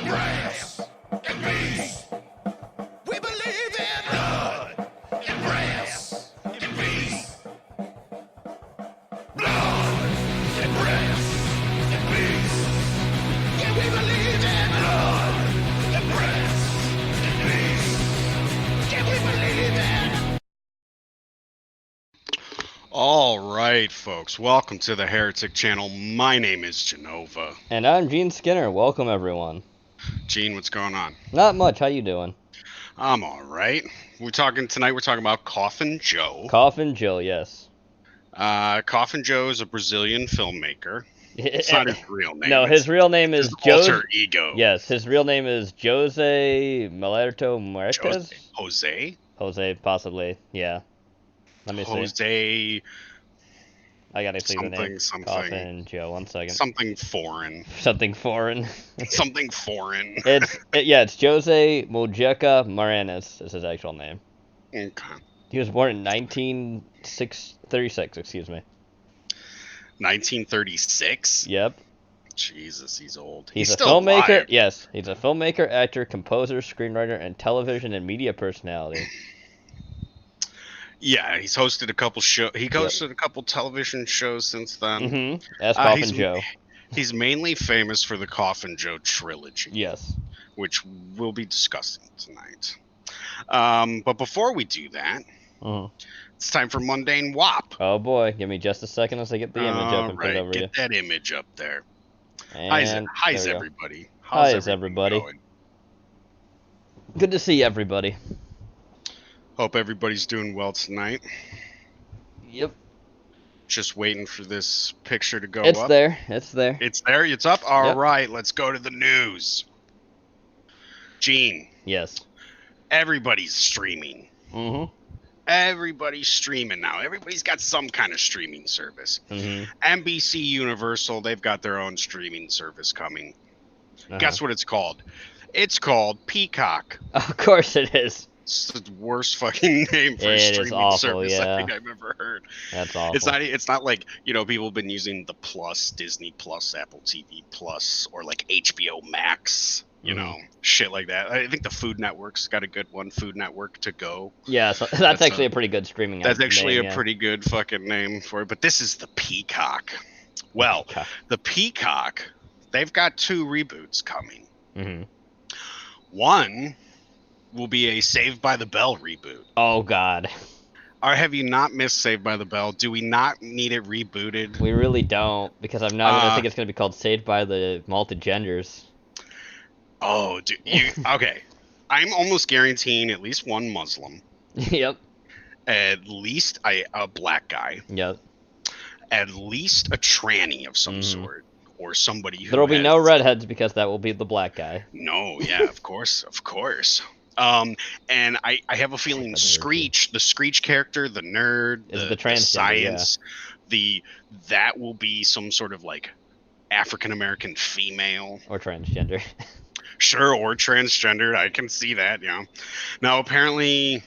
grass and bees. We believe in blood and grass and bees. Blood and grass and bees. Yeah, we believe in blood and grass and bees. Yeah, we believe in. All right, folks, welcome to the Heretic Channel. My name is Jenova. And I'm Gene Skinner. Welcome, everyone. Gene, what's going on? Not much. How you doing? I'm all right. We're talking about Coffin Joe. Coffin Joe, yes. Coffin Joe is a Brazilian filmmaker. It's not his real name. No, his real name it's is his alter ego. Yes, his real name is Jose Malerto Marquez. Jose, possibly. Yeah. Let me see. Jose. I gotta see the name. Something. Coffin Joe. 1 second. Something foreign. Something foreign. Something foreign. It's Jose Mojica Maranes is his actual name. Okay. He was born in 1936. Excuse me. 1936. Yep. Jesus, he's old. He's a still filmmaker. alive. Yes, he's a filmmaker, actor, composer, screenwriter, and television and media personality. Yeah, he's hosted a couple a couple television shows since then. Mm-hmm. As Coffin Joe. He's mainly famous for the Coffin Joe trilogy. Yes. Which we'll be discussing tonight. But before we do that, it's time for Mundane WAP. Oh boy, give me just a second as I get the image up and put it over get you. That image up there. And Hi's everybody. How's everybody? Going? Good to see everybody. Hope everybody's doing well tonight. Yep. Just waiting for this picture to go up. It's there. It's there. It's up. All right, let's go to the news. Gene. Yes. Everybody's streaming. Mm-hmm. Everybody's streaming now. Everybody's got some kind of streaming service. Mm-hmm. NBC Universal, they've got their own streaming service coming. Guess what it's called? It's called Peacock. Of course it is. It's the worst fucking name for a streaming service I think I've ever heard. That's awful. It's not like, people have been using the Plus, Disney Plus, Apple TV Plus, or like HBO Max, shit like that. I think the Food Network's got a good one, Food Network to go. Yeah, so that's actually a pretty good streaming That's actually a pretty good fucking name for it, but this is the Peacock. Well, the Peacock, they've got 2 reboots coming. Mm-hmm. One will be a Saved by the Bell reboot. Oh God. Or have you not missed Saved by the Bell? Do we not need it rebooted? We really don't, because I'm not gonna think it's gonna be called Saved by the Multigenders. Oh, dude, okay. I'm almost guaranteeing at least one Muslim. Yep. At least a black guy. Yep. At least a tranny of some sort. Or somebody who There will be no redheads because that will be the black guy. No, yeah, of course. And I have a feeling Screech, the Screech character, the nerd, the science, that will be some sort of like African American female. Or transgender. Sure, or transgendered. I can see that, yeah. Now, apparently,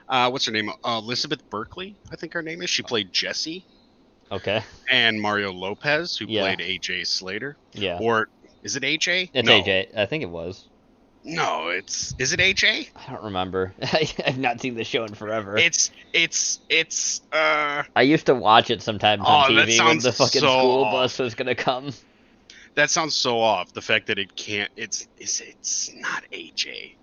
what's her name? Elizabeth Berkley, I think her name is. She played Jessie. Okay. And Mario Lopez, who played AJ Slater. Yeah. Or is it AJ? It's AJ. I think it was. No, is it AJ? I don't remember. I've not seen the show in forever. It's I used to watch it sometimes on TV when the fucking school bus was gonna come. That sounds so off. The fact that it's not AJ.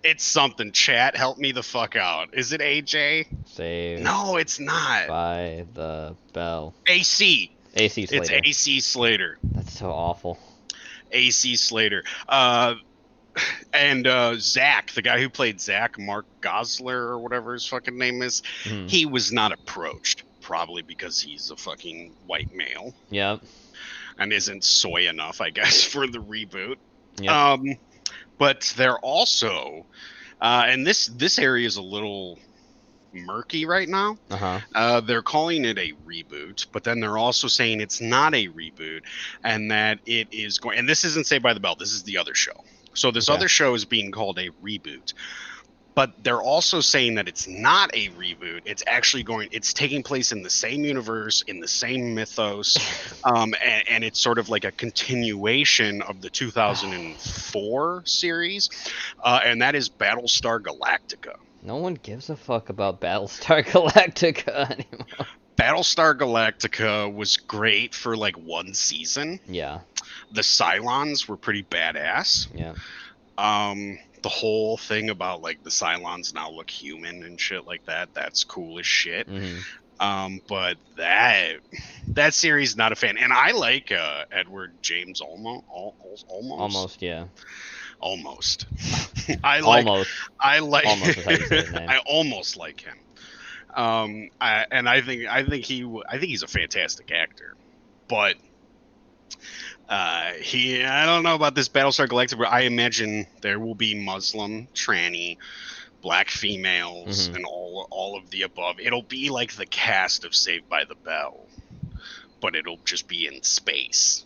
It's something. Chat, help me the fuck out. Is it AJ? Saved. No, it's not. By the Bell. AC. AC Slater. It's AC Slater. That's so awful. AC Slater. And Zach, the guy who played Zach, Mark Gosler or whatever his fucking name is, he was not approached. Probably because he's a fucking white male. Yep. And isn't soy enough, I guess, for the reboot. Yep. But they're also, and this area is a little murky right now. They're calling it a reboot, but then they're also saying it's not a reboot, and that it is and this isn't Saved by the Bell. This is the other show. So this other show is being called a reboot, but they're also saying that it's not a reboot. It's actually it's taking place in the same universe, in the same mythos, and it's sort of like a continuation of the 2004 series, and that is Battlestar Galactica. No one gives a fuck about Battlestar Galactica anymore. Battlestar Galactica was great for like one season. Yeah. The Cylons were pretty badass. Yeah. The whole thing about like the Cylons now look human and shit like that, that's cool as shit. But that series, not a fan. And I like Edward James Almost, yeah. Almost. I like almost is how you say his name. I almost like him. I think he's a fantastic actor. But I don't know about this Battlestar Galactica, but I imagine there will be Muslim, tranny, black females, and all of the above. It'll be like the cast of Saved by the Bell, but it'll just be in space.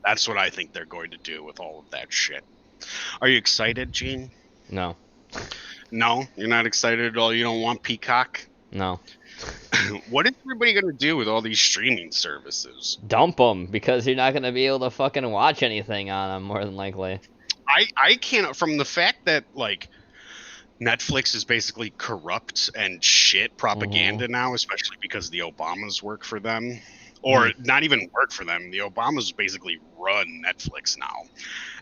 That's what I think they're going to do with all of that shit. Are you excited, Gene? No. No? You're not excited at all? You don't want Peacock? No. What is everybody going to do with all these streaming services? Dump them, because you're not going to be able to fucking watch anything on them, more than likely. I can't, from the fact that, like, Netflix is basically corrupt and shit propaganda now, especially because the Obamas work for them. Or not even work for them. The Obamas basically run Netflix now.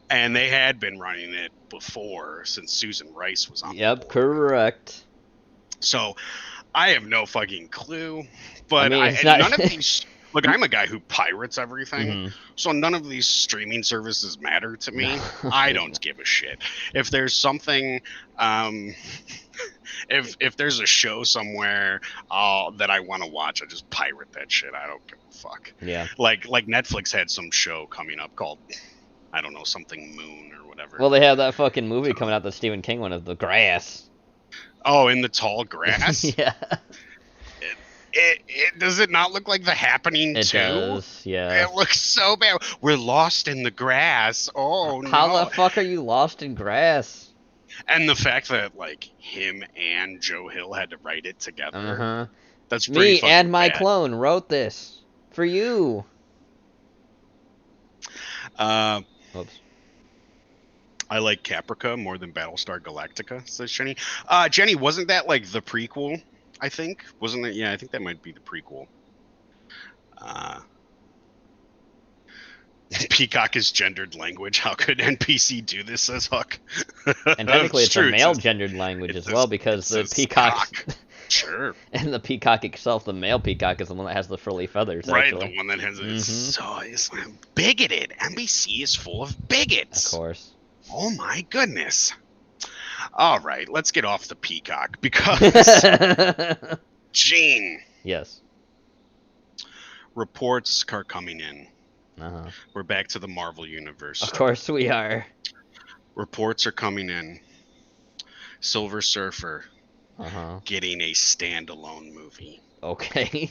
And they had been running it before, since Susan Rice was on the board. Correct. So I have no fucking clue. But I mean, none of these... Look, I'm a guy who pirates everything, so none of these streaming services matter to me. I don't give a shit. If there's something, if there's a show somewhere that I want to watch, I just pirate that shit. I don't give a fuck. Yeah. Like Netflix had some show coming up called, I don't know, something Moon or whatever. Well, they have that fucking movie coming out, the Stephen King one, of The Grass. Oh, In the Tall Grass? Yeah. Does it not look like The Happening too? It does, yeah. It looks so bad. We're lost in the grass. Oh, no. How the fuck are you lost in grass? And the fact that, like, him and Joe Hill had to write it together. That's pretty Me fucking and my bad. clone wrote this. For you. Oops. I like Caprica more than Battlestar Galactica, says Jenny. Jenny, wasn't that, like, the prequel? I think, wasn't it? Yeah, I think that might be the prequel. Peacock is gendered language. How could NPC do this? Says Huck. And technically, it's a male gendered language as well, because the peacock. Sure. And the peacock itself, the male peacock, is the one that has the frilly feathers. Right, actually. the one that has it. So it's bigoted. NBC is full of bigots. Of course. Oh my goodness. All right, let's get off the peacock, because Gene. Yes. Reports are coming in. We're back to the Marvel universe. Of course we are. Reports are coming in. Silver Surfer getting a standalone movie. Okay.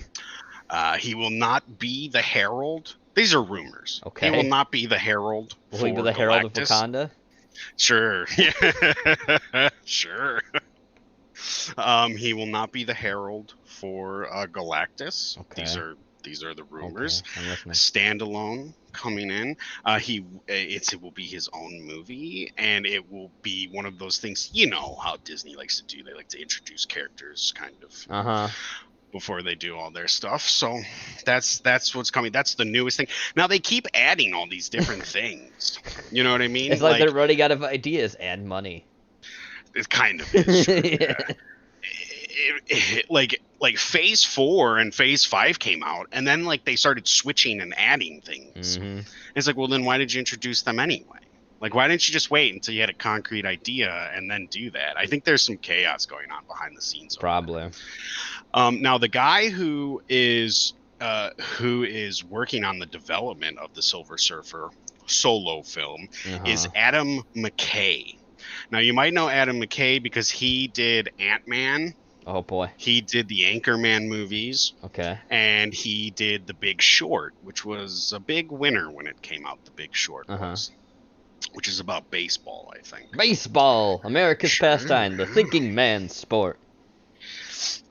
He will not be the Herald. These are rumors. Okay. He will not be the Herald. Will he be the Herald of Wakanda? Sure. Sure. He will not be the Herald for Galactus. Okay. These are the rumors. Okay, I'm listening. Standalone coming in. It will be his own movie, and it will be one of those things. You know how Disney likes to do. They like to introduce characters, kind of. Before they do all their stuff. So that's what's coming. That's the newest thing. Now they keep adding all these different things. You know what I mean? It's like they're running out of ideas. Add money. It kind of is. Yeah. Like Phase 4 and Phase 5 came out, and then like they started switching and adding things. It's like, well, then why did you introduce them anyway? Like, why didn't you just wait until you had a concrete idea and then do that? I think there's some chaos going on behind the scenes. Probably. Now, the guy who is working on the development of the Silver Surfer solo film is Adam McKay. Now, you might know Adam McKay because he did Ant-Man. Oh, boy. He did the Anchorman movies. Okay. And he did The Big Short, which was a big winner when it came out, The Big Short was. which is about baseball, I think. Baseball, America's Sure. pastime, the thinking man's sport.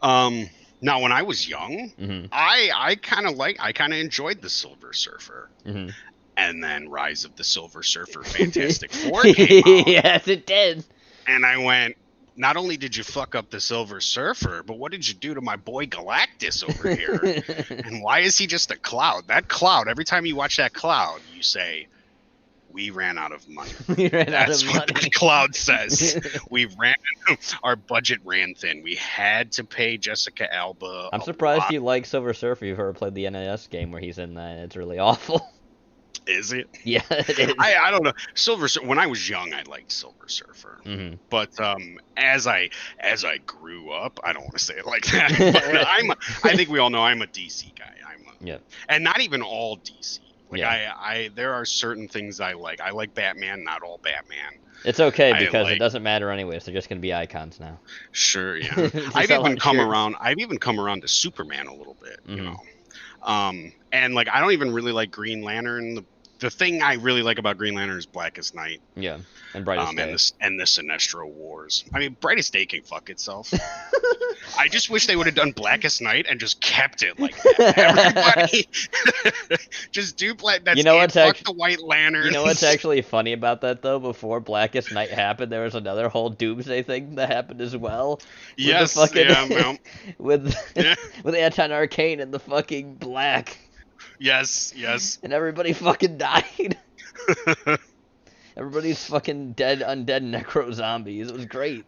Now when I was young, Mm-hmm. I kind of enjoyed the Silver Surfer. Mm-hmm. And then Rise of the Silver Surfer Fantastic Four came out. Yes, it did. And I went, not only did you fuck up the Silver Surfer, but what did you do to my boy Galactus over here? And why is he just a cloud? That cloud, every time you watch that cloud, you say, we ran out of money. We ran That's out of what money. the cloud says. Our budget ran thin. We had to pay Jessica Alba. I'm surprised you like Silver Surfer. You've ever played the NES game where he's in that. It's really awful. Is it? Yeah, it is. I don't know. When I was young, I liked Silver Surfer. Mm-hmm. But as I grew up, I don't want to say it like that. But I think we all know I'm a DC guy. And not even all DC. Like I there are certain things I like. I like Batman, not all Batman. It's okay because it does't matter anyways. They're just gonna be icons now. Sure, yeah. I've even come around to Superman a little bit, you know. And like I don't even really like Green Lantern. The thing I really like about Green Lantern is Blackest Night. Yeah, and Brightest Day. And the Sinestro Wars. I mean, Brightest Day can fuck itself. I just wish they would have done Blackest Night and just kept it like that. Everybody, just do Black. That's fuck the White Lantern. You know what's actually funny about that though? Before Blackest Night happened, there was another whole Doomsday thing that happened as well. Yes, with Anton Arcane and the fucking Black. Yes. And everybody fucking died. Everybody's fucking dead, undead necro zombies. It was great.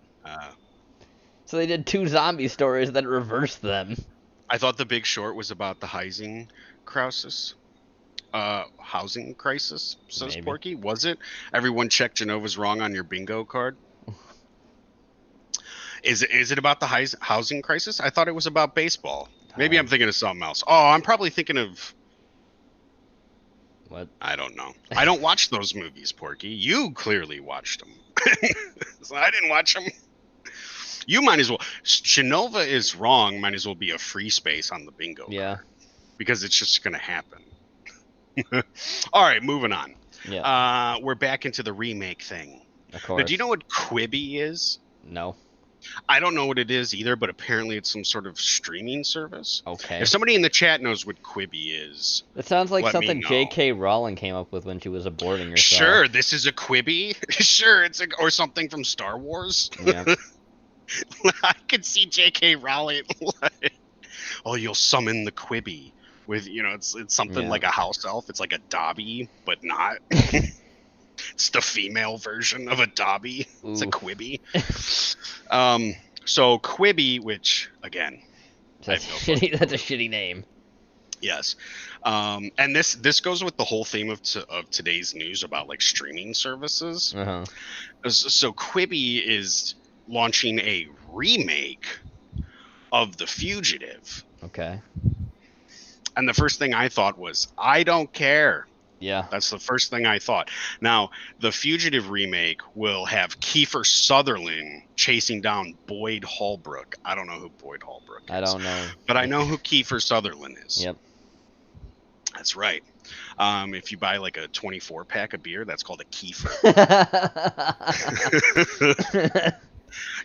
So they did 2 zombie stories that reversed them. I thought The Big Short was about the housing crisis. Housing crisis, says Maybe. Porky. Was it? Everyone check Jenova's wrong on your bingo card. Is it about the housing crisis? I thought it was about baseball. Maybe I'm thinking of something else. Oh, I'm probably thinking of... What? I don't know. I don't watch those movies, Porky. You clearly watched them. So I didn't watch them. You might as well. Jenova is wrong. Might as well be a free space on the bingo card. Because it's just going to happen. All right, moving on. Yeah. We're back into the remake thing. Of course. Now, do you know what Quibi is? No. I don't know what it is either, but apparently it's some sort of streaming service. Okay. If somebody in the chat knows what Quibi is, it sounds like something J.K. Rowling came up with when she was aborting herself. Sure, this is a Quibi. Sure, or something from Star Wars. Yeah. I could see J.K. Rowling. You'll summon the Quibi with, it's something like a house elf. It's like a Dobby, but not. It's the female version of a Dobby. Ooh. It's a Quibi. So Quibi, which again, that's a shitty name. Yes, and this goes with the whole theme of today's news about like streaming services. So Quibi is launching a remake of The Fugitive. Okay. And the first thing I thought was, I don't care. Yeah. That's the first thing I thought. Now, The Fugitive remake will have Kiefer Sutherland chasing down Boyd Holbrook. I don't know who Boyd Holbrook is. I don't know. But I know who Kiefer Sutherland is. Yep. That's right. If you buy like a 24-pack of beer, that's called a Kiefer.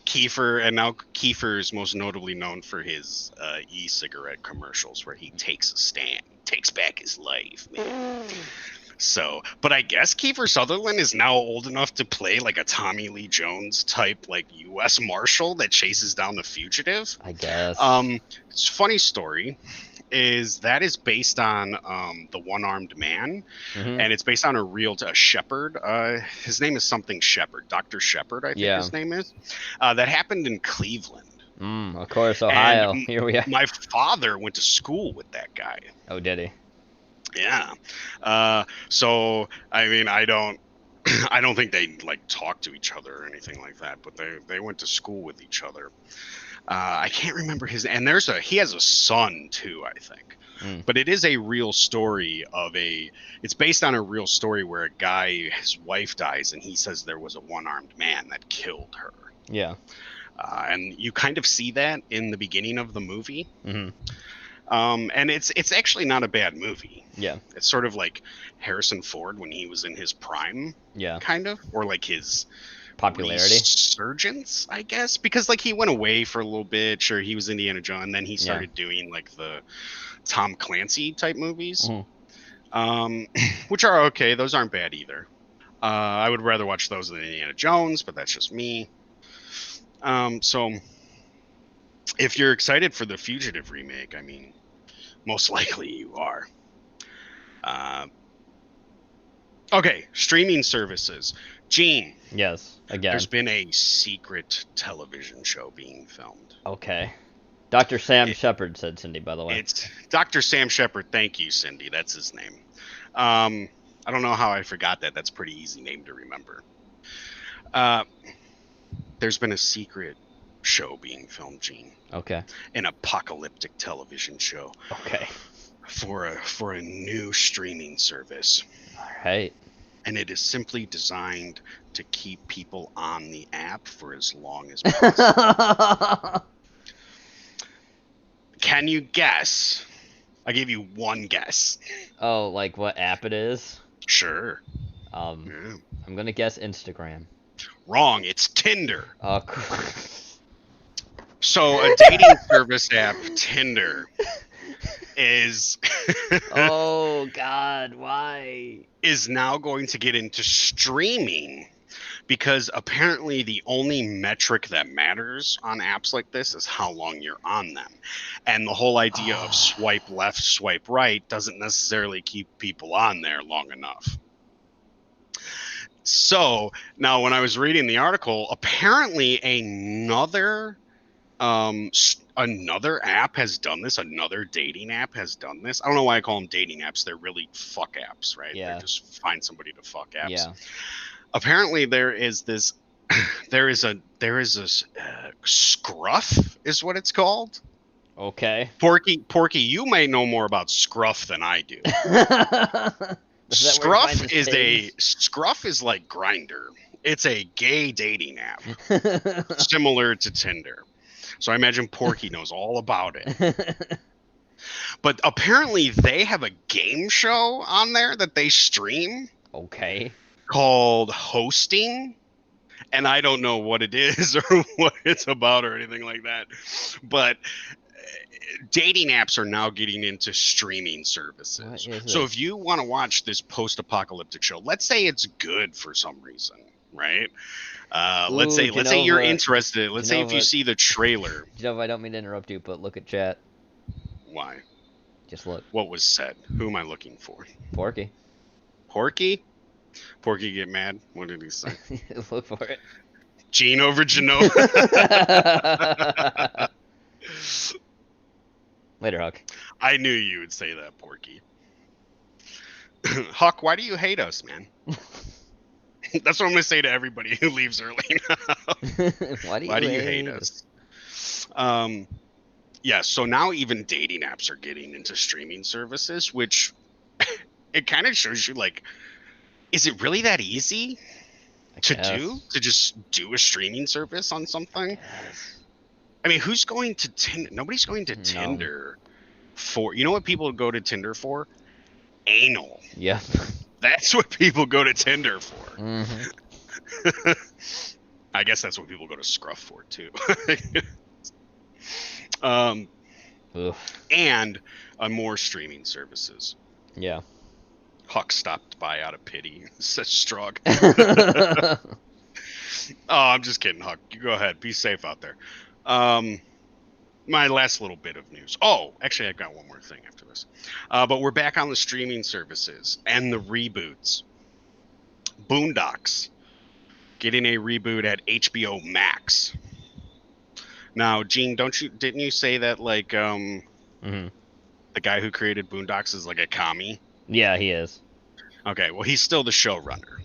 Kiefer, and now Kiefer is most notably known for his e-cigarette commercials where he takes a stand, takes back his life, man. So, but I guess Kiefer Sutherland is now old enough to play like a Tommy Lee Jones type, like U.S. Marshal that chases down the fugitive. I guess. It's a funny story. Is based on the One-Armed Man, and it's based on a shepherd. His name is something Shepherd, Dr. Shepherd, I think his name is. That happened in Cleveland. Of course, Ohio. And here we are. My father went to school with that guy. Oh, did he? Yeah. So I mean, I don't think they like talk to each other or anything like that, but they went to school with each other. I can't remember his, and he has a son too, I think. But it is a real story it's based on a real story where a guy, his wife dies, and he says there was a one-armed man that killed her. Yeah. And you kind of see that in the beginning of the movie. And it's actually not a bad movie. Yeah. It's sort of like Harrison Ford when he was in his prime. Yeah. Kind of, or like his popularity resurgence, I guess, because like he went away for a little bit. Sure, he was Indiana Jones, and then he started doing like the Tom Clancy type movies, which are okay. Those aren't bad either. I would rather watch those than Indiana Jones, but that's just me. So if you're excited for the Fugitive remake, I mean, most likely you are. Okay, streaming services. Gene. Yes, again. There's been a secret television show being filmed. Okay. Dr. Sam Shepard, said Cindy, by the way. It's Dr. Sam Shepard. Thank you, Cindy. That's his name. I don't know how I forgot that. That's a pretty easy name to remember. There's been a secret show being filmed, Gene. Okay. An apocalyptic television show. Okay. For a new streaming service. All right. And it is simply designed to keep people on the app for as long as possible. Can you guess? I gave you one guess. Oh, like what app it is? Sure. I'm gonna guess Instagram. Wrong. It's Tinder. Oh, cool. So a dating service app, Tinder, is oh God, why? Is now going to get into streaming, because apparently the only metric that matters on apps like this is how long you're on them. And the whole idea of swipe left, swipe right doesn't necessarily keep people on there long enough. So now when I was reading the article, apparently another app has done this. Another dating app has done this. I don't know why I call them dating apps. They're really fuck apps, right? Yeah. They're just find somebody to fuck apps. Yeah. Apparently there is a Scruff is what it's called. Okay. Porky, you may know more about Scruff than I do. Scruff is like Grindr. It's a gay dating app, similar to Tinder. So I imagine Porky knows all about it. But apparently they have a game show on there that they stream. Okay. Called Hosting. And I don't know what it is or what it's about or anything like that. But dating apps are now getting into streaming services. So if you want to watch this post-apocalyptic show, let's say it's good for some reason, right? Let's say you're interested. Let's say if you see the trailer. Jenova, I don't mean to interrupt you, but look at chat. Why? Just look. What was said? Who am I looking for? Porky. Porky? Porky get mad? What did he say? Look for it. Gene over Jenova. Later, Huck. I knew you would say that, Porky. Huck, why do you hate us, man? That's what I'm going to say to everybody who leaves early now. Why do you hate us? Yeah, so now even dating apps are getting into streaming services, which it kind of shows you, like, is it really that easy to just do a streaming service on something? I mean, who's going to Tinder? Nobody's going to Tinder for, you know what people go to Tinder for? Anal. Yeah. That's what people go to Tinder for. Mm-hmm. I guess that's what people go to Scruff for too. And more streaming services. Yeah. Huck stopped by out of pity. Such strong. Oh, I'm just kidding, Huck. You go ahead. Be safe out there. My last little bit of news. Oh, actually, I've got one more thing after this. But we're back on the streaming services and the reboots. Boondocks getting a reboot at HBO Max. Now, Gene, didn't you say that like the guy who created Boondocks is like a commie? Yeah, he is. Okay, well, he's still the showrunner.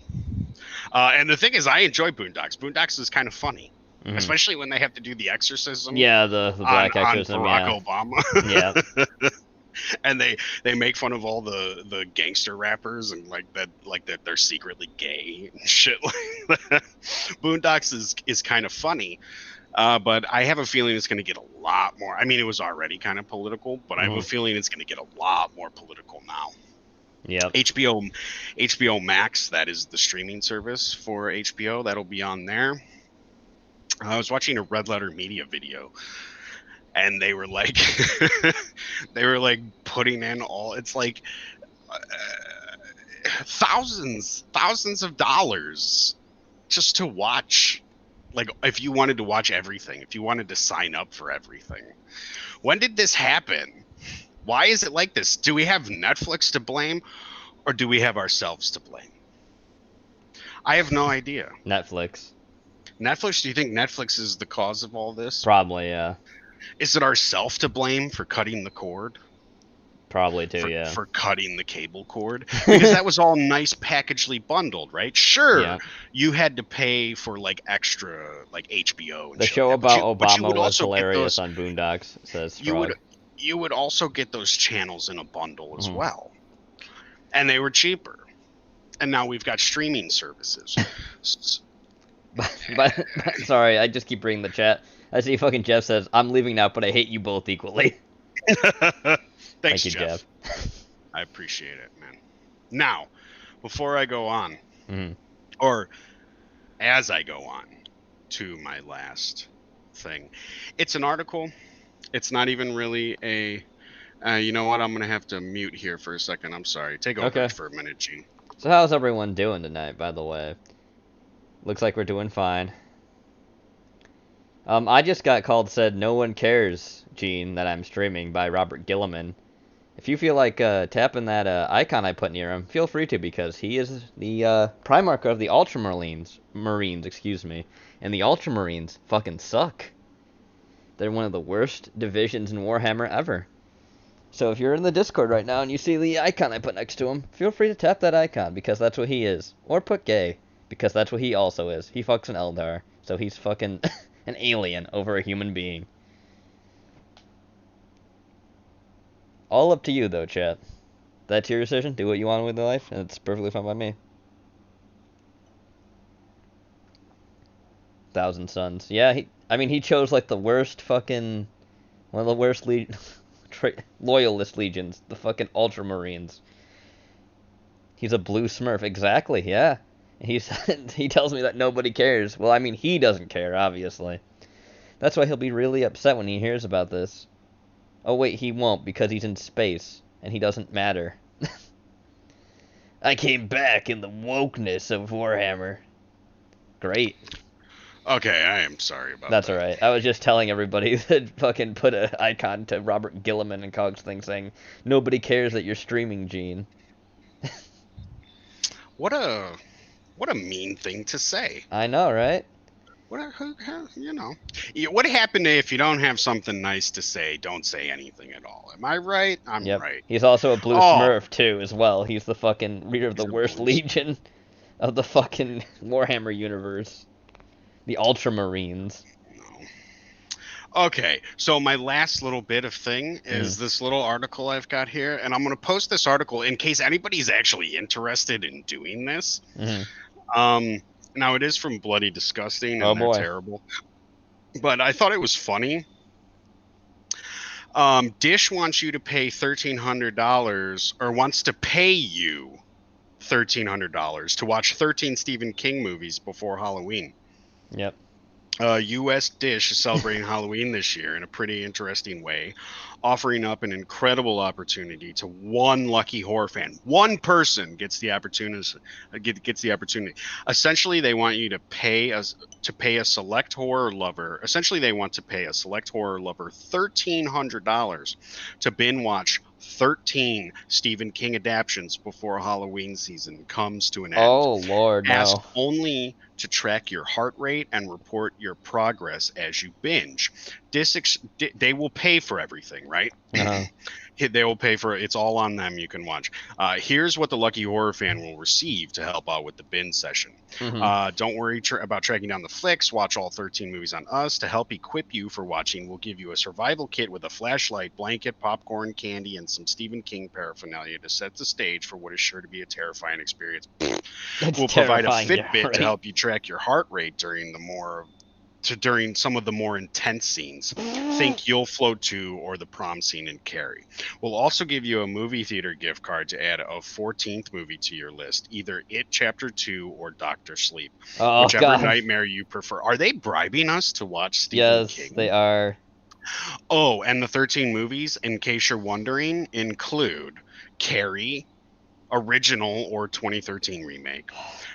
And the thing is, I enjoy Boondocks. Boondocks is kind of funny, especially when they have to do the exorcism. Yeah, the black exorcism. On Barack Obama. Yeah. And they make fun of all the gangster rappers and like that they're secretly gay and shit like that. Boondocks is kind of funny. But I have a feeling it's going to get a lot more. I mean, it was already kind of political, but I have a feeling it's going to get a lot more political now. Yep. HBO Max, that is the streaming service for HBO. That'll be on there. I was watching a Red Letter Media video, and they were like, putting in all. It's like thousands of dollars just to watch. Like, if you wanted to watch everything, if you wanted to sign up for everything. When did this happen? Why is it like this? Do we have Netflix to blame, or do we have ourselves to blame? I have no idea. Netflix. Do you think Netflix is the cause of all this? Probably, yeah. Is it ourselves to blame for cutting the cord? Probably too, yeah. For cutting the cable cord? Because that was all nice packagely bundled, right? Sure, yeah. You had to pay for like extra, like HBO and the show about Obama was hilarious on Boondocks, says Frog. You would also get those channels in a bundle as well. And they were cheaper. And now we've got streaming services. but sorry, I just keep reading the chat. I see fucking Jeff says, I'm leaving now, but I hate you both equally. Thank you, Jeff. I appreciate it, man. Now, before I go on, or as I go on to my last thing, it's an article. It's not even really a... you know what? I'm going to have to mute here for a second. I'm sorry. Take over for a minute, Gene. So how's everyone doing tonight, by the way? Looks like we're doing fine. I just got called, said, no one cares, Gene, that I'm streaming by Robert Gilliman. If you feel like tapping that icon I put near him, feel free to, because he is the Primarch of the Ultramarines, and the Ultramarines fucking suck. They're one of the worst divisions in Warhammer ever. So if you're in the Discord right now and you see the icon I put next to him, feel free to tap that icon, because that's what he is. Or put gay, because that's what he also is. He fucks an Eldar, so he's fucking an alien over a human being. All up to you, though, chat. That's your decision. Do what you want with your life, and it's perfectly fine by me. Thousand Suns. Yeah, he chose, like, the worst fucking... one of the worst loyalist legions. The fucking Ultramarines. He's a blue smurf. Exactly, yeah. He tells me that nobody cares. Well, I mean, he doesn't care, obviously. That's why he'll be really upset when he hears about this. Oh, wait, he won't, because he's in space, and he doesn't matter. I came back in the wokeness of Warhammer. Great. Okay, I am sorry about that. That's alright. I was just telling everybody that fucking put an icon to Robert Gilliman and Cog's thing saying, nobody cares that you're streaming, Gene. What a mean thing to say. I know, right? What happened if you don't have something nice to say, don't say anything at all? Am I right? I'm right. He's also a blue smurf, too, as well. He's the fucking leader of the worst legion of the fucking Warhammer universe. The Ultramarines. No. Okay, so my last little bit of thing is this little article I've got here, and I'm going to post this article in case anybody's actually interested in doing this. Now, it is from Bloody Disgusting, and they're terrible. But I thought it was funny. Dish wants you to pay $1,300, or wants to pay you $1,300 to watch 13 Stephen King movies before Halloween. Yep. U.S. Dish is celebrating Halloween this year in a pretty interesting way, offering up an incredible opportunity to one lucky horror fan. One person gets the opportunity. Essentially, they want you to pay a select horror lover. Essentially, they want to pay a select horror lover $1,300 to binge watch 13 Stephen King adaptations before Halloween season comes to an end. Oh, Lord, no. Asked only to track your heart rate and report your progress as you binge. They will pay for everything, right? They will pay for it. It's all on them. You can watch. Here's what the lucky horror fan will receive to help out with the binge session. Don't worry about tracking down the flicks. Watch all 13 movies on us. To help equip you for watching, we'll give you a survival kit with a flashlight, blanket, popcorn, candy, and some Stephen King paraphernalia to set the stage for what is sure to be a terrifying experience. We'll provide a Fitbit to help you track your heart rate during the more during some of the more intense scenes. Think You'll Float 2 or the prom scene in Carrie. We'll also give you a movie theater gift card to add a 14th movie to your list, either It Chapter 2 or Doctor Sleep, Oh whichever God. nightmare you prefer. Are they bribing us to watch Stephen Yes, they King? are. Oh, and the 13 movies, in case you're wondering, include Carrie, original or 2013 remake,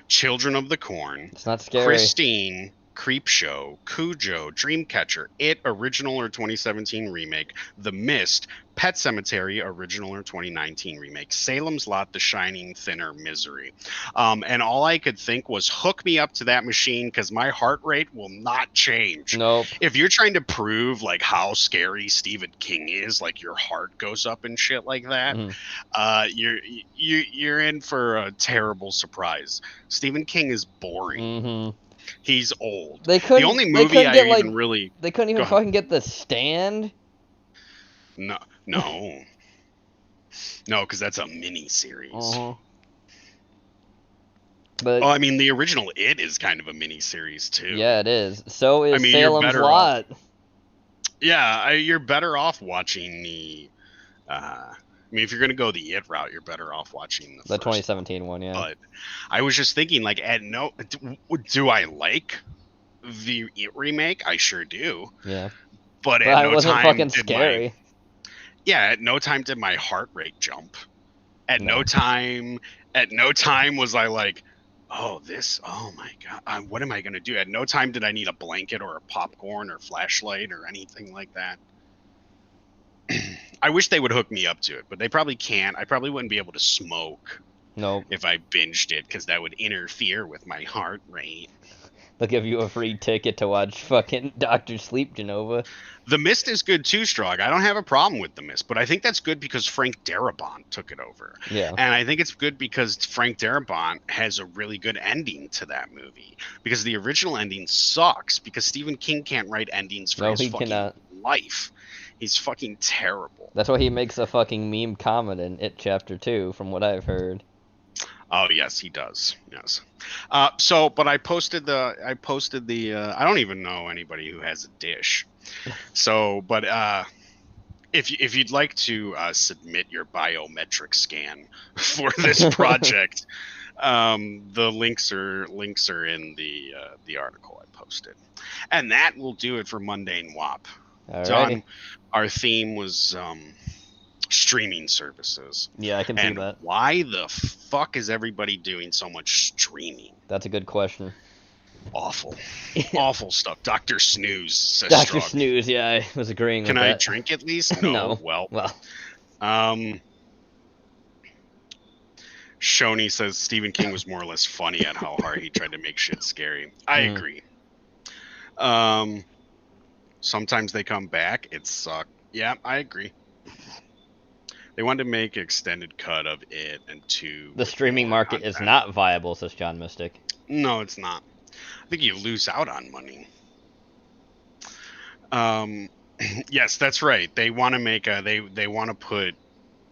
Children of the Corn, It's not scary. Christine, Creepshow, Cujo, Dreamcatcher, It, original or 2017 remake, The Mist, Pet Cemetery, original or 2019 remake, Salem's Lot, The Shining, Thinner, Misery. And all I could think was hook me up to that machine because my heart rate will not change. Nope. If you're trying to prove like how scary Stephen King is, like your heart goes up and shit like that, Mhm. You're in for a terrible surprise. Stephen King is boring. Mhm. He's old. They The couldn't. only They movie couldn't I get like. even really They couldn't go even ahead. fucking get The Stand. No, no, no, because that's a mini series. Uh-huh. But Oh, I mean, the original It is kind of a mini series too. yeah, it is. So I is mean, you're Salem's better off. Lot. Yeah, you're better off watching the. I mean, if you're gonna go the It route, you're better off watching the The first one. 2017 one, yeah. But I was just thinking, like, at no, do I like the It remake? I sure do. Yeah. But at But it no wasn't time fucking did my scary. at no time did my heart rate jump. At no No. time, at no time was I like, oh this, oh my god, what am I gonna do? At no time did I need a blanket or a popcorn or flashlight or anything like that. I wish they would hook me up to it, but they probably can't. I probably wouldn't be able to smoke Nope. if I binged it because that would interfere with my heart rate. They'll give you a free ticket to watch fucking Doctor Sleep, Jenova. The Mist is good too, Strog. I don't have a problem with The Mist, but I think that's good because Frank Darabont took it over. Yeah. And I think it's good because Frank Darabont has a really good ending to that movie. Because the original ending sucks because Stephen King can't write endings for No, his he fucking cannot. life. He's fucking terrible. That's why he makes a fucking meme comment in It Chapter 2, from what I've heard. Oh yes, he does. Yes. But I posted the. I don't even know anybody who has a dish. So, but if you'd like to submit your biometric scan for this project, the links are in the article I posted, and that will do it for Mundane WAP. Alrighty. Don, our theme was streaming services. Yeah, I can see And that. why the fuck is everybody doing so much streaming? That's a good question. Awful. Awful stuff. Dr. Snooze says Dr. Strug. Snooze, yeah, I was agreeing Can with I that. drink at least? No. Well. Well, Shoney says Stephen King was more or less funny at how hard he tried to make shit scary. I agree. Sometimes they come back. It sucked. Yeah, I agree. They wanted to make an extended cut of it and two. the streaming market is not viable, says John Mystic. No, it's not. I think you lose out on money. Yes, that's right. They want to make a they want to put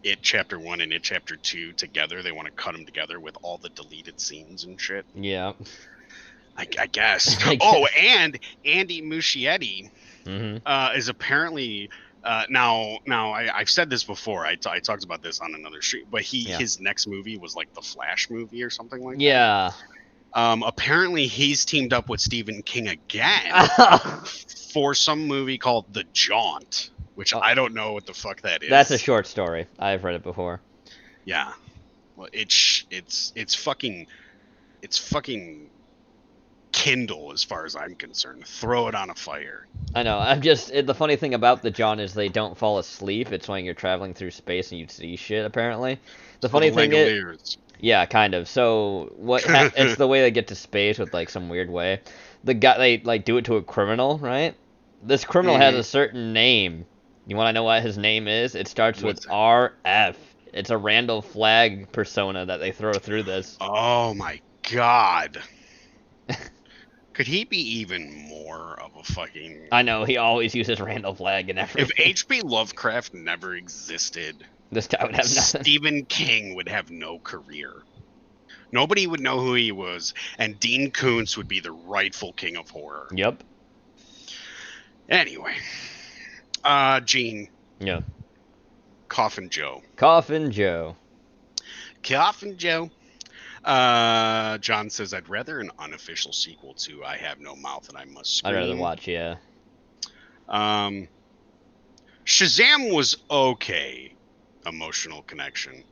It Chapter 1 and It Chapter 2 together. They want to cut them together with all the deleted scenes and shit. Yeah. I guess. I guess. Oh, and Andy Muschietti Mm-hmm. is apparently now I've said this before. I talked about this on another stream, but his next movie was like the Flash movie or something like that. Yeah. Apparently he's teamed up with Stephen King again for some movie called The Jaunt, which I don't know what the fuck that is. That's a short story. I've read it before. Yeah. Well, it's fucking Kindle as far as I'm concerned. Throw it on a fire. I know. The funny thing about the John is they don't fall asleep. It's when you're traveling through space and you see shit. Apparently, the funny thing is, yeah, kind of. So it's the way they get to space with like some weird way. The guy they like do it to a criminal, right? This criminal has a certain name. You want to know what his name is? It starts with RF. It's a Randall Flagg persona that they throw through this. Oh my god. Could he be even more of a fucking... I know, he always uses Randall Flagg and everything. If H.P. Lovecraft never existed, this guy would have nothing. Stephen King would have no career. Nobody would know who he was, and Dean Koontz would be the rightful king of horror. Yep. Anyway, Gene. Yeah. Coffin Joe. Coffin Joe. Coffin Joe. John says, I'd rather an unofficial sequel to I Have No Mouth and I Must Scream. I'd rather watch, yeah. Shazam was okay. Emotional connection.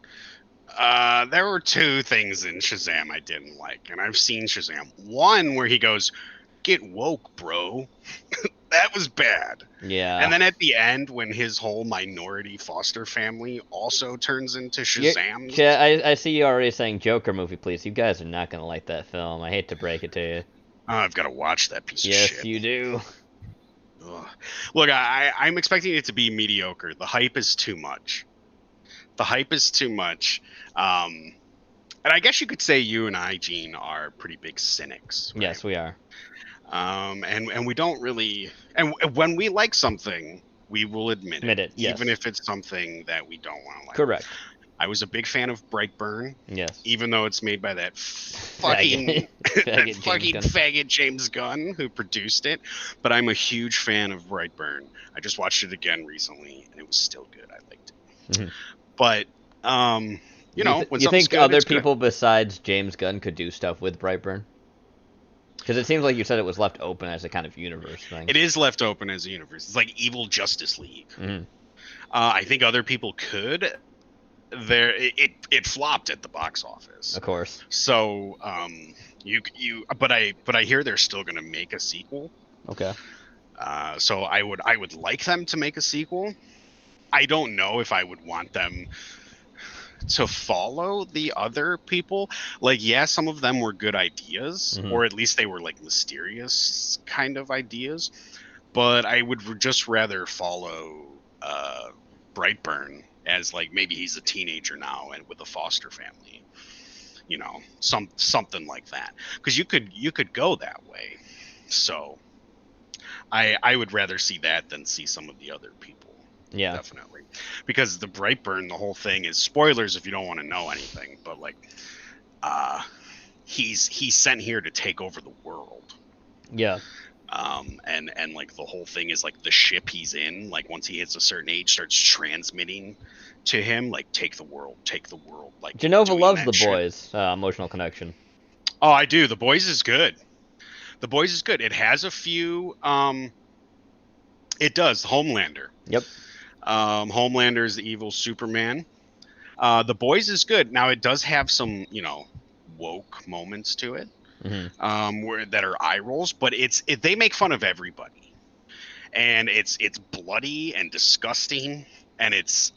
There were two things in Shazam I didn't like, and I've seen Shazam. One where he goes, "Get woke, bro." That was bad. Yeah. And then at the end, when his whole minority foster family also turns into Shazam. Yeah, I see you already saying Joker movie, please. You guys are not going to like that film. I hate to break it to you. I've got to watch that piece of yes, shit. Yes, you do. Ugh. Look, I'm expecting it to be mediocre. The hype is too much. And I guess you could say you and I, Gene, are pretty big cynics. Right? Yes, we are. And we don't really, and when we like something, we will admit it, yes. even if it's something that we don't want to like. Correct. I was a big fan of Brightburn. Yes. Even though it's made by that fucking faggot James Gunn who produced it, but I'm a huge fan of Brightburn. I just watched it again recently, and it was still good. I liked it. Mm-hmm. But you know, when you think good, other people besides James Gunn could do stuff with Brightburn? Because it seems like you said it was left open as a kind of universe thing. It is left open as a universe. It's like Evil Justice League. Mm-hmm. I think other people could. It flopped at the box office, of course. So but I hear they're still going to make a sequel. Okay. So I would like them to make a sequel. I don't know if I would want them to follow the other people. Like, yeah, some of them were good ideas, or at least they were like mysterious kind of ideas. But I would just rather follow Brightburn as like maybe he's a teenager now and with a foster family, you know, something like that, because you could go that way. So I would rather see that than see some of the other people. Yeah, definitely, because the Brightburn, the whole thing is spoilers if you don't want to know anything, but like he's sent here to take over the world. Yeah. And like the whole thing is like the ship he's in, like once he hits a certain age, starts transmitting to him like take the world. Like Jenova loves The Boys. Emotional connection. Oh, I do. The Boys is good. It has a few. It does. Homelander. Yep. Homelander is the evil Superman. The Boys is good. Now it does have some, you know, woke moments to it. Where that are eye rolls, but they make fun of everybody, and it's bloody and disgusting, and it's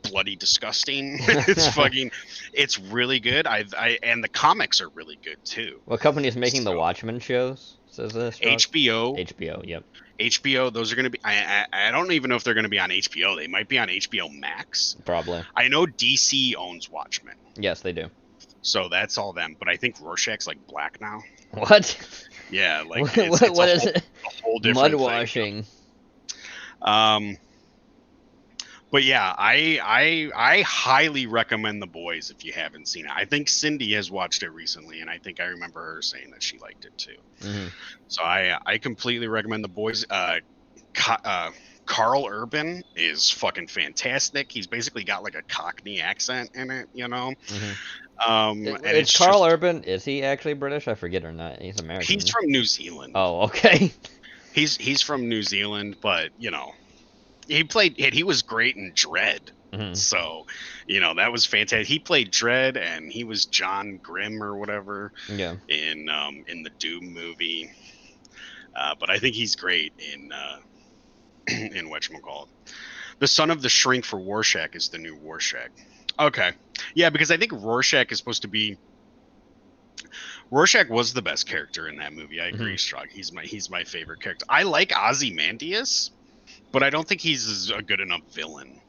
bloody disgusting. It's really good. And the comics are really good too. What company is making the Watchmen shows? Says this. HBO. HBO. Yep. HBO. Those are going to be. I don't even know if they're going to be on HBO. They might be on HBO Max. Probably. I know DC owns Watchmen. Yes, they do. So that's all them. But I think Rorschach's like black now. What? Yeah, like what is it? A whole different mud washing. But yeah, I highly recommend The Boys if you haven't seen it. I think Cindy has watched it recently, and I think I remember her saying that she liked it too. So I completely recommend The Boys. Carl Urban is fucking fantastic. He's basically got like a Cockney accent in it, you know. And it's Carl Urban. Is he actually British? I forget or not. He's American. He's from New Zealand. Oh, okay. He's from New Zealand, but you know, he was great in Dredd. So, you know, that was fantastic. He played Dredd, and he was John Grimm or whatever. Yeah. In the Doom movie. But I think he's great in whatchamacallit. The son of the shrink for Rorschach is the new Rorschach. Okay. Yeah, because I think Rorschach is supposed to be. Rorschach was the best character in that movie. I agree, Strog. He's my favorite character. I like Ozymandias, but I don't think he's a good enough villain.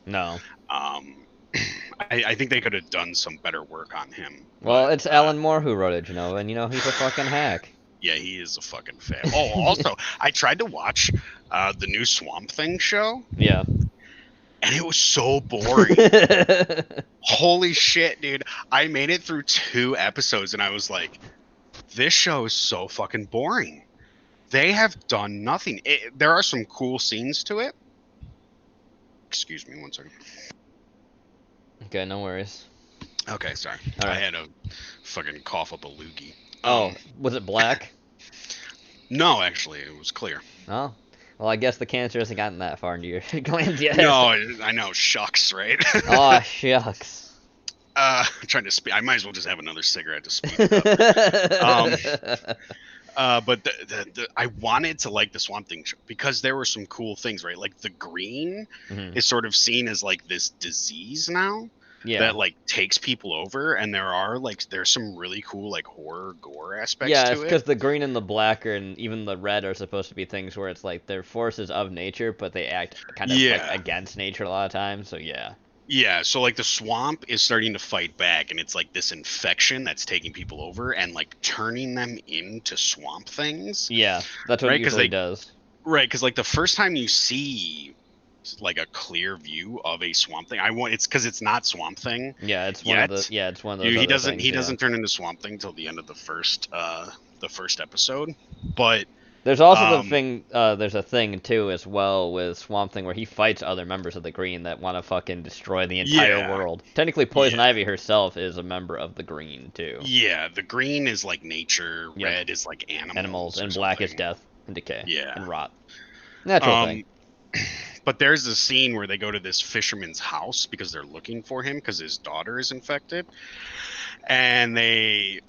No. I think they could have done some better work on him. Well, it's Alan Moore who wrote it, Jenova, and you know he's a fucking hack. Yeah, he is a fucking fan. Oh, also, I tried to watch the new Swamp Thing show. Yeah. And it was so boring. Holy shit, dude. I made it through 2 episodes and I was like, this show is so fucking boring. They have done nothing. There are some cool scenes to it. Excuse me 1 second. Okay, no worries. Okay, sorry. All I right. had to fucking cough up a loogie. Oh, was it black? No, actually, it was clear. Oh, well, I guess the cancer hasn't gotten that far into your glands yet. No, I know. Shucks, right? Oh, shucks. Trying to speak. I might as well just have another cigarette to speed it up. But I wanted to like the Swamp Thing show because there were some cool things, right? Like the green is sort of seen as like this disease now that like takes people over, and there's some really cool like horror gore aspects Yeah, to it's it. because the green and the black and even the red are supposed to be things where it's like they're forces of nature, but they act kind of like against nature a lot of times. So yeah. Yeah, so like the swamp is starting to fight back, and it's like this infection that's taking people over and like turning them into swamp things. Yeah, that's what it usually does. Right, because like the first time you see like a clear view of a swamp thing, it's because it's not Swamp Thing. Yeah, it's one of those He other doesn't things, turn into Swamp Thing till the end of the first episode. But there's also the thing. There's a thing too as well with Swamp Thing where he fights other members of the Green that want to fucking destroy the entire world. Technically, Poison Ivy herself is a member of the Green too. Yeah, the green is like nature, red is like animals, and black is death and decay. Yeah, and rot. Natural thing. But there's a scene where they go to this fisherman's house because they're looking for him because his daughter is infected, and they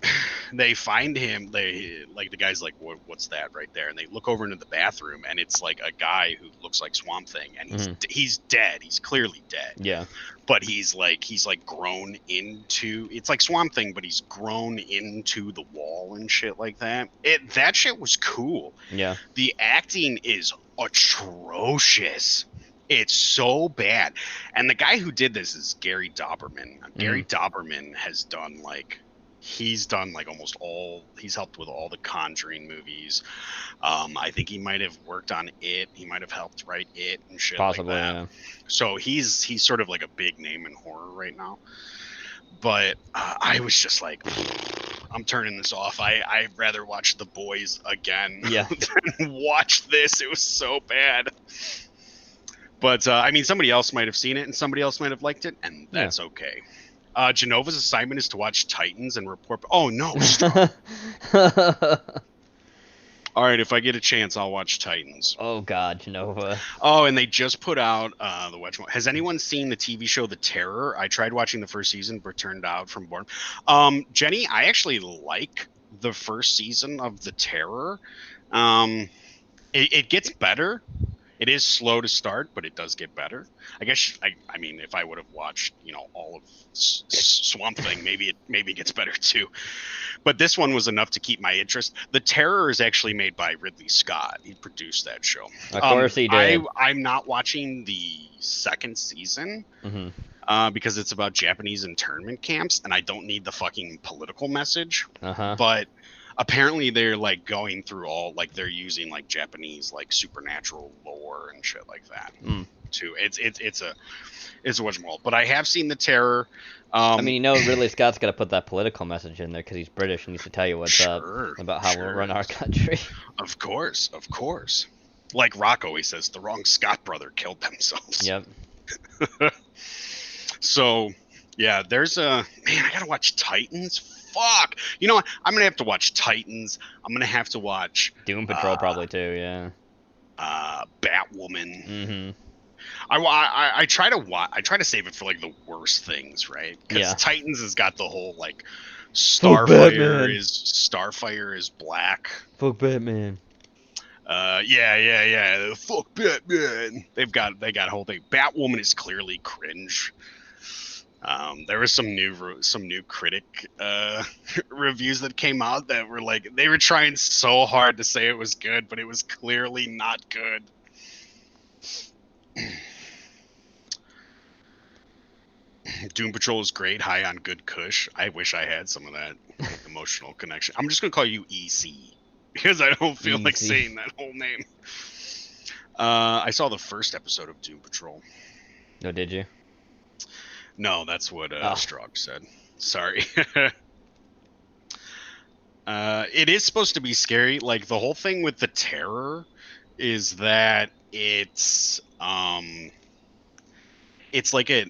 find him. They like the guy's like, what's that right there? And they look over into the bathroom, and it's like a guy who looks like Swamp Thing, and he's dead. He's clearly dead. Yeah. But he's like grown into, it's like Swamp Thing, but he's grown into the wall and shit like that. That shit was cool. Yeah. The acting is atrocious. It's so bad. And the guy who did this is Gary Dauberman. Gary Dauberman has done he's helped with all the Conjuring movies. I think he might have worked on It. He might have helped write It and shit like that. Yeah. So he's sort of like a big name in horror right now. But I was just like, I'm turning this off. I'd rather watch The Boys again than watch this. It was so bad. But I mean, somebody else might have seen it and somebody else might have liked it, and that's okay. Jenova's assignment is to watch Titans and report. Oh no! All right, if I get a chance, I'll watch Titans. Oh God, Jenova. Oh, and they just put out the watch. Has anyone seen the TV show The Terror? I tried watching the first season, but turned out from boredom. Jenny, I actually like the first season of The Terror. It gets better. It is slow to start, but it does get better. I guess I mean, if I would have watched, all of Swamp Thing, maybe it gets better too. But this one was enough to keep my interest. The Terror is actually made by Ridley Scott. He produced that show. Of course he did. I'm not watching the second season because it's about Japanese internment camps, and I don't need the fucking political message. But apparently they're like going through they're using like Japanese like supernatural lore and shit like that too. It's a whatchamacallit. But I have seen The Terror. I mean, Ridley Scott's got to put that political message in there because he's British and needs to tell you what's up about how we'll run our country. Of course. Like Rock always says, the wrong Scott brother killed themselves. Yep. So yeah, there's I gotta watch Titans. Fuck. You know what? I'm gonna have to watch Titans. I'm gonna have to watch Doom Patrol probably too. Yeah. Batwoman. I try to save it for like the worst things, right? Because Titans has got the whole like Starfire is black. Fuck Batman. Yeah. Fuck Batman. They got a whole thing. Batwoman is clearly cringe. There was some new critic reviews that came out that were like, they were trying so hard to say it was good, but it was clearly not good. Doom Patrol is great, high on good kush. I wish I had some of that emotional connection. I'm just gonna call you EC because I don't feel like saying that whole name. I saw the first episode of Doom Patrol. Oh, did you? No, that's what Strog said. Sorry. It is supposed to be scary. Like the whole thing with the terror is that it's like a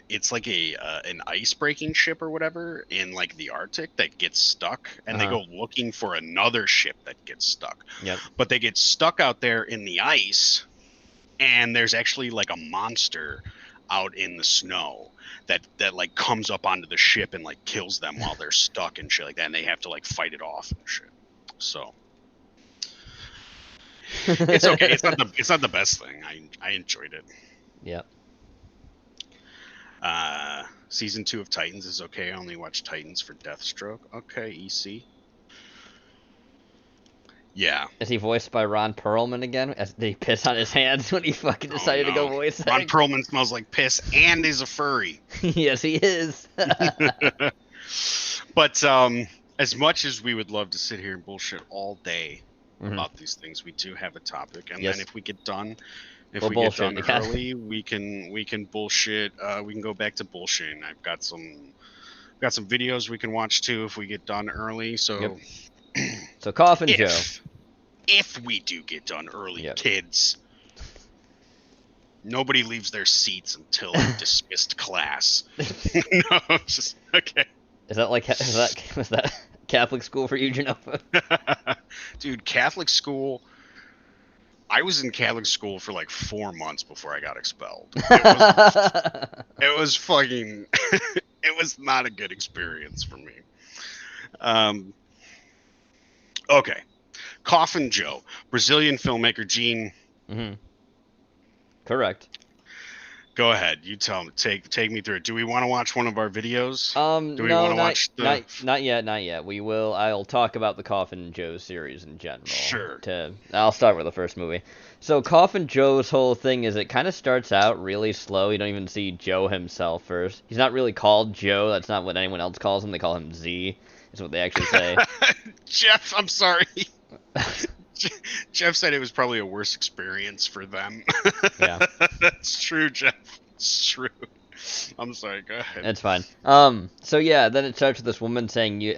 an ice breaking ship or whatever in like the Arctic that gets stuck, and they go looking for another ship that gets stuck. Yep. But they get stuck out there in the ice, and there's actually like a monster out in the snow that like comes up onto the ship and like kills them while they're stuck and shit like that, and they have to like fight it off and shit. So it's okay. It's not the best thing. I enjoyed it. Yep. Season 2 of Titans is okay. I only watch Titans for Deathstroke. Okay, EC. Yeah. Is he voiced by Ron Perlman again? Did he piss on his hands when he fucking decided to go voice act? Ron Perlman smells like piss and is a furry. Yes, he is. But as much as we would love to sit here and bullshit all day about these things, we do have a topic, and then if we get done, get done early, we can bullshit. We can go back to bullshitting. I've got some videos we can watch too if we get done early. So, so Coffin Joe. If we do get done early, kids, nobody leaves their seats until dismissed class. No, just okay. Was that Catholic school for you, Jenova? Dude, Catholic school. I was in Catholic school for like 4 months before I got expelled. It was fucking. It was not a good experience for me. Okay. Coffin Joe, Brazilian filmmaker. Gene. Correct. Go ahead. You tell me. Take me through it. Do we want to watch one of our videos? Do we want to watch not yet. We will. I'll talk about the Coffin Joe series in general. Sure. I'll start with the first movie. So Coffin Joe's whole thing is it kind of starts out really slow. You don't even see Joe himself first. He's not really called Joe. That's not what anyone else calls him. They call him Z. Is what they actually say. Jeff, I'm sorry. Jeff said it was probably a worse experience for them. Yeah. That's true, Jeff. It's true. I'm sorry, go ahead. It's fine. So yeah, then it starts with this woman saying she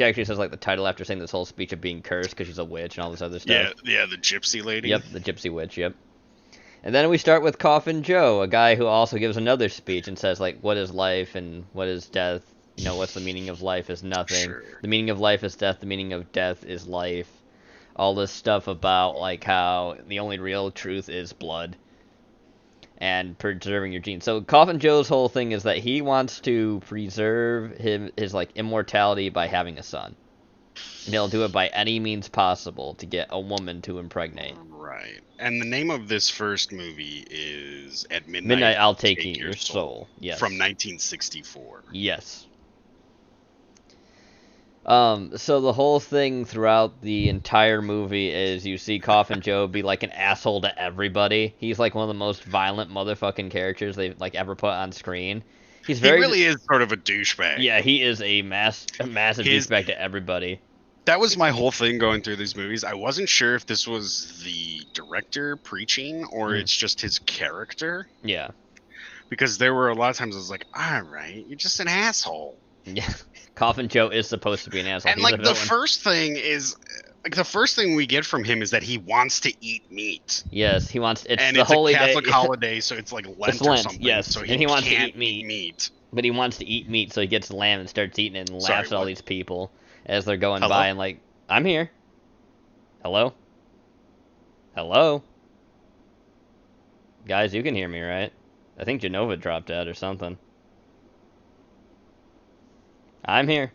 actually says like the title after saying this whole speech of being cursed because she's a witch and all this other stuff. Yeah, the gypsy lady. Yep, the gypsy witch, yep. And then we start with Coffin Joe, a guy who also gives another speech and says like, what is life and what is death? You know, what's the meaning of life is nothing. Sure. The meaning of life is death. The meaning of death is life. All this stuff about like how the only real truth is blood and preserving your genes. So Coffin Joe's whole thing is that he wants to preserve his like immortality by having a son. And he'll do it by any means possible to get a woman to impregnate. Right. And the name of this first movie is At Midnight I'll Take Your Soul. Yes. From 1964. Yes. So the whole thing throughout the entire movie is you see Coffin Joe be like an asshole to everybody. He's like one of the most violent motherfucking characters they've like ever put on screen. He really is sort of a douchebag. Yeah, he is a massive douchebag to everybody. That was my whole thing going through these movies. I wasn't sure if this was the director preaching or it's just his character. Yeah. Because there were a lot of times I was like, all right, you're just an asshole. Yeah. Coffin Joe is supposed to be an asshole. And like the first thing we get from him is that he wants to eat meat. Yes, he wants. It's and the it's holy a Catholic day. holiday, so it's like Lent or something. Yes, so and he wants to eat meat. But he wants to eat meat, so he gets lamb and starts eating it and laughs at all these people as they're going by and like, I'm here. Hello? Hello? Guys, you can hear me, right? I think Jenova dropped out or something. I'm here.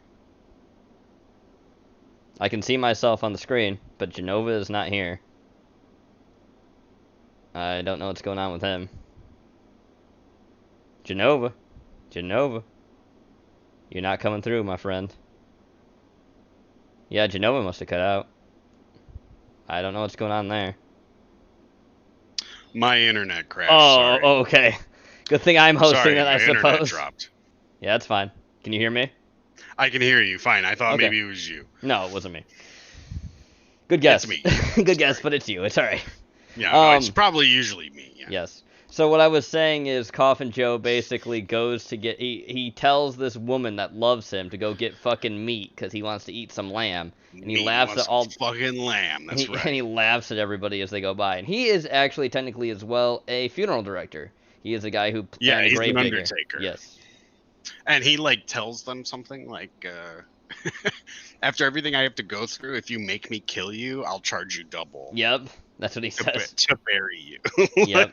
I can see myself on the screen, but Jenova is not here. I don't know what's going on with him. Jenova. You're not coming through, my friend. Yeah, Jenova must have cut out. I don't know what's going on there. My internet crashed. Sorry. Okay. Good thing I'm hosting it, I suppose. Internet dropped. Yeah, that's fine. Can you hear me? I can hear you fine. I thought maybe it was you. No, it wasn't me. Good guess. It's me. Good guess, but it's you. It's alright. Yeah, no, it's probably usually me. Yeah. Yes. So what I was saying is Coffin Joe basically goes to get he tells this woman that loves him to go get fucking meat because he wants to eat some lamb, and he laughs at all fucking lamb. That's right. And he laughs at everybody as they go by. And he is actually technically as well a funeral director. He is a guy who and a he's an Gravedigger. undertaker. Yes. And he like tells them something like after everything I have to go through, if you make me kill you, I'll charge you double. Yep. That's what he says. To bury you. Yep.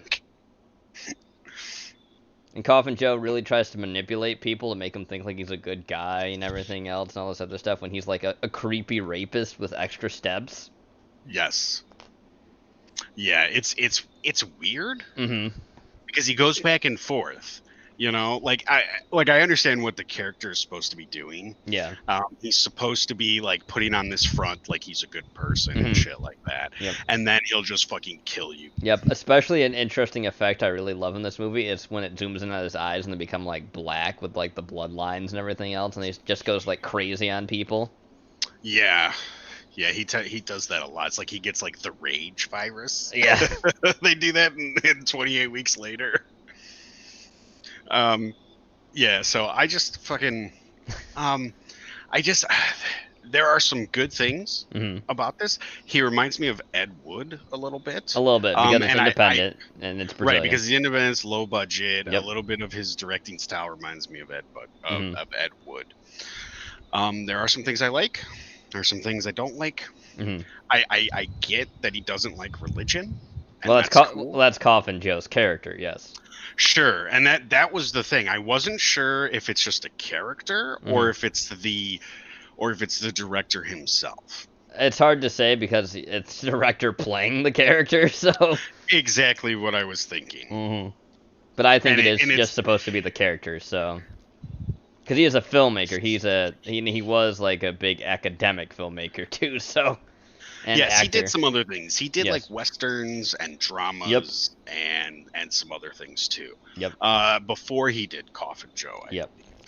And Coffin Joe really tries to manipulate people to make them think like he's a good guy and everything else and all this other stuff when he's like a creepy rapist with extra steps. Yes. Yeah, it's weird. Mm-hmm. Because he goes back and forth. You know, like I understand what the character is supposed to be doing. Yeah. He's supposed to be like putting on this front like he's a good person and shit like that. Yep. And then he'll just fucking kill you. Yep. Especially an interesting effect I really love in this movie is when it zooms in on his eyes and they become like black with like the bloodlines and everything else, and he just goes like crazy on people. Yeah. Yeah, he does that a lot. It's like he gets like the rage virus. Yeah. They do that in 28 weeks later. Yeah, so I just fucking there are some good things about this. He reminds me of Ed Wood a little bit. Because it's independent and it's Brazilian. Right, because the independent's low budget. Yep. A little bit of his directing style reminds me of Ed Wood. There are some things I like. There are some things I don't like. I get that he doesn't like religion. Well, that's Coffin Joe's character, yes. Sure, and that was the thing. I wasn't sure if it's just a character or if it's the director himself. It's hard to say because it's the director playing the character, so exactly what I was thinking. But I think it's just supposed to be the character, so because he is a filmmaker, he was like a big academic filmmaker too, so. Yes, actor. He did some other things. He did like westerns and dramas and some other things too. Yep. Before he did Coffin Joe.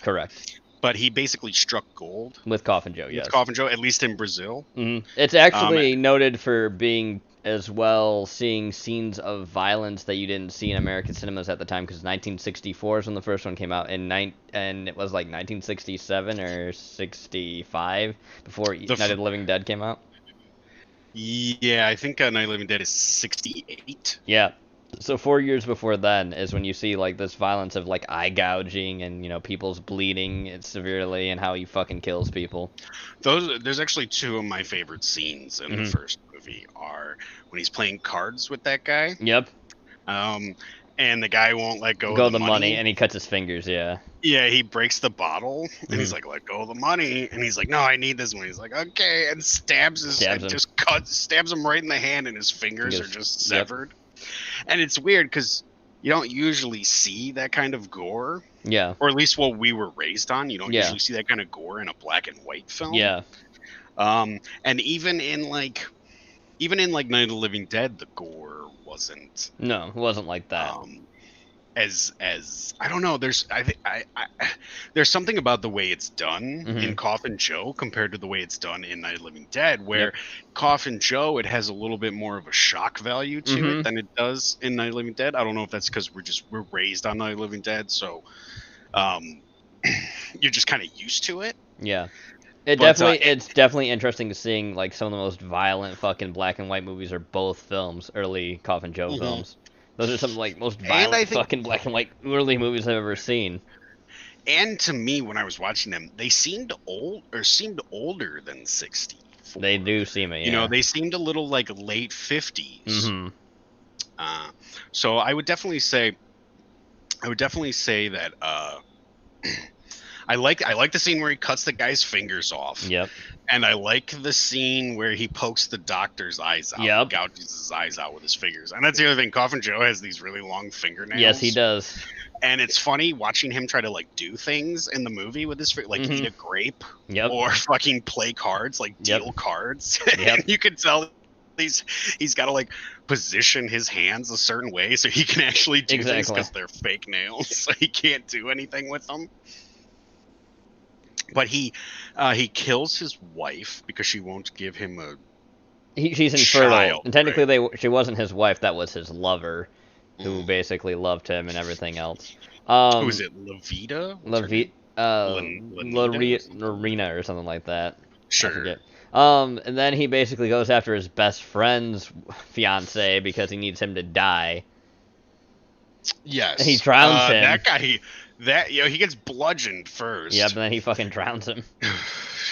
Correct. But he basically struck gold with Coffin Joe. Yes. With Coffin Joe, at least in Brazil. It's actually noted for being as well seeing scenes of violence that you didn't see in American cinemas at the time, because 1964 is when the first one came out, and it was like 1967 or 65 before Night of the Living Dead came out. Yeah, I think Night of the Living Dead is 68. Yeah. So 4 years before then is when you see like this violence of like eye gouging and people's bleeding severely and how he fucking kills people. There's actually two of my favorite scenes in the first movie are when he's playing cards with that guy. Yep. And the guy won't let go of the money and he cuts his fingers. Yeah. Yeah, he breaks the bottle and he's like, "Let go of the money," and he's like, "No, I need this one." He's like, "Okay," and stabs him right in the hand, and his fingers are just severed. And it's weird because you don't usually see that kind of gore. Yeah. Or at least what we were raised on. You don't usually see that kind of gore in a black and white film. Yeah. And even in like Night of the Living Dead, the gore wasn't. No, it wasn't like that. As I don't know. There's there's something about the way it's done in Coffin Joe compared to the way it's done in Night of the Living Dead, where Coffin Joe, it has a little bit more of a shock value to it than it does in Night of the Living Dead. I don't know if that's because we're raised on Night of the Living Dead, so you're just kind of used to it. Yeah. It's definitely interesting seeing like some of the most violent fucking black and white movies are both films, early Coffin Joe films. Those are some of like most violent fucking black and white early movies I've ever seen. And to me, when I was watching them, they seemed older than 60. They do seem it. Yeah. They seemed a little like late 50s. So I would definitely say that I like the scene where he cuts the guy's fingers off. Yep. And I like the scene where he pokes the doctor's eyes out. Yep. Gouges his eyes out with his fingers. And that's the other thing. Coffin Joe has these really long fingernails. Yes, he does. And it's funny watching him try to like do things in the movie with his like eat a grape or fucking play cards, like deal cards. And you can tell he's got to like position his hands a certain way so he can actually do things because they're fake nails. So he can't do anything with them. But he kills his wife because she won't give him she's infertile. And technically she wasn't his wife, that was his lover. who basically loved him and everything else. Who is it? Levita? What's her Lavi name? Lanita or something? Lorena or something like that. I Sure. forget. And then he basically goes after his best friend's fiance because he needs him to die. Yes. He drowns him. That guy, he gets bludgeoned first. Yep, and then he fucking drowns him.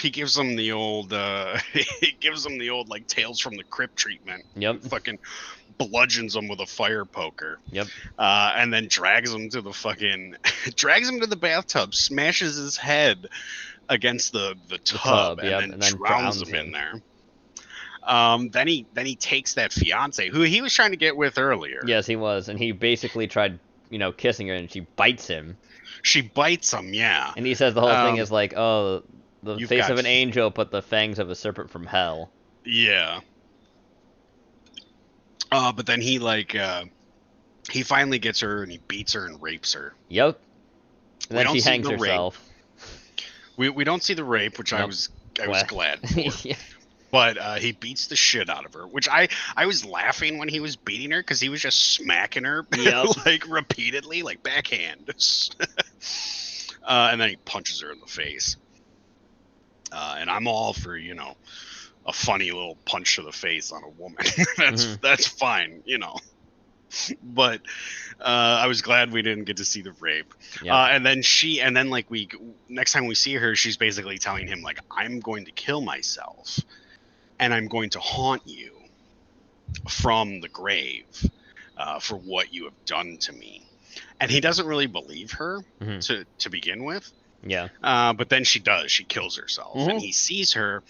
He gives him the old, like Tales from the Crypt treatment. Yep. Fucking bludgeons him with a fire poker. Yep. And then drags him to the bathtub, smashes his head against the tub, and then drowns him in there. Then he takes that fiance who he was trying to get with earlier. Yes, he was, and he basically tried, kissing her, and she bites him. She bites him, yeah. And he says the whole thing is like, "Oh, the face of an angel, but the fangs of a serpent from hell." Yeah. But then he finally gets her and he beats her and rapes her. Yep. And then she hangs herself. We don't see the rape, which I was glad for. Yeah. But he beats the shit out of her, which I was laughing when he was beating her because he was just smacking her like repeatedly, like backhand. And then he punches her in the face. And I'm all for, a funny little punch to the face on a woman. That's fine, But I was glad we didn't get to see the rape. Yeah. And then next time we see her, she's basically telling him, like, I'm going to kill myself. And I'm going to haunt you from the grave for what you have done to me. And he doesn't really believe her to begin with. Yeah. But then she does. She kills herself. And he sees her,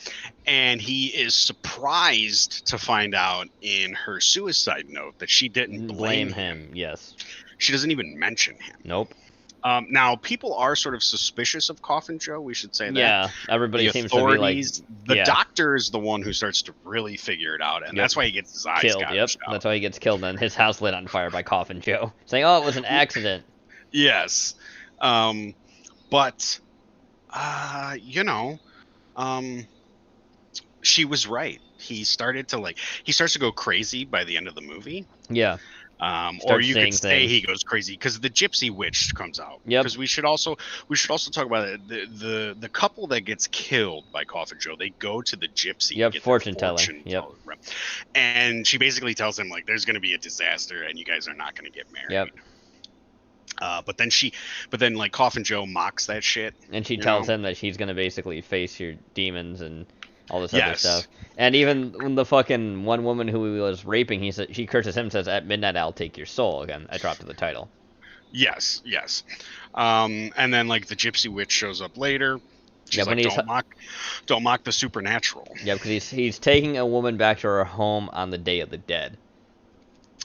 and he is surprised to find out in her suicide note that she didn't blame him. Yes. She doesn't even mention him. Nope. Now, people are sort of suspicious of Coffin Joe, we should say that. Yeah, everybody seems to be like... The doctor is the one who starts to really figure it out, and that's why he gets his eyes killed. Yep, that's why he gets killed, and his house lit on fire by Coffin Joe. Saying, oh, it was an accident. Yes. But, she was right. He starts to go crazy by the end of the movie. Yeah. Or you could say he goes crazy because the gypsy witch comes out. Yep. Because we should also talk about it. The couple that gets killed by Coffin Joe, they go to the gypsy. Yep. Fortune teller. Yep. And she basically tells him, like, there's going to be a disaster and you guys are not going to get married. Yep. But then like Coffin Joe mocks that shit. And she tells him that she's going to basically face your demons and all this other stuff. And even when the fucking one woman who he was raping, she curses him and says, "At midnight I'll take your soul." Again, I dropped the title. Yes. And then like the gypsy witch shows up later. She's don't mock the supernatural. Yeah, because he's taking a woman back to her home on the Day of the Dead.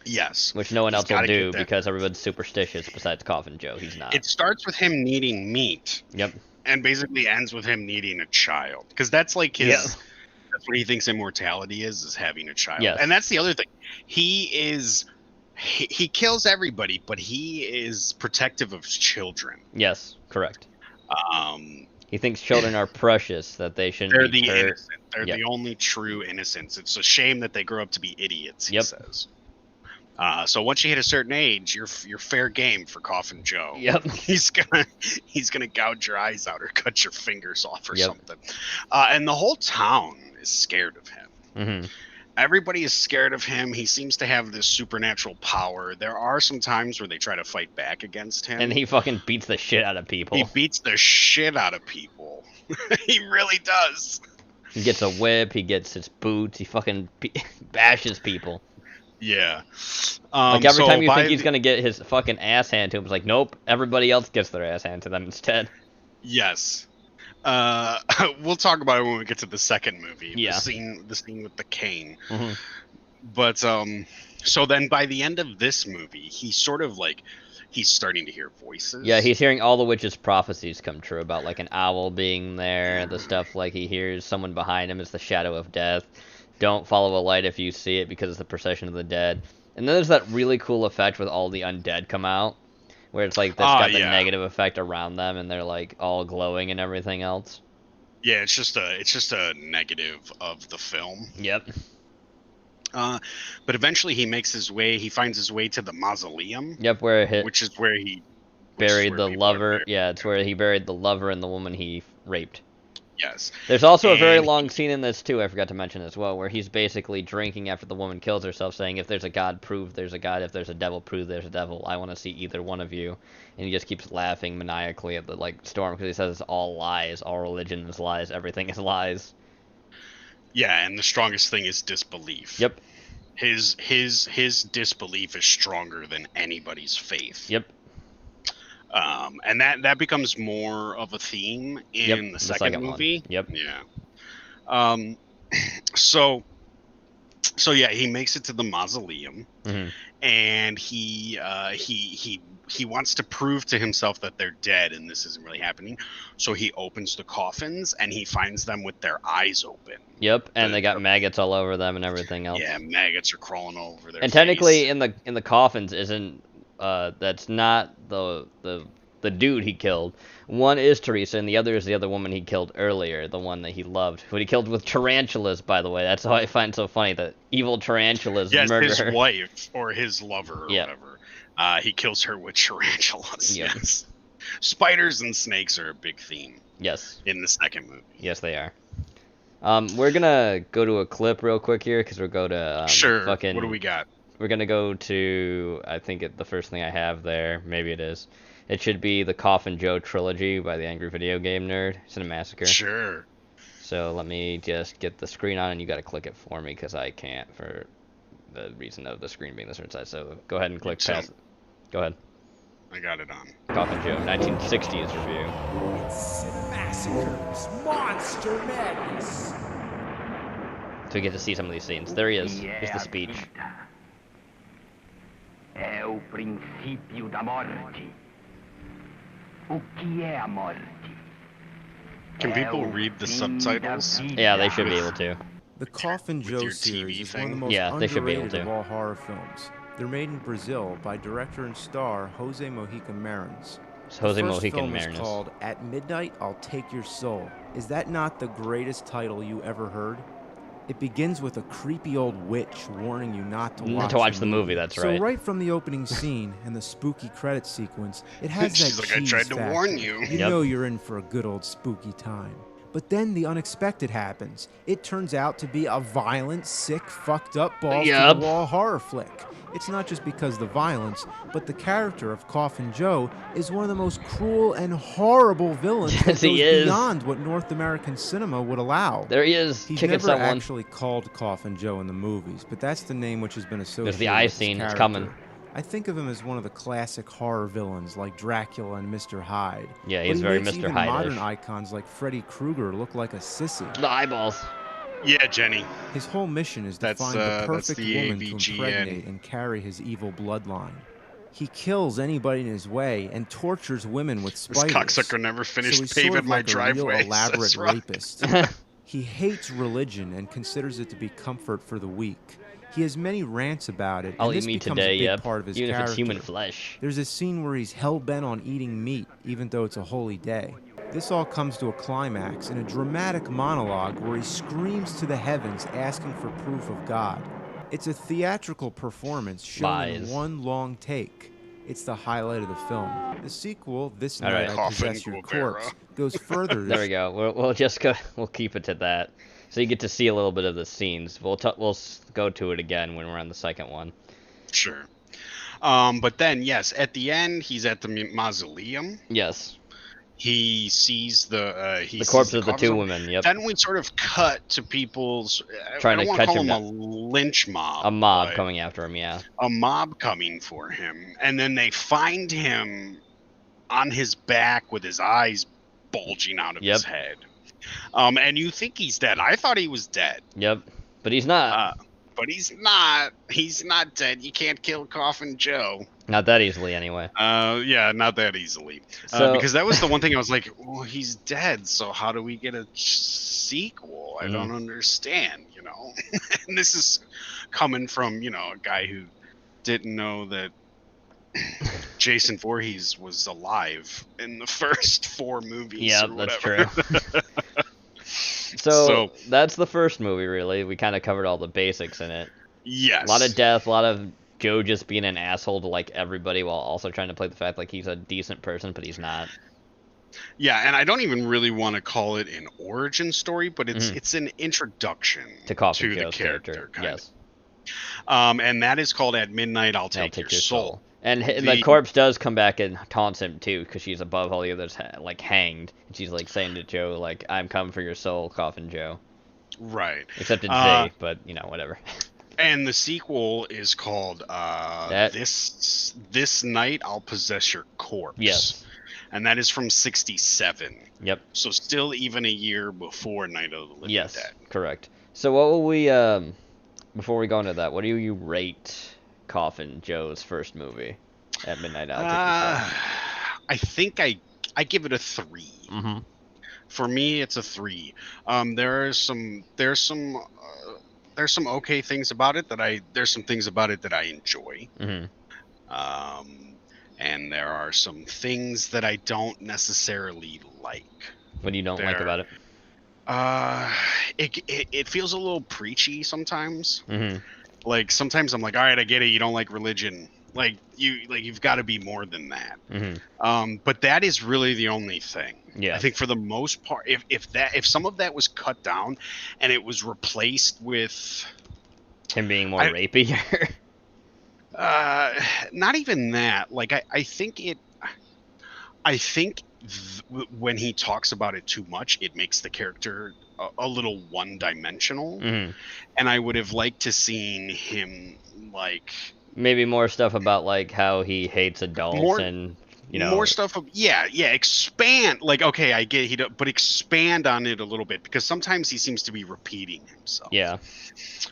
Yes. Which no one else will do because everyone's superstitious besides Coffin Joe. He's not. It starts with him needing meat. Yep. And basically ends with him needing a child. Because that's like that's what he thinks immortality is having a child. Yes. And that's the other thing. He kills everybody, but he is protective of children. Yes, correct. He thinks children are precious, that they shouldn't be hurt. They're the innocent. They're the only true innocents. It's a shame that they grow up to be idiots, he says. So once you hit a certain age, you're fair game for Coffin Joe. Yep. He's gonna gouge your eyes out or cut your fingers off or something. And the whole town is scared of him. Mm-hmm. Everybody is scared of him. He seems to have this supernatural power. There are some times where they try to fight back against him. And he fucking beats the shit out of people. He beats the shit out of people. He really does. He gets a whip. He gets his boots. He fucking bashes people. Yeah. Like every time you think he's going to get his fucking ass handed to him, it's like, nope, everybody else gets their ass handed to them instead. Yes. We'll talk about it when we get to the second movie. Yeah. The scene with the cane. Mm-hmm. But, so then by the end of this movie, he's sort of like, he's starting to hear voices. Yeah, he's hearing all the witches' prophecies come true about, like, an owl being there, the stuff like he hears someone behind him is the shadow of death. Don't follow a light if you see it because it's the procession of the dead. And then there's that really cool effect with all the undead come out, where it's like that's got the negative effect around them, and they're like all glowing and everything else. Yeah, it's just a negative of the film. Yep. But eventually he makes his way. He finds his way to the mausoleum. Yep, where it hit. Which is where he buried the lover. Yeah, it's where he buried the lover and the woman he raped. Yes. There's also a very long scene in this too, I forgot to mention as well, where he's basically drinking after the woman kills herself, saying, if there's a God, prove there's a God. If there's a devil, prove there's a devil. I want to see either one of you. And he just keeps laughing maniacally at the storm, because he says it's all lies. All religion is lies. Everything is lies. Yeah, and the strongest thing is disbelief. Yep. His disbelief is stronger than anybody's faith. Yep. And that becomes more of a theme in the second movie. One. Yep. Yeah. So yeah, he makes it to the mausoleum, and he wants to prove to himself that they're dead and this isn't really happening. So he opens the coffins and he finds them with their eyes open. Yep, and they got maggots all over them and everything else. Yeah, maggots are crawling all over their And face. technically in the coffins isn't that's not the dude he killed. One is Teresa, and the other is the other woman he killed earlier, the one that he loved, who he killed with tarantulas, by the way. That's how I find so funny, that evil tarantulas murder his her. wife, or his lover, or whatever. He kills her with tarantulas, yes. Spiders and snakes are a big theme. Yes. In the second movie. Yes, they are. We're gonna go to a clip real quick here, because we'll go to... sure, what do we got? We're gonna go to, I think the first thing I have there, maybe it is. It should be the Coffin Joe trilogy by the Angry Video Game Nerd. Cinemassacre. Sure. So let me just get the screen on, and you gotta click it for me, because I can't for the reason of the screen being the certain size. So go ahead and click past it. Go ahead. I got it on. Coffin Joe, 1960s review. It's Cinemassacre's Monster Madness. So we get to see some of these scenes. There he is. Here's the speech. É o princípio da morte. O que é a morte? Can people read the subtitles? Yeah, they should be able to. The Coffin Joe series is one of the most they should be able underrated to. of all horror films. They're made in Brazil by director and star Jose Mojica Marins. Jose the first Mojica film Marins. is called At Midnight, I'll Take Your Soul. Is that not the greatest title you ever heard? It begins with a creepy old witch warning you not to watch the movie. That's right. So right from the opening scene and the spooky credit sequence, it has She's that like, I cheese tried to factor. warn you. You know you're in for a good old spooky time. But then the unexpected happens. It turns out to be a violent, sick, fucked up balls-to-the-wall horror flick. It's not just because of the violence, but the character of Coffin Joe is one of the most cruel and horrible villains that goes beyond what North American cinema would allow. There he is, He's kicking never someone. actually called Coffin Joe in the movies, but that's the name which has been associated There's the eye with his scene. It's character. coming. I think of him as one of the classic horror villains like Dracula and Mr. Hyde. Yeah, But he's he very makes Mr. even Hyde-ish. modern icons like Freddy Krueger look like a sissy. The eyeballs. Yeah, Jenny. His whole mission is to find the perfect woman to impregnate and carry his evil bloodline. He kills anybody in his way and tortures women with spiders. This cocksucker never finished he's paving sort of my like driveway. A real elaborate That's right. rapist. He hates religion and considers it to be comfort for the weak. He has many rants about it, I'll and eat this meat becomes today, a big yep. part of his Even character. if it's human flesh. There's a scene where he's hell-bent on eating meat, even though it's a holy day. This all comes to a climax in a dramatic monologue where he screams to the heavens asking for proof of God. It's a theatrical performance shown in one long take. It's the highlight of the film. The sequel, This Night I Possess Your Corpse, goes further. There we go. We'll keep it to that. So you get to see a little bit of the scenes. We'll go to it again when we're on the second one. Sure. But then, yes, at the end, he's at the mausoleum. Yes. He sees the corpse of the two women. Yep. Then we sort of cut to people's trying to catch him. A lynch mob. A mob coming after him. Yeah. A mob coming for him, and then they find him on his back with his eyes bulging out of his head. And you think he's dead. I thought he was dead. Yep. But he's not. But he's not. He's not dead. You can't kill Coffin Joe. Not that easily, anyway. Yeah, not that easily. Because that was the one thing I was like, well, he's dead, so how do we get a sequel? I don't understand, you know? And this is coming from, you know, a guy who didn't know that Jason Voorhees was alive in the first 4 movies. Yeah, or that's whatever. true. So that's the first movie, really. We kind of covered all the basics in it. Yes. A lot of death, a lot of Joe just being an asshole to like everybody while also trying to play the fact like he's a decent person, but he's not. Yeah, and I don't even really want to call it an origin story, but it's an introduction To Coffin to the Joe's character, kind yes. of. And that is called "At Midnight I'll Take Your Soul." And the corpse does come back and taunts him too, because she's above all the others, like hanged, and she's like saying to Joe, like, "I'm coming for your soul, Coffin Joe." Right. Except it's they, but you know, whatever. And the sequel is called This Night I'll Possess Your Corpse. Yes. And that is from '67. Yep. So still even a year before Night of the Living Dead. Yes, correct. So what will we before we go into that, what do you rate Coffin Joe's first movie, At Midnight I'll Take Your Soul? I think I give it a 3. Mm-hmm. For me, it's a 3. There's some okay things about it there's some things about it that I enjoy. Mm-hmm. And there are some things that I don't necessarily like. What do you don't like about it? It feels a little preachy sometimes. Mm-hmm. Like sometimes I'm like, all right, I get it. You don't like religion. You've got to be more than that. Mm-hmm. But that is really the only thing. Yeah. I think for the most part, if some of that was cut down and it was replaced with him being more rapey. Not even that. Like I think when he talks about it too much, it makes the character a little one-dimensional. Mm-hmm. And I would have liked to seen him like maybe more stuff about like how he hates adults and you know more stuff. Yeah, expand. Like, okay, I get but expand on it a little bit, because sometimes he seems to be repeating himself. Yeah.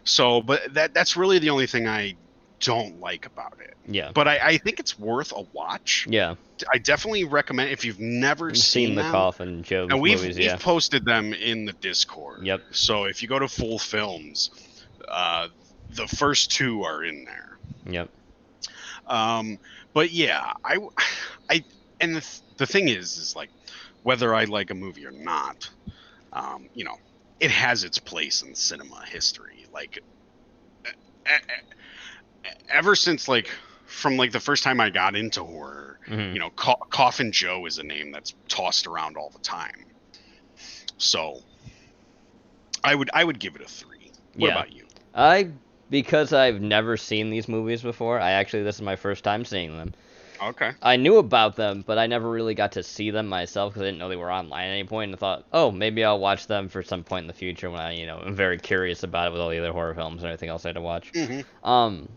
So, but that's really the only thing I don't like about it. Yeah. But I think it's worth a watch. Yeah. I definitely recommend, if you've never seen the them, Coffin Joe movies. We've posted them in the Discord. Yep. So if you go to Full Films, the first 2 are in there. Yep. But yeah, and the thing is like, whether I like a movie or not, you know, it has its place in cinema history. Like, ever since from the first time I got into horror, mm-hmm. you know, Coffin Joe is a name that's tossed around all the time. So I would give it a 3. What about you? Because I've never seen these movies before, this is my first time seeing them. Okay. I knew about them, but I never really got to see them myself because I didn't know they were online at any point, and I thought, oh, maybe I'll watch them for some point in the future when I'm very curious about it with all the other horror films and everything else I had to watch. Mm-hmm. And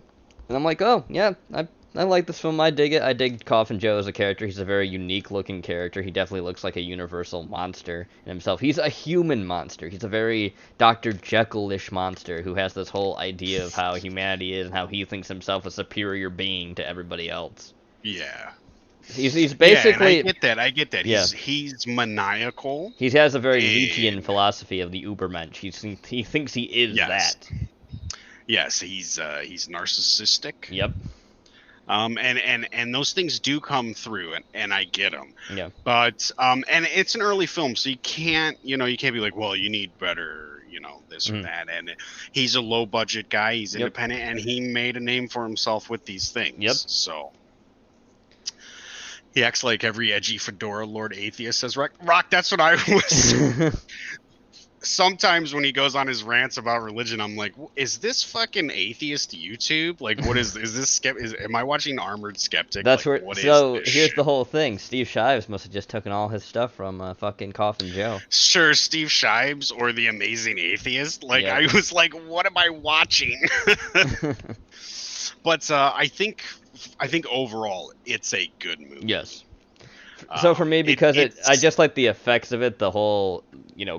I'm like, oh, yeah, I like this film. I dig it. I dig Coffin Joe as a character. He's a very unique-looking character. He definitely looks like a universal monster in himself. He's a human monster. He's a very Dr. Jekyll-ish monster who has this whole idea of how humanity is and how he thinks himself a superior being to everybody else. Yeah. He's basically... Yeah, I get that. Yeah. He's maniacal. He has a very Nietzschean philosophy of the Ubermensch. He thinks he is that. Yes, he's narcissistic. Yep. And those things do come through, and I get them. Yeah. But and it's an early film, so you can't be like, well, you need better, this or that. And he's a low budget guy. He's independent, and he made a name for himself with these things. Yep. So he acts like every edgy fedora Lord Atheist says, Rock, that's what I was. Sometimes when he goes on his rants about religion, I'm like, is this fucking atheist YouTube? Like, what is this? Am I watching Armored Skeptic? That's like, here's the whole thing. Steve Shives must have just taken all his stuff from fucking Coffin Joe. Sure, Steve Shives or The Amazing Atheist. Like, I was like, what am I watching? But I think overall it's a good movie. Yes. So for me, because I just like the effects of it. The whole,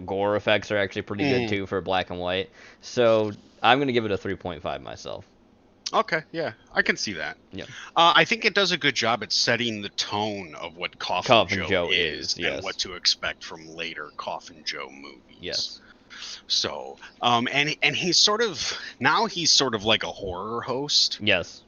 gore effects are actually pretty good too for black and white. So I'm gonna give it a 3.5 myself. Okay, yeah, I can see that. Yeah. I think it does a good job at setting the tone of what Coffin Joe is and what to expect from later Coffin Joe movies. Yes. So, and he's sort of like a horror host. Yes.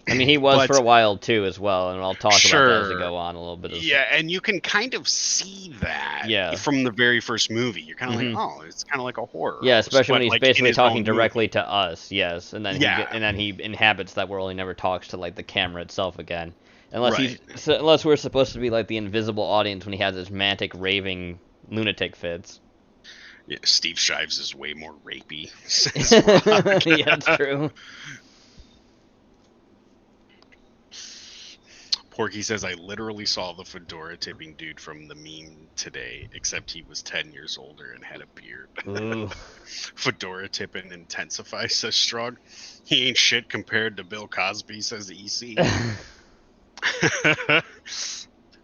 I mean, he was for a while too, as well, and I'll talk about that as we go on a little bit. Yeah, and you can kind of see that from the very first movie. You're kind of like, oh, it's kind of like a horror. Yeah, host, especially when he's like, basically talking directly to us. Yes, and then yeah. he inhabits that world. He never talks to like the camera itself again, unless we're supposed to be like the invisible audience when he has his manic raving lunatic fits. Yeah, Steve Shives is way more rapey. Yeah, it's true. Porky says, I literally saw the fedora tipping dude from the meme today, except he was 10 years older and had a beard. Ooh. Fedora tipping intensifies, says Strog. He ain't shit compared to Bill Cosby, says EC.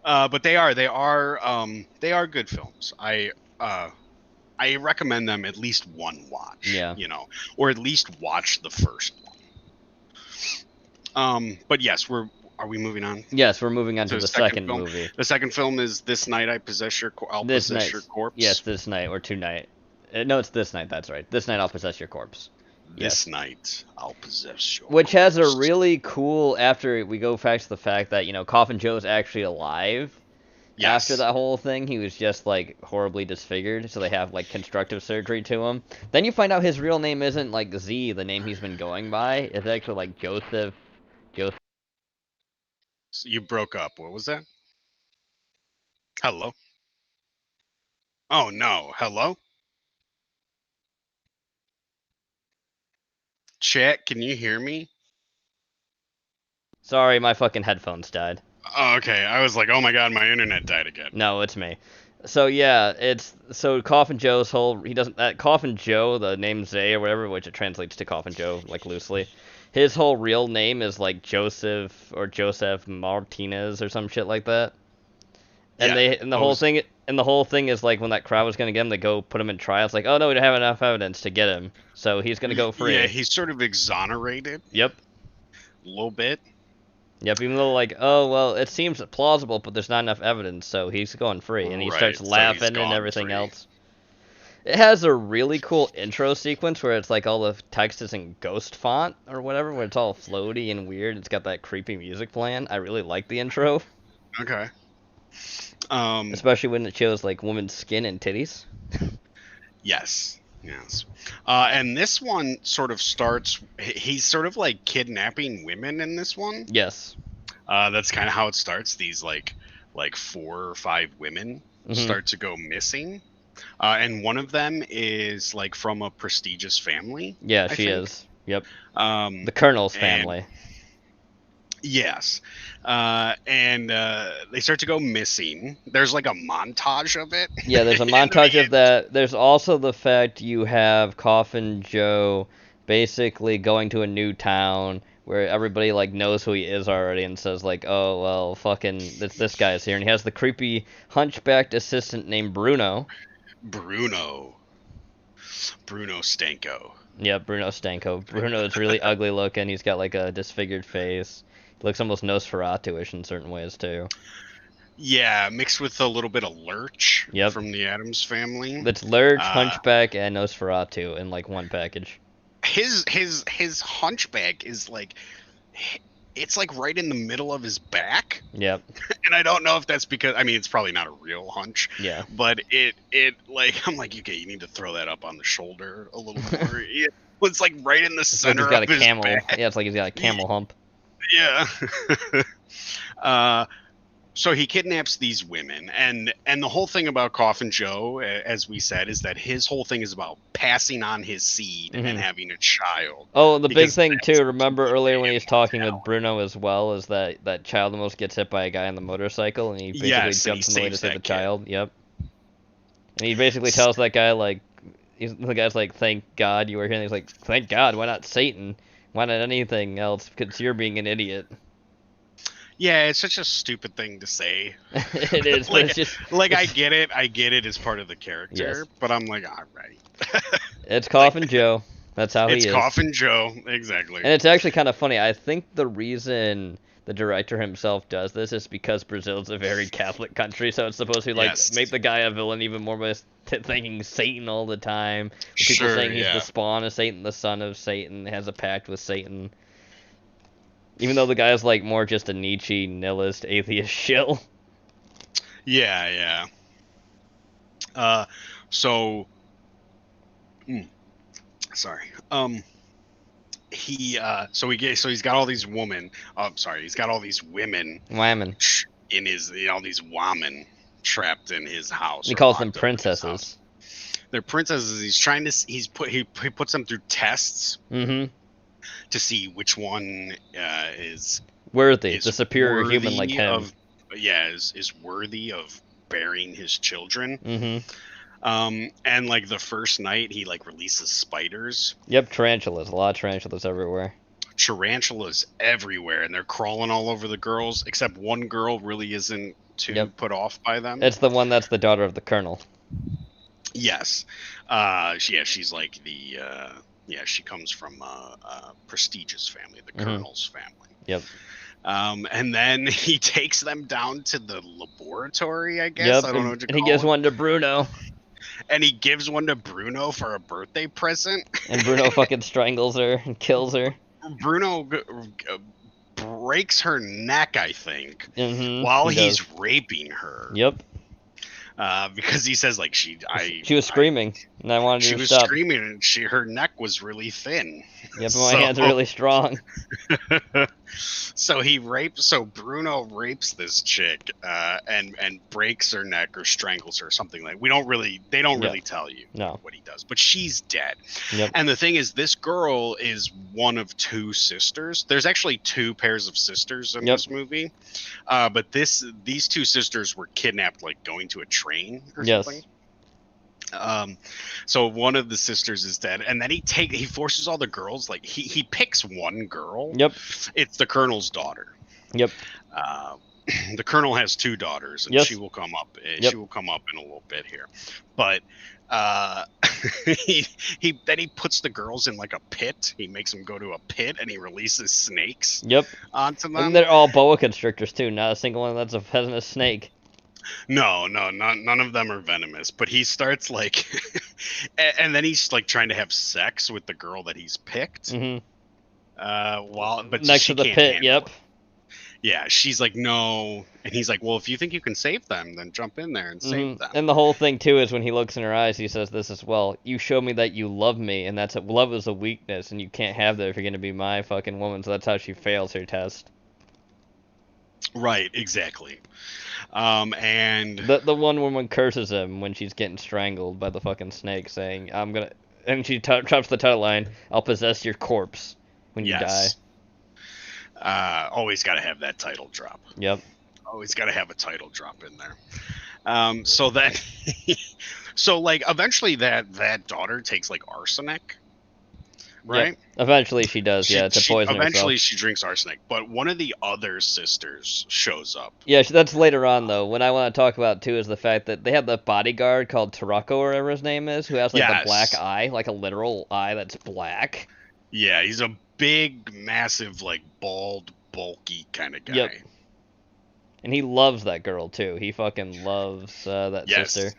But they are good films. I recommend them at least one watch. Yeah. You know, or at least watch the first one. But yes, are we moving on? Yes, we're moving on to the second movie. The second film is This Night I'll Possess Your Corpse. Yes, This Night or Tonight. No, it's This Night. That's right. This Night I'll Possess Your Corpse. This Night I'll Possess Your Which Corpse. has a really cool, after we go back to the fact that, you know, Coffin Joe is actually alive. Yes. After that whole thing, he was just, like, horribly disfigured, so they have, like, constructive surgery to him. Then you find out his real name isn't, like, Z, the name he's been going by. It's actually, like, Joseph. You broke up. What was that? Hello? Oh, no. Hello? Chat, can you hear me? Sorry, my fucking headphones died. Oh, okay. I was like, oh my god, my internet died again. No, it's me. So yeah, Coffin Joe's whole, Coffin Joe, the name Zay or whatever, which it translates to Coffin Joe, like, loosely. His whole real name is, like, Joseph Martinez or some shit like that. And the whole thing is, like, when that crowd was gonna get him, they go put him in trial. It's like, oh no, we don't have enough evidence to get him, so he's gonna go free. Yeah, he's sort of exonerated. Yep. A little bit. Yep, even though, like, oh, well, it seems plausible, but there's not enough evidence, so he's going free. And he starts laughing and everything else. It has a really cool intro sequence where it's like all the text is in ghost font or whatever, where it's all floaty and weird. It's got that creepy music playing. I really like the intro. Okay. Especially when it shows, like, woman's skin and titties. Yes. And this one sort of starts, he's sort of like kidnapping women in this one. Yes. That's kind of how it starts. These like 4 or 5 women start to go missing. And one of them is like from a prestigious family. Yeah, she is. Yep. The Colonel's family. Yes. And they start to go missing. There's like a montage of it. Yeah, there's a montage of that. There's also the fact you have Coffin Joe basically going to a new town where everybody, like, knows who he is already and says, like, oh, well, fucking, this guy's here. And he has the creepy hunchbacked assistant named Bruno. Bruno Stanko. Yeah, Bruno Stanko. Bruno is really ugly looking. He's got, like, a disfigured face. He looks almost Nosferatu-ish in certain ways, too. Yeah, mixed with a little bit of Lurch from the Addams Family. That's Lurch, Hunchback, and Nosferatu in, like, one package. His hunchback is, like, it's, like, right in the middle of his back. Yep. And I don't know if that's because, I mean, it's probably not a real hunch. Yeah. But it like, I'm like, okay, you need to throw that up on the shoulder a little more. It's, like, right in the center of his back. Yeah, it's like he's got a camel hump. Yeah. So he kidnaps these women, and the whole thing about Coffin Joe, as we said, is that his whole thing is about passing on his seed and having a child. Oh, the big thing too, remember earlier when he was talking with Bruno as well, is that child almost gets hit by a guy on the motorcycle, and he basically jumps in the way to save the child. Yep. And he basically tells that guy, like, the guy's like, thank God you were here, and he's like, thank God, why not Satan? Why not anything else? Because you're being an idiot. Yeah, it's such a stupid thing to say. It is, like, but it's just... Like, I get it as part of the character, but I'm like, all right. It's Coffin Joe. That's how he is. It's Coffin Joe, exactly. And it's actually kind of funny. I think the reason the director himself does this is because Brazil's a very Catholic country, so it's supposed to, like, make the guy a villain even more by thinking Satan all the time. People saying he's the spawn of Satan, the son of Satan, has a pact with Satan. Even though the guy's like more just a Nietzsche nihilist atheist shill. Yeah. So, sorry. So he's got all these women. He's got all these women. Women. In his, all these women trapped in his house. He calls them princesses. They're princesses. He puts them through tests. Mm-hmm. To see which one is worthy, the superior human like him. Is worthy of bearing his children. Mm-hmm. And like the first night, he like releases spiders. Yep, tarantulas. A lot of tarantulas everywhere. Tarantulas everywhere, and they're crawling all over the girls. Except one girl really isn't too put off by them. It's the one that's the daughter of the colonel. Yes. She's like the. She comes from a prestigious family, the colonel's family. Yep. And then he takes them down to the laboratory, I guess. Yep. I don't know what to call it. And he gives one to Bruno. And he gives one to Bruno for a birthday present. And Bruno fucking strangles her and kills her. Bruno breaks her neck, I think, while he's raping her. Yep. Because he says like she was screaming, and I wanted to stop. She was screaming, and her neck was really thin. Yep, my hands are really strong. So Bruno rapes this chick, and breaks her neck or strangles her, something like. They don't really tell you what he does, but she's dead. Yep. And the thing is, this girl is one of two sisters. There's actually two pairs of sisters in this movie, but these two sisters were kidnapped, like going to a train or something. So one of the sisters is dead, and then he forces all the girls, like he picks one girl. Yep. It's the colonel's daughter. Yep. The colonel has two daughters, and she will come up. She will come up in a little bit here, but he puts the girls in like a pit. He makes them go to a pit, and he releases snakes. Yep. Onto them. And they're all boa constrictors too. Not a single one that's a venomous snake. No, none of them are venomous. But he starts like, and then he's like trying to have sex with the girl that he's picked. But next to the pit. Yep. Yeah, she's like, no, and he's like, well, if you think you can save them, then jump in there and save them. And the whole thing too is when he looks in her eyes, he says this as well. You show me that you love me, and love is a weakness, and you can't have that if you're gonna be my fucking woman. So that's how she fails her test. Right, exactly. And the one woman curses him when she's getting strangled by the fucking snake, saying, "I'm gonna," and she drops the title line, "I'll possess your corpse when you die." Always got to have that title drop. Yep. Always got to have a title drop in there. So then, so like eventually that daughter takes like arsenic. Right. Yep. Eventually she does. To poison eventually herself. She drinks arsenic, but one of the other sisters shows up. Yeah, that's later on though. What I want to talk about too is the fact that they have the bodyguard called Tarako or whatever his name is, who has like the black eye, like a literal eye that's black. Yeah, he's a big, massive, like bald, bulky kind of guy. Yep. And he loves that girl too. He fucking loves that sister.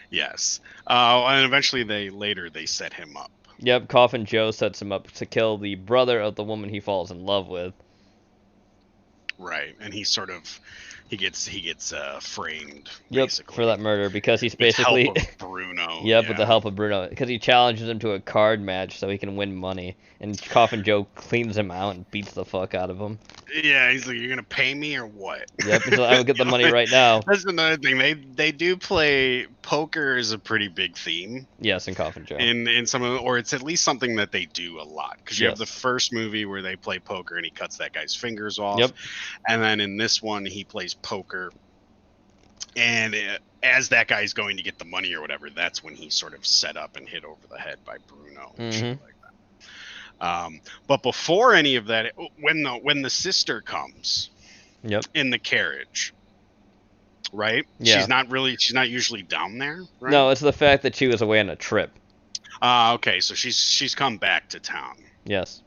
Yes. And eventually they set him up. Yep, Coffin Joe sets him up to kill the brother of the woman he falls in love with. Right, and he gets framed. Yep, basically. for that murder because he's with basically the help of Bruno. Yep, with the help of Bruno, because he challenges him to a card match so he can win money, and Coffin Joe cleans him out and beats the fuck out of him. Yeah, he's like, "You're gonna pay me or what?" Yep, so I will get the money right now. That's another thing. They do play poker is a pretty big theme. Yes, in Coffin Joe. In some of, or it's at least something that they do a lot, because you have the first movie where they play poker and he cuts that guy's fingers off. Yep. And then in this one he plays poker, and as that guy's going to get the money or whatever, that's when he's sort of set up and hit over the head by Bruno. And shit like that. But before any of that, when the sister comes, in the carriage, right? Yeah. She's not usually down there. Right? No, it's the fact that she was away on a trip. Okay, so she's come back to town. Yes.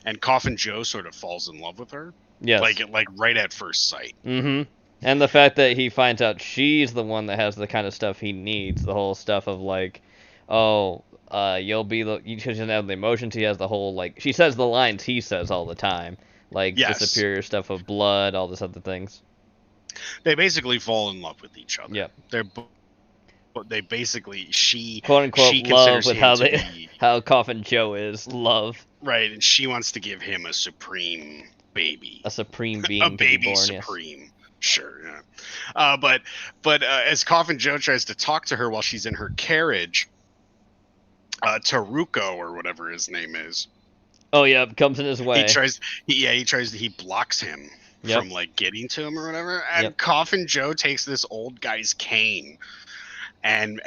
And Coffin Joe sort of falls in love with her. Yes. Like right at first sight. Mm-hmm. And the fact that he finds out she's the one that has the kind of stuff he needs, the whole stuff of like, you'll be the, she doesn't have the emotions, he has the whole, like, she says the lines he says all the time, like Yes. the superior stuff of blood, all this other things. They basically fall in love with each other. Yep. They basically she Quote unquote she love considers with him how to they be how Coffin Joe is love. right, and she wants to give him a supreme baby, A supreme a being to be baby born. Yes. supreme. Sure, yeah. But as Coffin Joe tries to talk to her while she's in her carriage, Taruko or whatever his name is, Oh yeah, comes in his way. he blocks him Yep. from like getting to him or whatever. And Yep. Coffin Joe takes this old guy's cane and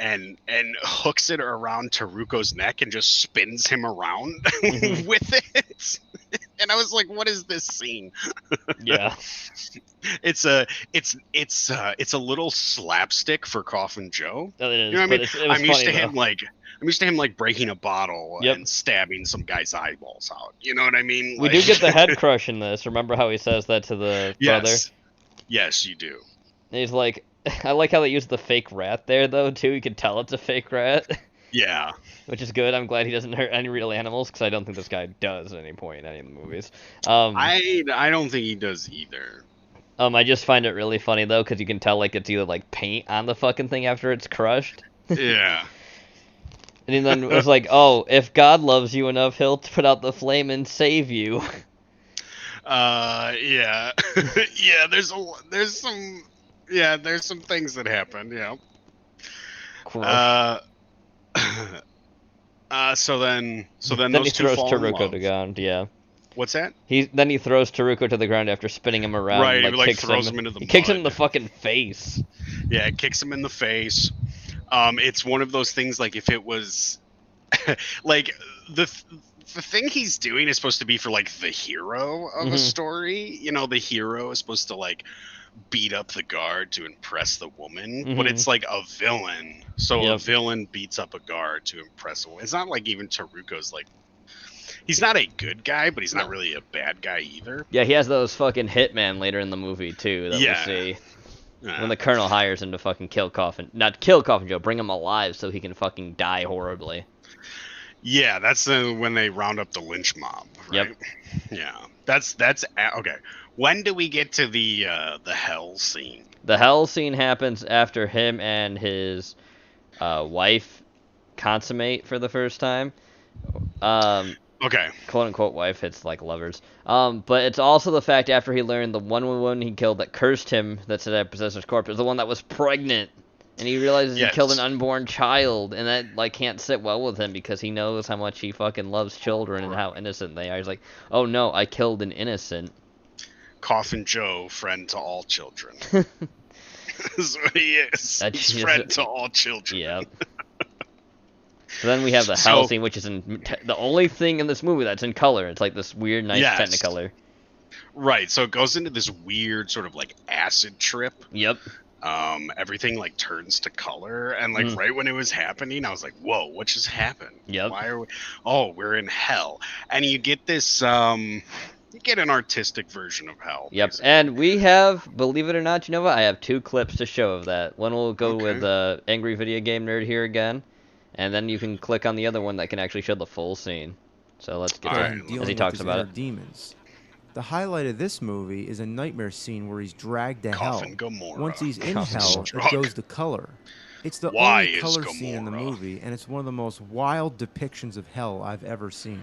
hooks it around Taruko's neck and just spins him around Mhm. with it. And I was like, what is this scene? Yeah. It's a little slapstick for Coffin Joe. It is, You know what I but mean? it was I'm used funny, to though. I'm used to him like breaking a bottle Yep. and stabbing some guy's eyeballs out. You know what I mean? We do get the head crush in this. Remember how he says that to the brother? Yes. Yes, you do. And he's like, I like how they use the fake rat there, though, too. You can tell it's a fake rat, Yeah. which is good. I'm glad he doesn't hurt any real animals, because I don't think this guy does at any point in any of the movies. I don't think he does either. I just find it really funny, though, because you can tell, like, it's either, like, paint on the fucking thing after it's crushed. Yeah. And then it was like, oh, if God loves you enough, he'll put out the flame and save you. Yeah. Yeah, there's some things that happen, yeah. Cool. So then Then those he two throws fall in Taruko love. to the ground, yeah. What's that? Then he throws Taruko to the ground after spinning him around. Right, and, he, like, kicks throws him into the He kicks him in mud. the fucking face. Yeah, it kicks him in the face. It's one of those things like if it was like the thing he's doing is supposed to be for like the hero of a Mhm. story. You know, the hero is supposed to like beat up the guard to impress the woman, but Mhm. it's like a villain. So a Yep. villain beats up a guard to impress a woman. It's not like even Taruko's like he's not a good guy, but he's not really a bad guy either. Yeah, he has those fucking hitmen later in the movie, too, that Yeah. we see. Yeah. When the colonel hires him to fucking not kill Coffin Joe, bring him alive so he can fucking die horribly. Yeah, that's when they round up the lynch mob, right? Yep. Yeah, that's okay. When do we get to the hell scene? The hell scene happens after him and his wife consummate for the first time. Okay. Quote unquote wife, it's like lovers. But it's also the fact after he learned the one woman he killed that cursed him, that said that possessor's corpse, is the one that was pregnant. And he realizes he killed an unborn child, and that like can't sit well with him because he knows how much he fucking loves children and how innocent they are. He's like, oh no, I killed an innocent. Coffin Joe, friend to all children. That's what he is. He's friend to all children. Yep. So then we have the hell scene, which is the only thing in this movie that's in color. It's like this weird, nice Technicolor. Right. So it goes into this weird sort of like acid trip. Yep. Everything like turns to color, and like right when it was happening, I was like, "Whoa, what just happened? Yep. Why are we? Oh, we're in hell!" And you get this, you get an artistic version of hell. Yep. Basically. And we have, believe it or not, Jenova, I have 2 clips to show of that. One will go with Angry Video Game Nerd here again, and then you can click on the other one that can actually show the full scene. So let's get to it as he talks about it. Demons. The highlight of this movie is a nightmare scene where he's dragged to hell. Once he's in hell, it goes to color. It's the only color scene in the movie, and it's one of the most wild depictions of hell I've ever seen.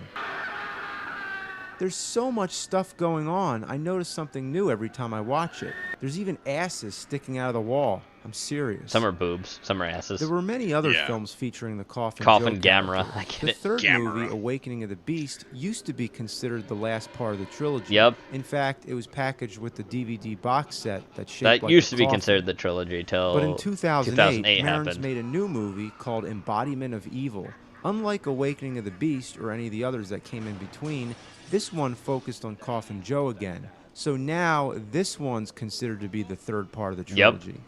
There's so much stuff going on, I notice something new every time I watch it. There's even asses sticking out of the wall. I'm serious. Some are boobs, some are asses. There were many other films featuring the Coffin Joe Gamera. I get the it. third Gamera. movie, Awakening of the Beast, used to be considered the last part of the trilogy. Yep. In fact, it was packaged with the DVD box set that's shaped that like used a to be coffin. considered the trilogy till But in 2008 Marins happened. made a new movie called Embodiment of Evil. Unlike Awakening of the Beast or any of the others that came in between, this one focused on Coffin Joe again. So now this one's considered to be the third part of the trilogy.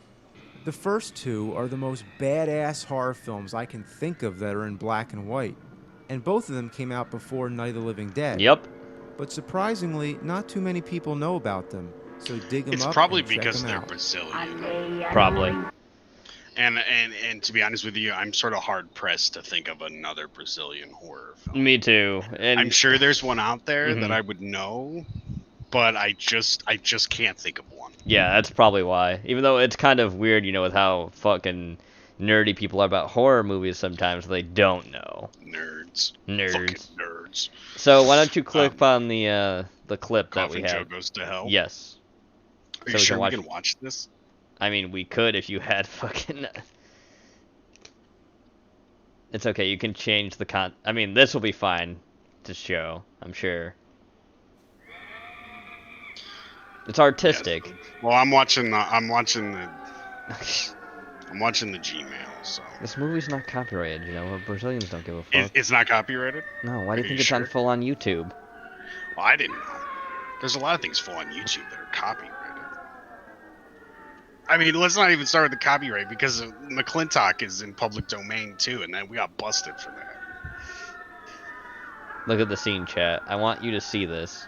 The first 2 are the most badass horror films I can think of that are in black and white. And both of them came out before Night of the Living Dead. Yep. But surprisingly, not too many people know about them. So dig them up. It's probably and check because them they're out. Brazilian. Probably. And to be honest with you, I'm sort of hard pressed to think of another Brazilian horror film. Me too. And I'm sure there's one out there that I would know, but I just can't think of one. Yeah, that's probably why. Even though it's kind of weird, with how fucking nerdy people are about horror movies sometimes, they don't know. Nerds. Nerds. Fucking nerds. So why don't you click on the clip that we Coffin Joe have? Goes to Hell? Yes. Are you sure we can watch this? I mean, we could if you had fucking... It's okay, you can change the I mean, this will be fine to show, I'm sure. It's artistic. Yes. Well, I'm watching the Gmail. So this movie's not copyrighted, Brazilians don't give a fuck. It's not copyrighted? No, why do you think it's on full on YouTube? Well, I didn't know. There's a lot of things full on YouTube that are copyrighted. I mean, let's not even start with the copyright because McClintock is in public domain too, and then we got busted for that. Look at the scene, chat. I want you to see this.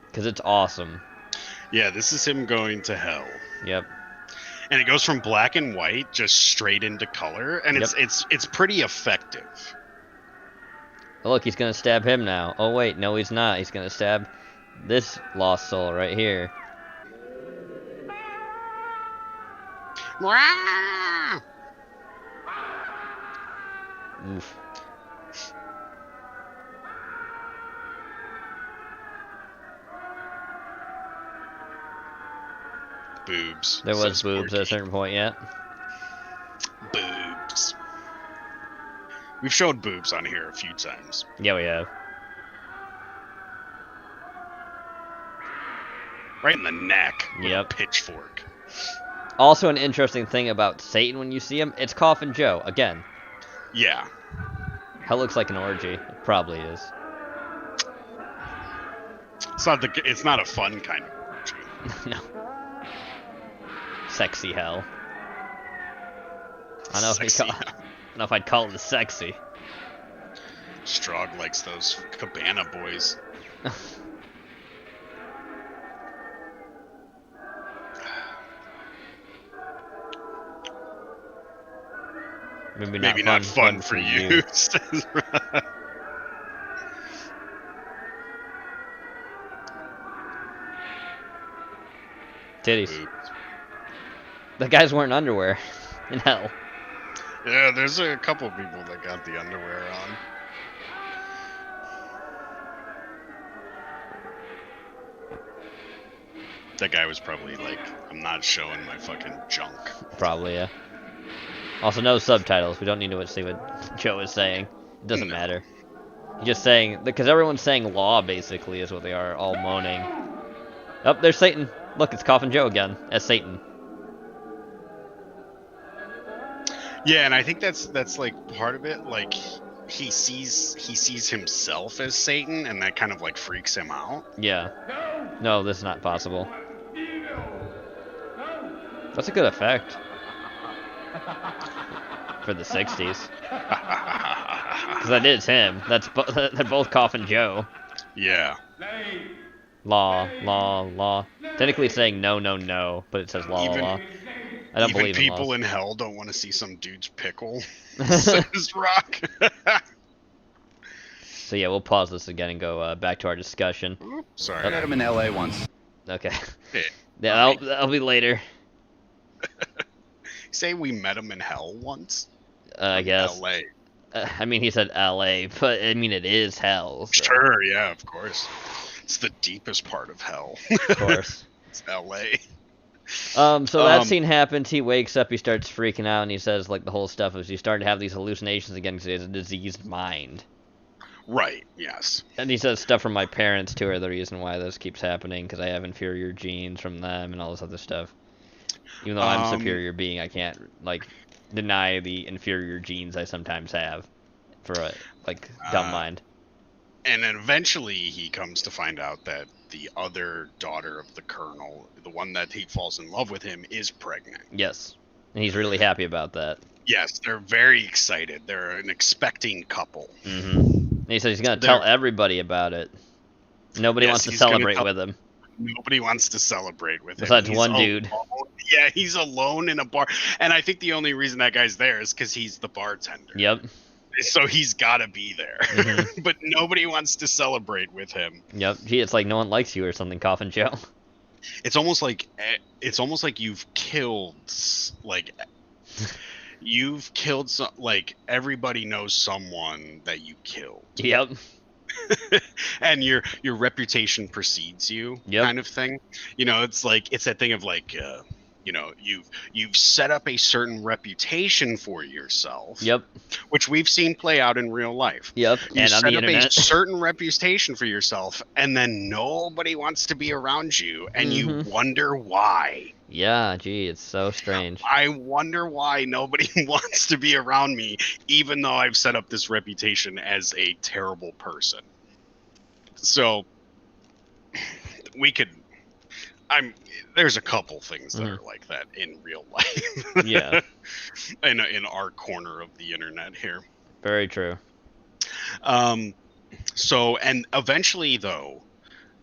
Because it's awesome. Yeah, this is him going to hell. Yep. And it goes from black and white just straight into color, and it's pretty effective. Oh, look, he's gonna stab him now. Oh wait, no, he's not. He's gonna stab this lost soul right here. Oof. Boobs. There was boobs at a certain point, yeah. Boobs. We've showed boobs on here a few times. Yeah, we have. Right in the neck with Yep. a pitchfork. Also, an interesting thing about Satan when you see him, it's Coffin Joe again. Yeah. Hell looks like an orgy. It probably is. It's not a fun kind of orgy. No. Sexy hell. I don't know if I'd call it sexy. Strog likes those Cabana boys. Maybe not fun for you. Titties. The guy's wearing underwear in hell. Yeah, there's a couple people that got the underwear on. That guy was probably like, I'm not showing my fucking junk. Probably, yeah. Also, no subtitles. We don't need to see what Joe is saying. It doesn't matter. He's just saying, because everyone's saying law, basically, is what they are, all moaning. Oh, there's Satan. Look, it's Coffin Joe again, as Satan. Yeah, and I think that's like part of it. Like he sees himself as Satan, and that kind of like freaks him out. Yeah. No, this is not possible. That's a good effect for the '60s. Because that is him. They're both Coffin Joe. Yeah. Law, law, law. Technically it's saying no, no, no, but it says law, law. I don't believe in laws. People in hell don't want to see some dude's pickle. Says Rock. So yeah, we'll pause this again and go back to our discussion. Oops, sorry. I met him in LA once. Okay. Hey, Yeah, that'll be later. Say we met him in hell once? I guess. LA. I mean, he said LA, but I mean, it is hell. So. Sure, yeah, of course. It's the deepest part of hell. Of course. It's LA. So that scene happens, he wakes up, he starts freaking out, and he says, like, the whole stuff is he's starting to have these hallucinations again because he has a diseased mind. Right, yes. And he says stuff from my parents, too, are the reason why this keeps happening, because I have inferior genes from them and all this other stuff. Even though I'm a superior being, I can't, like, deny the inferior genes I sometimes have for a, like, dumb mind. And then eventually he comes to find out that the other daughter of the colonel, the one that he falls in love with him, is pregnant. Yes. And he's really happy about that. Yes, they're very excited. They're an expecting couple. Mm-hmm. And he says he's going to tell everybody about it. Nobody wants to celebrate with him. Nobody wants to celebrate with him. Besides one dude. Yeah, he's alone in a bar. And I think the only reason that guy's there is because he's the bartender. Yep. So he's got to be there. Mhm. But nobody wants to celebrate with him. Yep. Gee, it's like no one likes you or something, Coffin Joe. It's almost like you've killed like some, like everybody knows someone that you killed. Yep. And your reputation precedes you, Yep. kind of thing. You know, it's that thing of like you know, you've set up a certain reputation for yourself. Yep. Which we've seen play out in real life. Yep. You And on the set up a internet. certain reputation for yourself, and then nobody wants to be around you, and you wonder why. Yeah, gee, it's so strange. I wonder why nobody wants to be around me, even though I've set up this reputation as a terrible person. So there's a couple things that are like that in real life. Yeah. in our corner of the internet here. Very true. So, and eventually though,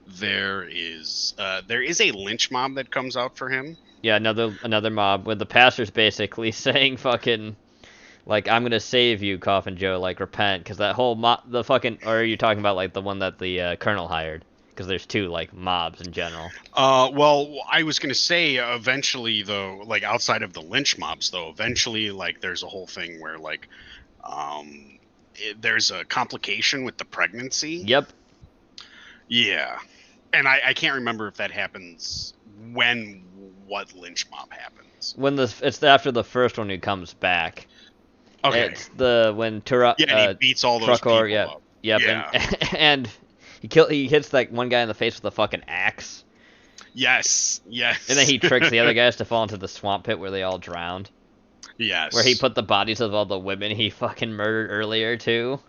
there is a lynch mob that comes out for him. Yeah, another mob with the pastors basically saying fucking like, I'm gonna save you, Coffin Joe, like repent, because that whole or are you talking about like the one that the colonel hired? Because there's two like mobs in general. Well, I was gonna say eventually though, like outside of the lynch mobs though, eventually like there's a whole thing where like, there's a complication with the pregnancy. Yep. Yeah, and I can't remember if that happens what lynch mob happens. It's after the first one who comes back. Okay. It's when and he beats all those people up. Yep. Yeah. And he hits that one guy in the face with a fucking axe. Yes. And then he tricks the other guys to fall into the swamp pit where they all drowned. Yes. Where he put the bodies of all the women he fucking murdered earlier too.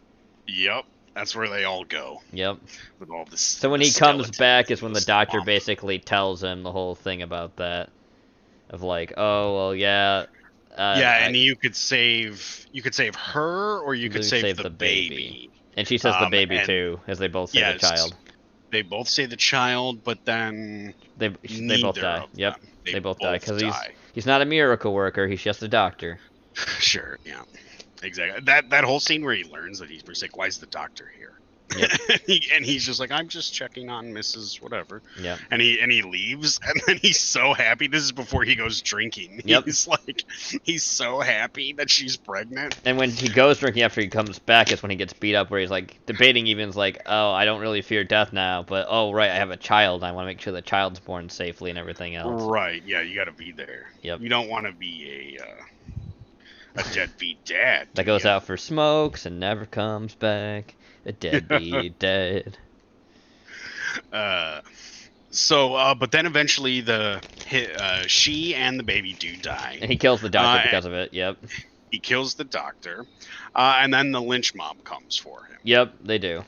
Yep. That's where they all go. Yep. With all this. So when he comes back is when the doctor basically tells him the whole thing about that. Of like, oh well, yeah. And you could save her, or you could save the baby. And she says the baby too, as they both say the child. They both say the child, but then they both die. Yep, they both die because he's not a miracle worker. He's just a doctor. Sure, yeah, exactly. That whole scene where he learns that he's sick. Why is the doctor here? Yep. and he's just like, I'm just checking on Mrs. Whatever. Yeah. And he leaves, and then he's so happy. This is before he goes drinking. Yep. He's so happy that she's pregnant. And when he goes drinking after he comes back is when he gets beat up, where he's like debating even's like, oh, I don't really fear death now, but oh right, I have a child. I want to make sure the child's born safely and everything else. Right. Yeah, you got to be there. Yep. You don't want to be a deadbeat dad that goes out for smokes and never comes back. A deadbeat dad. But then eventually she and the baby do die. And he kills the doctor because of it. Yep. He kills the doctor, and then the lynch mob comes for him. Yep, they do.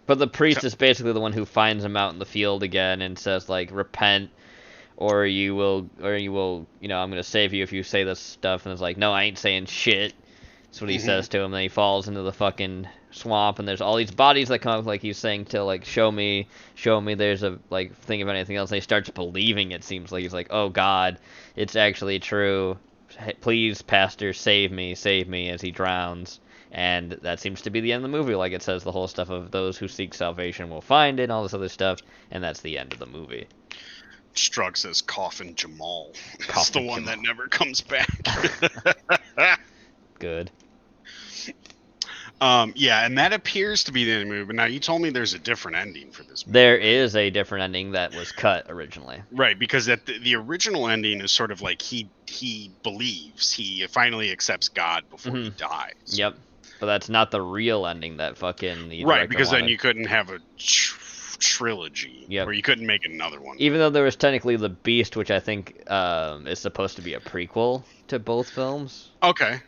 But the priest is basically the one who finds him out in the field again and says like, repent, or you will, I'm gonna save you if you say this stuff. And it's like, no, I ain't saying shit. That's what he says to him. Then he falls into the fucking swamp, and there's all these bodies that come up, like he's saying to like, show me. There's a like think of anything else. And he starts believing. It seems like he's like, oh God, it's actually true. Please, Pastor, save me, as he drowns. And that seems to be the end of the movie. Like it says the whole stuff of those who seek salvation will find it, and all this other stuff, and that's the end of the movie. Strug says Coffin Jamal. Coffin it's the one Jamal. that never comes back. Good. Yeah, and that appeers to be the end of the movie. But now you told me there's a different ending for this movie. There is a different ending that was cut originally. Right, because the original ending is sort of like he believes, he finally accepts God before he dies. Yep, but that's not the real ending that fucking right, because then you couldn't have a trilogy, yep. Or you couldn't make another one. Even though there was technically The Beast, which I think is supposed to be a prequel to both films. Okay.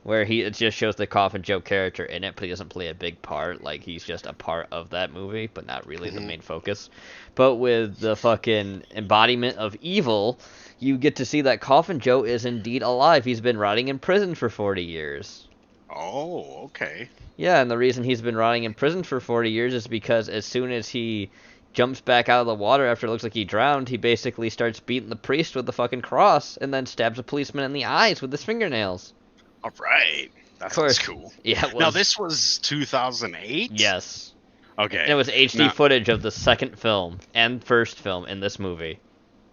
Where it just shows the Coffin Joe character in it, but he doesn't play a big part. Like, he's just a part of that movie, but not really the main focus. But with the fucking embodiment of evil, you get to see that Coffin Joe is indeed alive. He's been rotting in prison for 40 years. Oh, okay. Yeah, and the reason he's been rotting in prison for 40 years is because as soon as he jumps back out of the water after it looks like he drowned, he basically starts beating the priest with the fucking cross and then stabs a policeman in the eyes with his fingernails. All right. That Of sounds course. cool. Yeah, it was. Now this was 2008. Yes. Okay. And it was HD Now- footage of the second film and first film in this movie.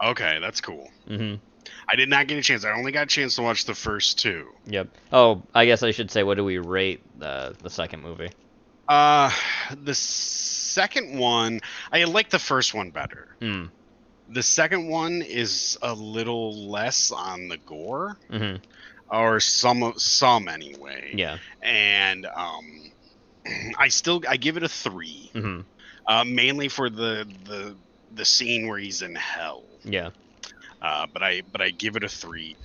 Okay, that's cool. Mm-hmm. I did not get a chance. I only got a chance to watch the first two. Yep. Oh, I guess I should say, what do we rate the second movie? The second one, I like the first one better. Hmm. The second one is a little less on the gore, Mm-hmm. or some anyway. Yeah. And I give it a 3. Mm-hmm. Mainly for the scene where he's in hell. Yeah. But I give it a 3.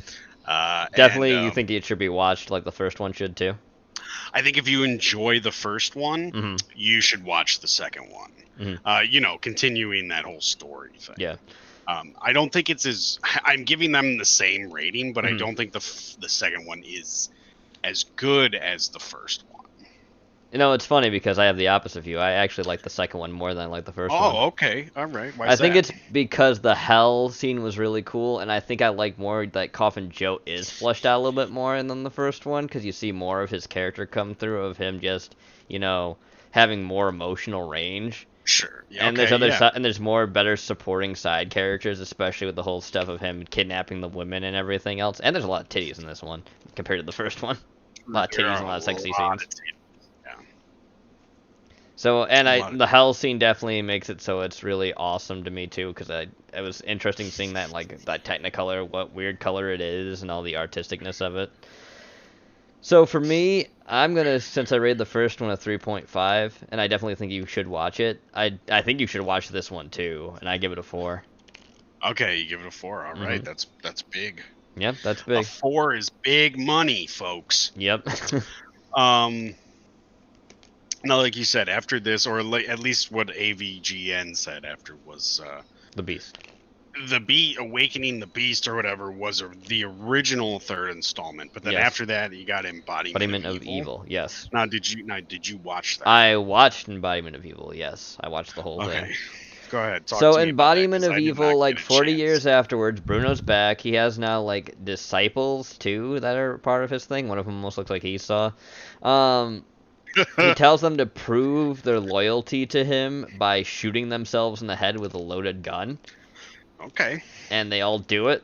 Definitely, and, you think it should be watched like the first one should too? I think if you enjoy the first one, Mm-hmm. you should watch the second one. Mm-hmm. Continuing that whole story thing. Yeah. I don't think it's as I'm giving them the same rating, but Mm-hmm. I don't think the second one is as good as the first one. You know, it's funny because I have the opposite view. I actually like the second one more than I like the first one. Oh, okay, all right. Why I is think that? it's because the hell scene was really cool, and I think I like more that Coffin Joe is fleshed out a little bit more than the first one, because you see more of his character come through, of him just, having more emotional range. Sure. Yeah, And okay, and there's more better supporting side characters, especially with the whole stuff of him kidnapping the women and everything else. And there's a lot of titties in this one compared to the first one. A lot of There titties are and a lot of sexy lot scenes. of titties. Yeah. So, and Lot the hell scene definitely makes it so it's really awesome to me too, because it was interesting seeing that, like, that Technicolor, what weird color it is, and all the artisticness of it. So for me, I'm gonna, since I rated the first one a 3.5, and I definitely think you should watch it. I think you should watch this one too, and I give it a 4. Okay, you give it a 4. All right, that's big. Yep, that's A big. 4 is big money, folks. Yep. No, like you said, after this, or at least what AVGN said after, was The Beast. Awakening the Beast or whatever was the original third installment. But then Yes. after that, you got Embodiment of Evil. Yes. Now, did you watch that? I watched Embodiment of Evil. Yes, I watched the whole thing. Okay, go ahead. Talk So to me about that, Embodiment 'cause of I did Evil, not like get a 40 chance. years afterwards, Bruno's back. He has now like disciples too that are part of his thing. One of them almost looks like Esau. He tells them to prove their loyalty to him by shooting themselves in the head with a loaded gun, Okay. and they all do it,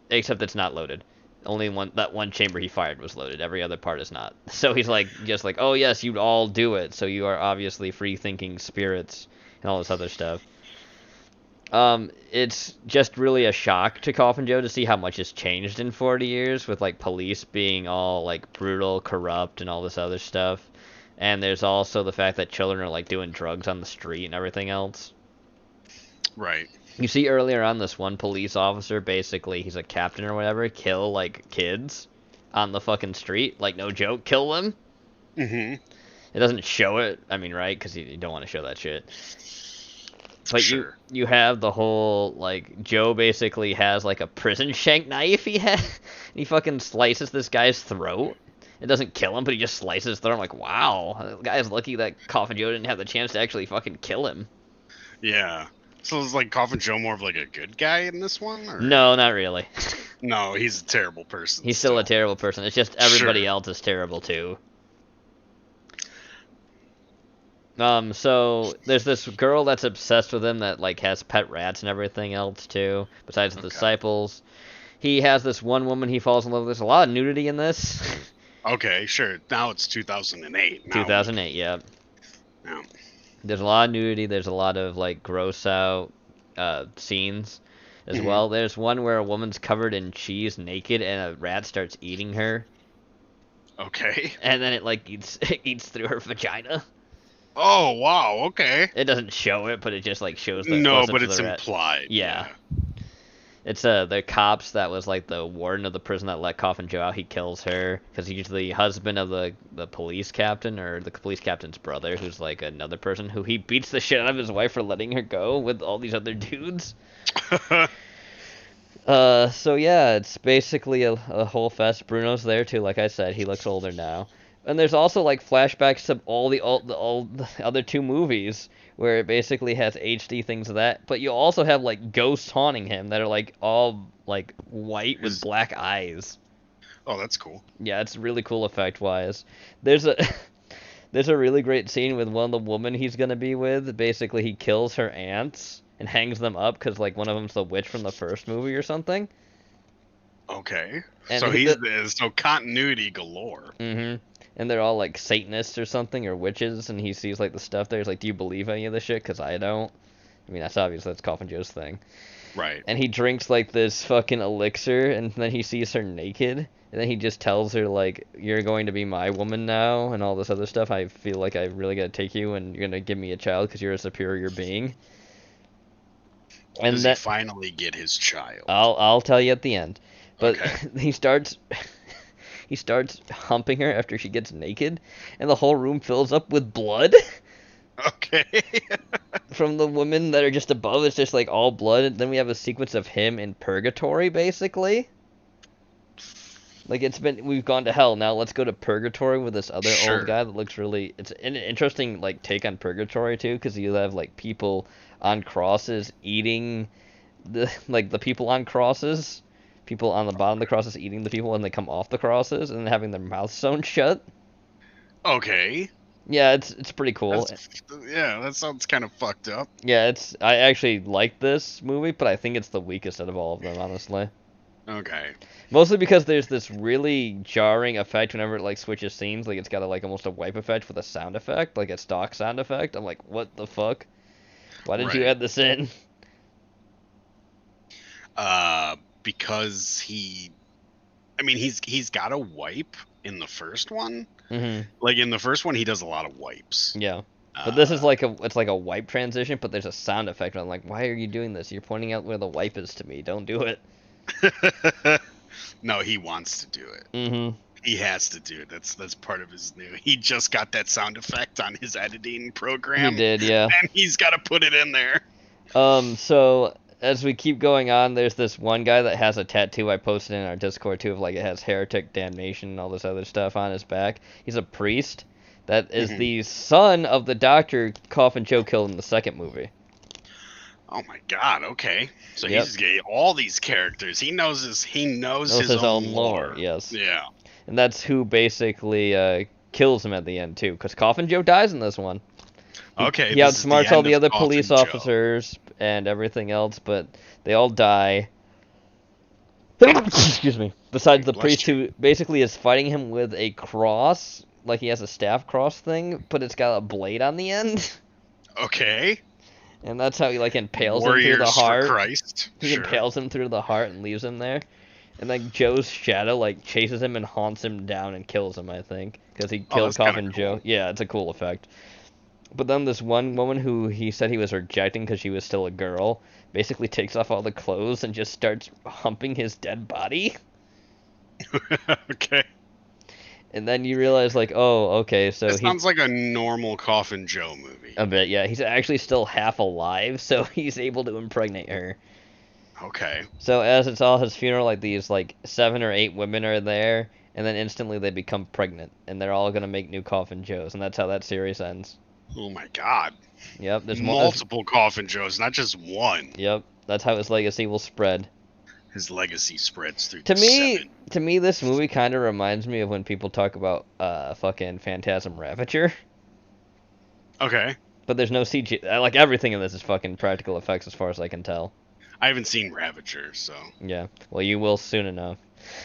except it's not loaded. Only that one chamber he fired was loaded. Every other part is not. So he's just like, oh yes, you'd all do it. So you are obviously free-thinking spirits and all this other stuff. It's just really a shock to Coffin Joe to see how much has changed in 40 years, with like police being all like brutal, corrupt, and all this other stuff. And there's also the fact that children are like doing drugs on the street and everything else. Right. You see earlier on, this one police officer, basically he's a captain or whatever, kill like kids on the fucking street, like no joke, kill them. Mm-hmm. It doesn't show it, I mean, right? Because you don't want to show that shit. But Sure. you have the whole, like, Joe basically has like a prison shank knife he fucking slices this guy's throat. It doesn't kill him, but he just slices his throat. I'm like, wow, the guy's lucky that Coffin Joe didn't have the chance to actually fucking kill him. Yeah. So is like Coffin Joe more of like a good guy in this one? Or? No, not really. No, he's a terrible person. He's still a terrible person. It's just everybody else is terrible too. So there's this girl that's obsessed with him that like has pet rats and everything else too, besides the disciples. He has this one woman he falls in love with. There's a lot of nudity in this. Okay, sure. Now it's 2008. Now 2008, yeah. Yeah. There's a lot of nudity. There's a lot of like gross out scenes as well. There's one where a woman's covered in cheese, naked, and a rat starts eating her. Okay. And then it like eats through her vagina. Oh wow. Okay. It doesn't show it, but it just like shows the No, close-ups but of it's the rat. implied. Yeah. It's the cops that was like the warden of the prison that let Coffin Joe out. He kills her because he's the husband of the police captain, or the police captain's brother, who's like another person who he beats the shit out of his wife for letting her go with all these other dudes. So yeah, it's basically a whole fest. Bruno's there too, like I said. He looks older now. And there's also like flashbacks to all the other two movies, where it basically has HD things of that. But you also have like ghosts haunting him that are like all like white with black eyes. Oh, that's cool. Yeah, it's really cool effect-wise. There's a there's a really great scene with one of the women he's gonna be with. Basically, he kills her aunts and hangs them up because like one of them's the witch from the first movie or something. Okay. And So so continuity galore. Mm-hmm. And they're all like Satanists or something or witches, and he sees like the stuff there. He's like, "Do you believe any of this shit? Because I don't." I mean, that's obvious. That's Coffin Joe's thing. Right. And he drinks like this fucking elixir, and then he sees her naked, and then he just tells her like, "You're going to be my woman now," and all this other stuff. I feel like I really gotta take you, and you're gonna give me a child because you're a superior being. And Does he finally get his child? I'll tell you at the end. But Okay. he starts humping her after she gets naked, and the whole room fills up with blood. Okay. From the women that are just above. It's just like all blood. And then we have a sequence of him in purgatory, basically. Like we've gone to hell. Now let's go to purgatory with this other old guy that looks really. It's an interesting like take on purgatory too, because you have like people on crosses eating the people on crosses. People on the bottom of the crosses eating the people when they come off the crosses and having their mouths sewn shut. Okay. Yeah, it's pretty cool. That sounds kind of fucked up. Yeah, I actually like this movie, but I think it's the weakest out of all of them, honestly. Okay. Mostly because there's this really jarring effect whenever it like switches scenes, like it's got like almost a wipe effect with a sound effect, like a stock sound effect. I'm like, what the fuck? Why did you add this in? Because he's got a wipe in the first one. Mm-hmm. Like in the first one, he does a lot of wipes. Yeah, but this is like it's like a wipe transition, but there's a sound effect. I'm like, why are you doing this? You're pointing out where the wipe is to me. Don't do it. No, he wants to do it. Mm-hmm. He has to do it. That's part of his new. He just got that sound effect on his editing program. He did, yeah. And he's got to put it in there. So as we keep going on, there's this one guy that has a tattoo I posted in our Discord too of like it has heretic damnation and all this other stuff on his back. He's a priest that is the son of the doctor Coffin Joe killed in the second movie. Oh my god, okay. So he's getting all these characters. He knows his own lore. Yes. Yeah. And that's who basically kills him at the end too, because Coffin Joe dies in this one. Okay. He outsmarts all the other police officers and everything else, but they all die. Excuse me. Besides the priest who basically is fighting him with a cross, like he has a staff cross thing, but it's got a blade on the end. Okay. And that's how he like impales him through the heart. For Christ. He impales him through the heart and leaves him there. And like Joe's shadow like chases him and haunts him down and kills him, I think, because he killed Coffin Joe. Yeah, it's a cool effect. But then this one woman who he said he was rejecting because she was still a girl basically takes off all the clothes and just starts humping his dead body. Okay. And then you realize, like, oh, okay, so it sounds like a normal Coffin Joe movie. A bit, yeah. He's actually still half alive, so he's able to impregnate her. Okay. So as it's all his funeral, like these, like, 7 or 8 women are there, and then instantly they become pregnant, and they're all gonna make new Coffin Joes, and that's how that series ends. Oh my god. Yep, there's multiple Coffin Joes, not just one. Yep, that's how his legacy will spread. His legacy spreads through To me, this movie kind of reminds me of when people talk about fucking Phantasm Ravager. Okay. But there's no CG. Like, everything in this is fucking practical effects as far as I can tell. I haven't seen Ravager, so... Yeah, well, you will soon enough.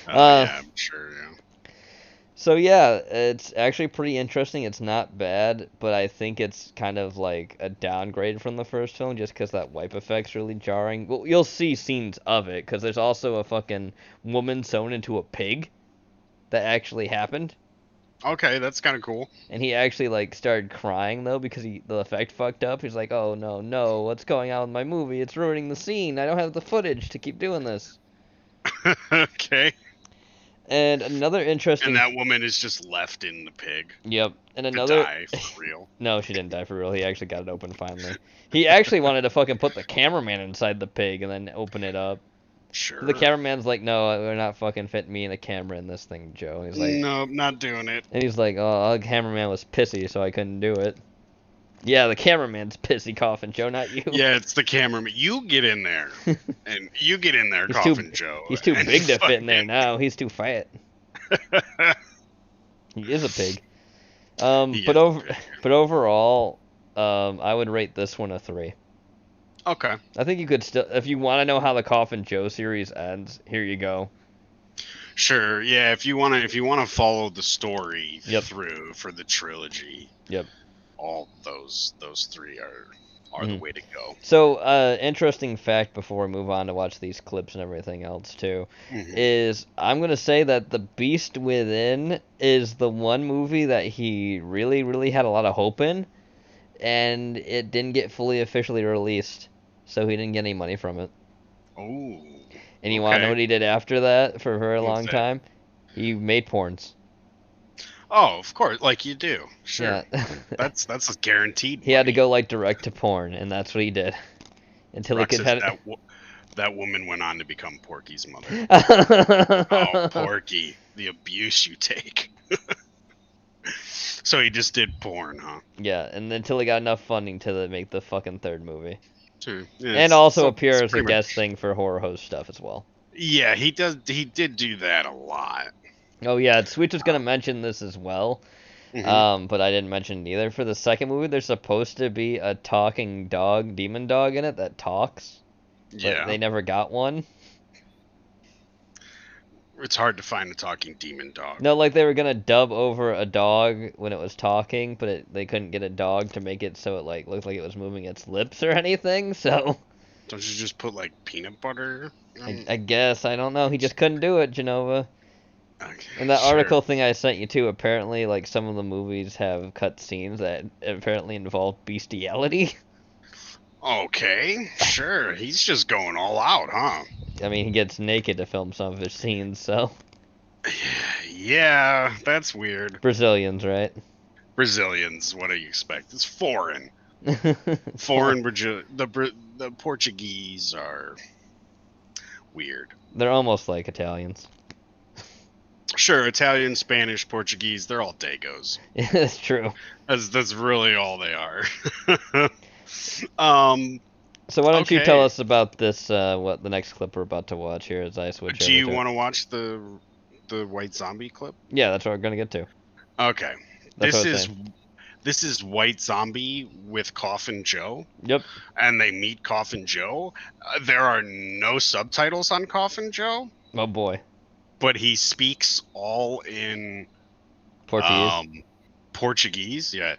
Yeah, I'm sure, yeah. So, yeah, it's actually pretty interesting. It's not bad, but I think it's kind of like a downgrade from the first film just because that wipe effect's really jarring. Well, you'll see scenes of it because there's also a fucking woman sewn into a pig that actually happened. Okay, that's kind of cool. And he actually, like, started crying, though, because the effect fucked up. He's like, oh, no, what's going on with my movie? It's ruining the scene. I don't have the footage to keep doing this. Okay. And another interesting... And that woman is just left in the pig. Yep. And another... To die for real. No, she didn't die for real. He actually got it open finally. He actually wanted to fucking put the cameraman inside the pig and then open it up. Sure. The cameraman's like, no, we're not fucking fitting me and a camera in this thing, Joe. And he's like, no, not doing it. And he's like, oh, the cameraman was pissy, so I couldn't do it. Yeah, the cameraman's pissy, Coffin Joe, not you. Yeah, it's the cameraman. You get in there. And you get in there, Coffin Joe. He's too big to fit in there now. He's too fat. He is a pig. He But is. but overall, I would rate this one a 3. Okay. I think you could still, if you want to know how the Coffin Joe series ends, here you go. Sure. Yeah. If you wanna follow the story Yep. through for the trilogy, Yep. all those three are the way to go. So, interesting fact before we move on to watch these clips and everything else too, is I'm gonna say that The Beast Within is the one movie that he really, really had a lot of hope in, and it didn't get fully officially released, so he didn't get any money from it. Oh. And you want to know what he did after that for a very long time? He made porns. Oh, of course, like you do. Sure. Yeah. that's a guaranteed. He had to go like direct to porn, and that's what he did until he could have. That woman went on to become Porky's mother. Oh, Porky, the abuse you take. So he just did porn, huh? Yeah, and until he got enough funding to make the fucking third movie. Sure. Yeah, and also appear as a guest thing for horror host stuff as well. Yeah, he did do that a lot. Oh yeah, Sweet was gonna mention this as well, but I didn't mention it either. For the second movie, there's supposed to be a talking dog, demon dog in it that talks. But they never got one. It's hard to find a talking demon dog. No, like they were gonna dub over a dog when it was talking, but they couldn't get a dog to make it so it like looked like it was moving its lips or anything. So. Don't you just put like peanut butter? I guess, I don't know. He just couldn't do it, Jenova. Okay, and that article thing I sent you too, apparently, like, some of the movies have cut scenes that apparently involve bestiality. Okay, sure. He's just going all out, huh? I mean, he gets naked to film some of his scenes, so. Yeah, that's weird. Brazilians, right? Brazilians, what do you expect? It's foreign. Foreign the Portuguese are weird. They're almost like Italians. Sure, Italian, Spanish, Portuguese, they're all Dagos. Yeah, that's true. That's really all they are. So why don't you tell us about this, what the next clip we're about to watch here as I switch over to it. Do you want to watch the White Zombie clip? Yeah, that's what we're going to get to. Okay. This is White Zombie with Coffin Joe. Yep. And they meet Coffin Joe. There are no subtitles on Coffin Joe. Oh boy. But he speaks all in Portuguese, yeah.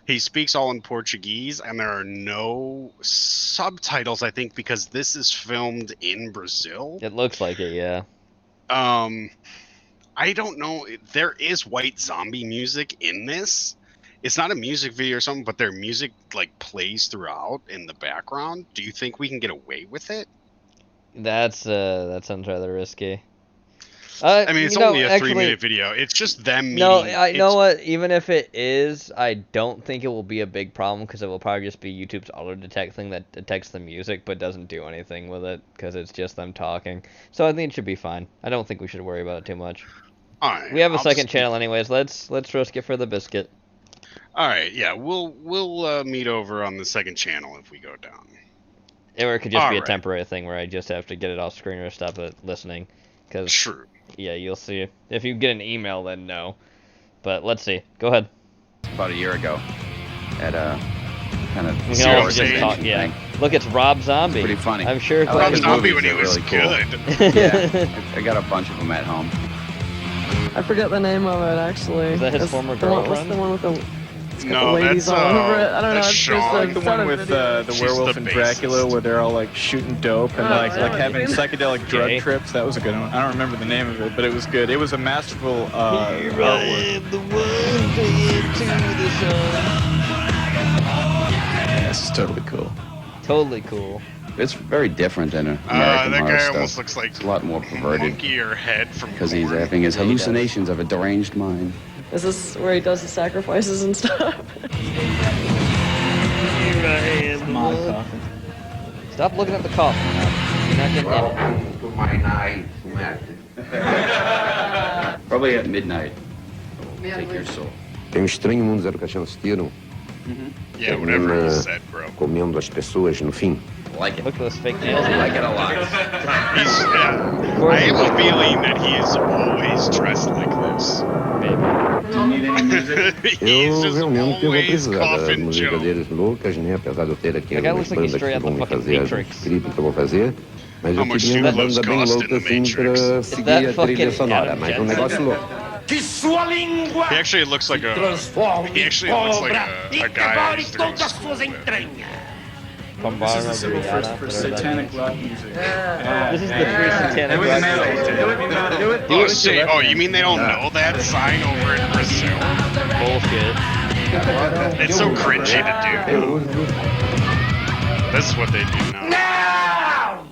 He speaks all in Portuguese, and there are no subtitles, I think, because this is filmed in Brazil. It looks like it, yeah. I don't know. There is White Zombie music in this. It's not a music video or something, but their music like plays throughout in the background. Do you think we can get away with it? That sounds rather risky. I mean, it's only a 3-minute video. It's just them meeting. No, I know what. Even if it is, I don't think it will be a big problem because it will probably just be YouTube's auto-detect thing that detects the music but doesn't do anything with it because it's just them talking. So I think it should be fine. I don't think we should worry about it too much. All right. We have a second channel anyways. Let's risk it for the biscuit. All right. Yeah, we'll meet over on the second channel if we go down. Or it could just be a temporary thing where I just have to get it off screen or stop it listening. True. Yeah, you'll see. If you get an email, then no. But let's see. Go ahead. About a year ago, at a kind of we can also just talk. Yeah. Look, it's Rob Zombie. It's pretty funny. I'm sure. Rob Zombie when he was really good. Cool. Yeah, I got a bunch of them at home. I forget the name of it actually. Is that his former girlfriend? What's the one with the? No, ladies all over it. I don't know. That's Sean. The one with the werewolf and Dracula, where they're all like shooting dope and like having psychedelic drug trips. That was a good one. I don't remember the name of it, but it was good. It was a masterful artwork. This is totally cool. Totally cool. It's very different than American that horror guy stuff. almost looks like it's a lot more perverted. Monkier head from because he's having his hallucinations of a deranged mind. Is this where he does the sacrifices and stuff? Stop looking at the coffin. You're not getting in to my night, Probably at midnight. Take your soul. Tem um estranho mundo zero caixão, assistiram? Yeah, whatever you said, bro. Comendo as pessoas no fim. Like it. Look at those fake nails. I like it a lot. I have a feeling that he is always dressed like this. He's just always Coffin Joe. Loucas, né? Apesar de eu ter aqui The guy algumas looks like he's bandas straight que out the vão me fucking fazer as Matrix. escritas que eu vou fazer. Mas How eu much queria do uma clothes banda bem cost louca in the assim Matrix? pra Is seguir that a trilha fucking sonora, Adam mas um Jensen? negócio louco. Que sua língua He actually looks like a. transforme He actually looks like cobra a e guy devore who's doing todas as school suas with. entranhas. This is the symbol for satanic rock music. This is the free satanic rock music. Oh shit! Oh, you mean they don't know that sign over in Brazil? Bullshit. It's so cringy to do. This is what they do now.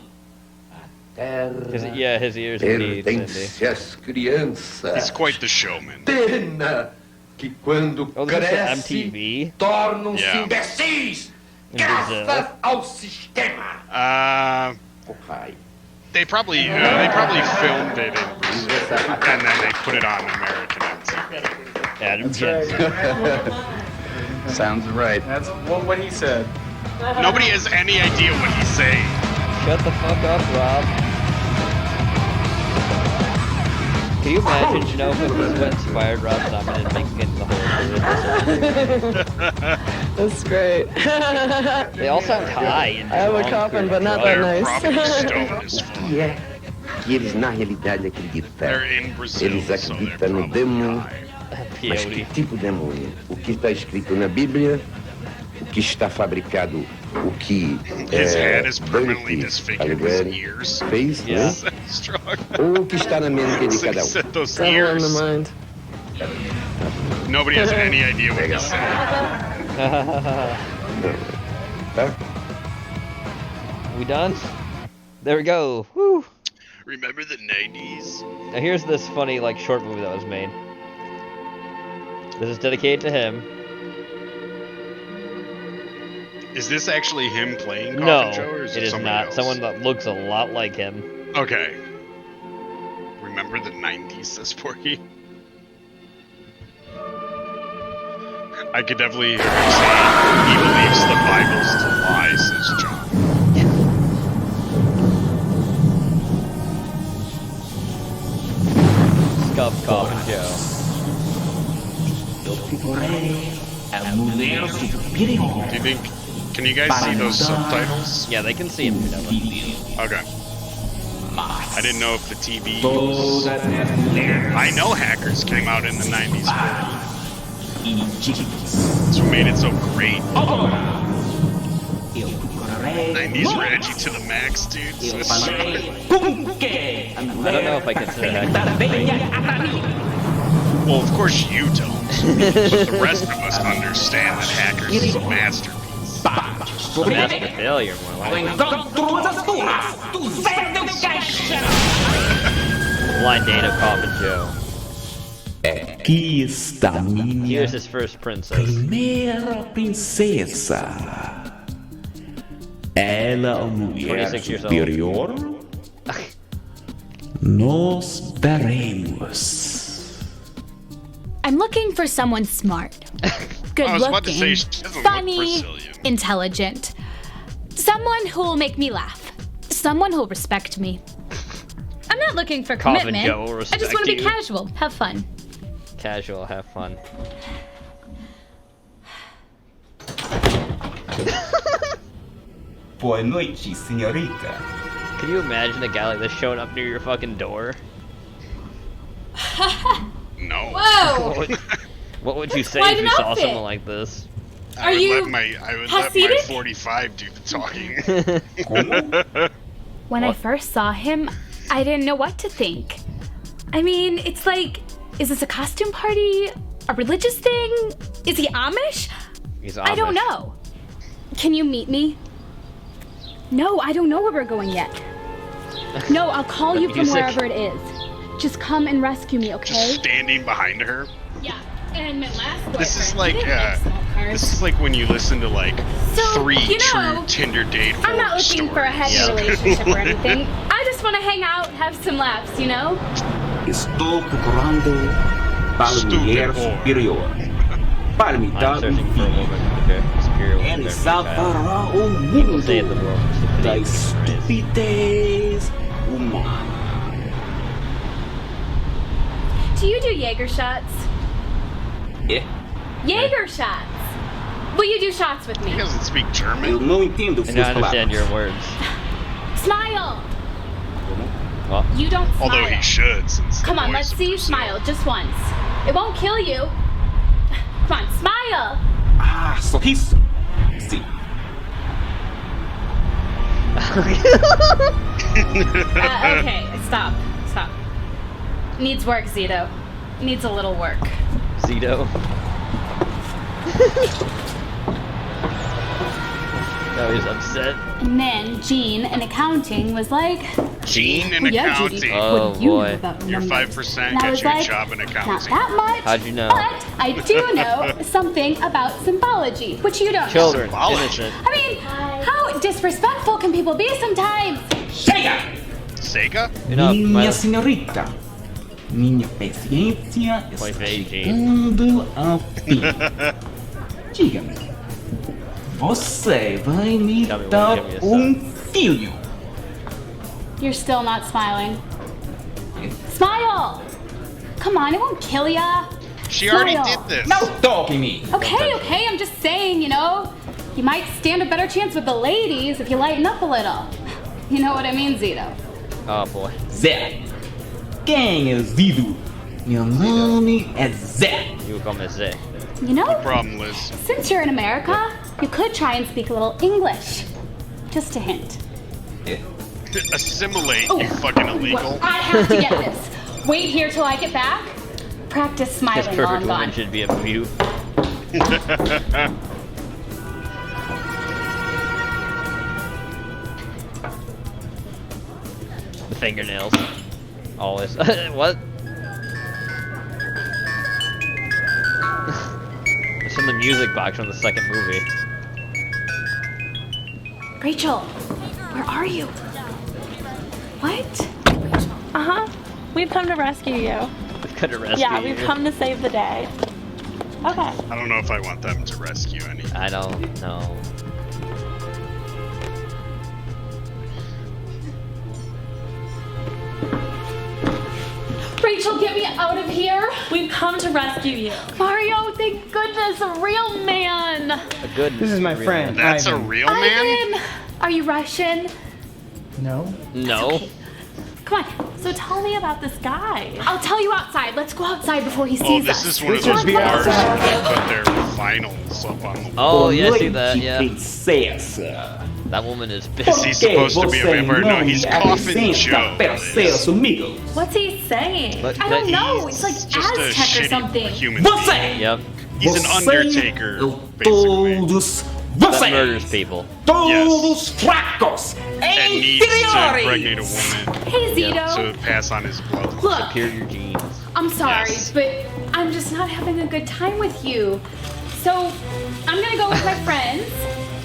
Não! His ears are beads, Cindy. Pertence às crianças. He's quite the showman. Pena que quando Oh, this is cresce, MTV? tornam-se Yeah. imbecis. In Brazil. Graças ao sistema. They probably filmed it in Brazil and then they put it on American MTV. Adam Jensen. Sounds right. That's what he said. Nobody has any idea what he's saying. Shut the fuck up, Rob. Can you imagine Jenova if this is what inspired Rob Zombie and making it the whole That's great. They all sound high. And I have a coffin, but not that They're nice. probably stoned as fuck. Que é que eles na realidade acreditam. They're in Brazil, Eles so they're acreditam no probably demônio. high. Mas que Peyote. tipo de demônio? O que está escrito na Bíblia, o que está fabricado, o que His head is permanently Dante disfigured. His Alighieri ears. fez, Yeah. né? Strong. Ou o que está na mente de cada Said those Travel in the ears. mind. Nobody has any idea what he's saying. Tá? We done? There we go. Woo. Remember the 90s? Now here's this funny like short movie that was made. This is dedicated to him. Is this actually him playing Coffin No, Joe, or is it is somebody not. else? Someone that looks a lot like him. Okay. Remember the 90s, says Porky. I could definitely hear him saying he believes the Bible's to lie, says John. Scuff Coffin Joe. Do you think? Can you guys see those subtitles? Yeah, they can see him. Okay. I didn't know if the TV was... I know Hackers came out in the 90s. That's what made it so great. 90s were edgy to the max, dude. So it's I don't know if I consider that. well, of course you don't. But the rest of us understand that Hackers is a masterpiece. Master failure, more like. Blind date of Coffin Joe. Aqui está minha Here's his first princess. primeira princesa. Ela é uma mulher 26 years old. superior. Nos veremos. I'm looking for someone smart, good I was about to looking, say, she doesn't look funny, Brazilian. intelligent. Someone who will make me laugh. Someone who'll respect me. I'm not looking for Coffin commitment. Joe will I just respect want to be you. casual, have fun. Casual, have fun. Boa noite, senhorita. Can you imagine a guy like this showing up near your fucking door? No. Whoa! What would you say Quite if you an saw outfit. someone like this? Are you I would let my Hasidic? 45 do the talking. When I first saw him, I didn't know what to think. I mean, it's like, is this a costume party? A religious thing? Is he Amish? He's I don't Amish. know. Can you meet me? No, I don't know where we're going yet. No, I'll call you from Music. wherever it is. Just come and rescue me, okay? Just standing behind her. Yeah. And my last This is boyfriend, he like didn't like small cars. this is like when you listen to like So, 3 you know, true Tinder date I'm not horror looking for a stories. heavy relationship or anything. I just want to hang out, have some laughs, you know? Estou procurando para Stupid mulher whore. superior. Para me I'm dar searching for a woman. superior woman Ele bear meat salvará child. o People mundo say the world was da the estupidez humana. Do you do Jaeger shots? É? Jaeger shots! Will you do shots with me? He doesn't speak German. Eu não entendo And suas I understand palavras. your words. Smile! Well, You don't smile. Although he should, since Come the on, voice let's of see you Brazil. smile just once. It won't kill you. Come on, smile! Ah, sorriso? Sim. Okay, stop. Needs work, Zito. Needs a little work. Zito. No, he's upset. And then Jean in accounting was like, Gene in "Well, yeah, accounting. Judy, Oh, what do you know boy. about Your numbers?" 5% And I gets was you a like, job in not accounting. that much. How'd you know? But I do know something about symbology, which you don't know. Children, Symbology. innocent. I mean, how disrespectful can people be sometimes? Chega! Sega? You're not Minha my- senhorita, minha paciência Foi está feio, chegando ao fim. Diga-me, você vai me Tell me when dar you give me a filho? You're still not smiling. Smile! Come on, it won't kill ya. She already Smile. did this. Não toque em mim! Okay, I'm just saying, you know, you might stand a better chance with the ladies if you lighten up a little. You know what I mean, Zito? Oh boy. Zé! Quem é Zido? Meu nome é Zé! You call me Zé. You know, Problem, Liz. since you're in America, you could try and speak a little English. Just a hint. Assimilate, Oh, you fucking illegal. Well, I have to get this. Wait here till I get back. Practice This smiling while perfect I'm woman gone. should be a mute. The fingernails. Always. What? It's from the music box from the second movie. Rachel, where are you? What? Uh-huh. We've come to rescue you. We've come to rescue Yeah, we've you. come to save the day. Okay. I don't know if I want them to rescue any. I don't know. Rachel, get me out of here. We've come to rescue you. Mario, thank goodness, a real man. A good. This is my real friend. man. That's a Ivan. real man? Ivan, are you Russian? No. No. Okay. Come on. So tell me about this guy. I'll tell you outside. Let's go outside before he sees Oh, us. this is one of This those is bars the- where they put their vinyls up on the Oh wall. yeah, I see that. Yeah. Princesa! That woman is Is busy. he supposed to be a Você vampire? No, não he's me Coffin apresenta Joe. para seus amigos? What's he saying? But I don't that- know. It's like Just a Aztec or shitty something. human Você! being. Yep. He's an Você Undertaker, ou basically. todos That vocês! murders people. Todos fracos! And needs to impregnate a Inferiores! woman Hey, Zito. to pass on his blood. Look, Superior genes. I'm sorry, Yes. but I'm just not having a good time with you. So, I'm gonna go with my friends.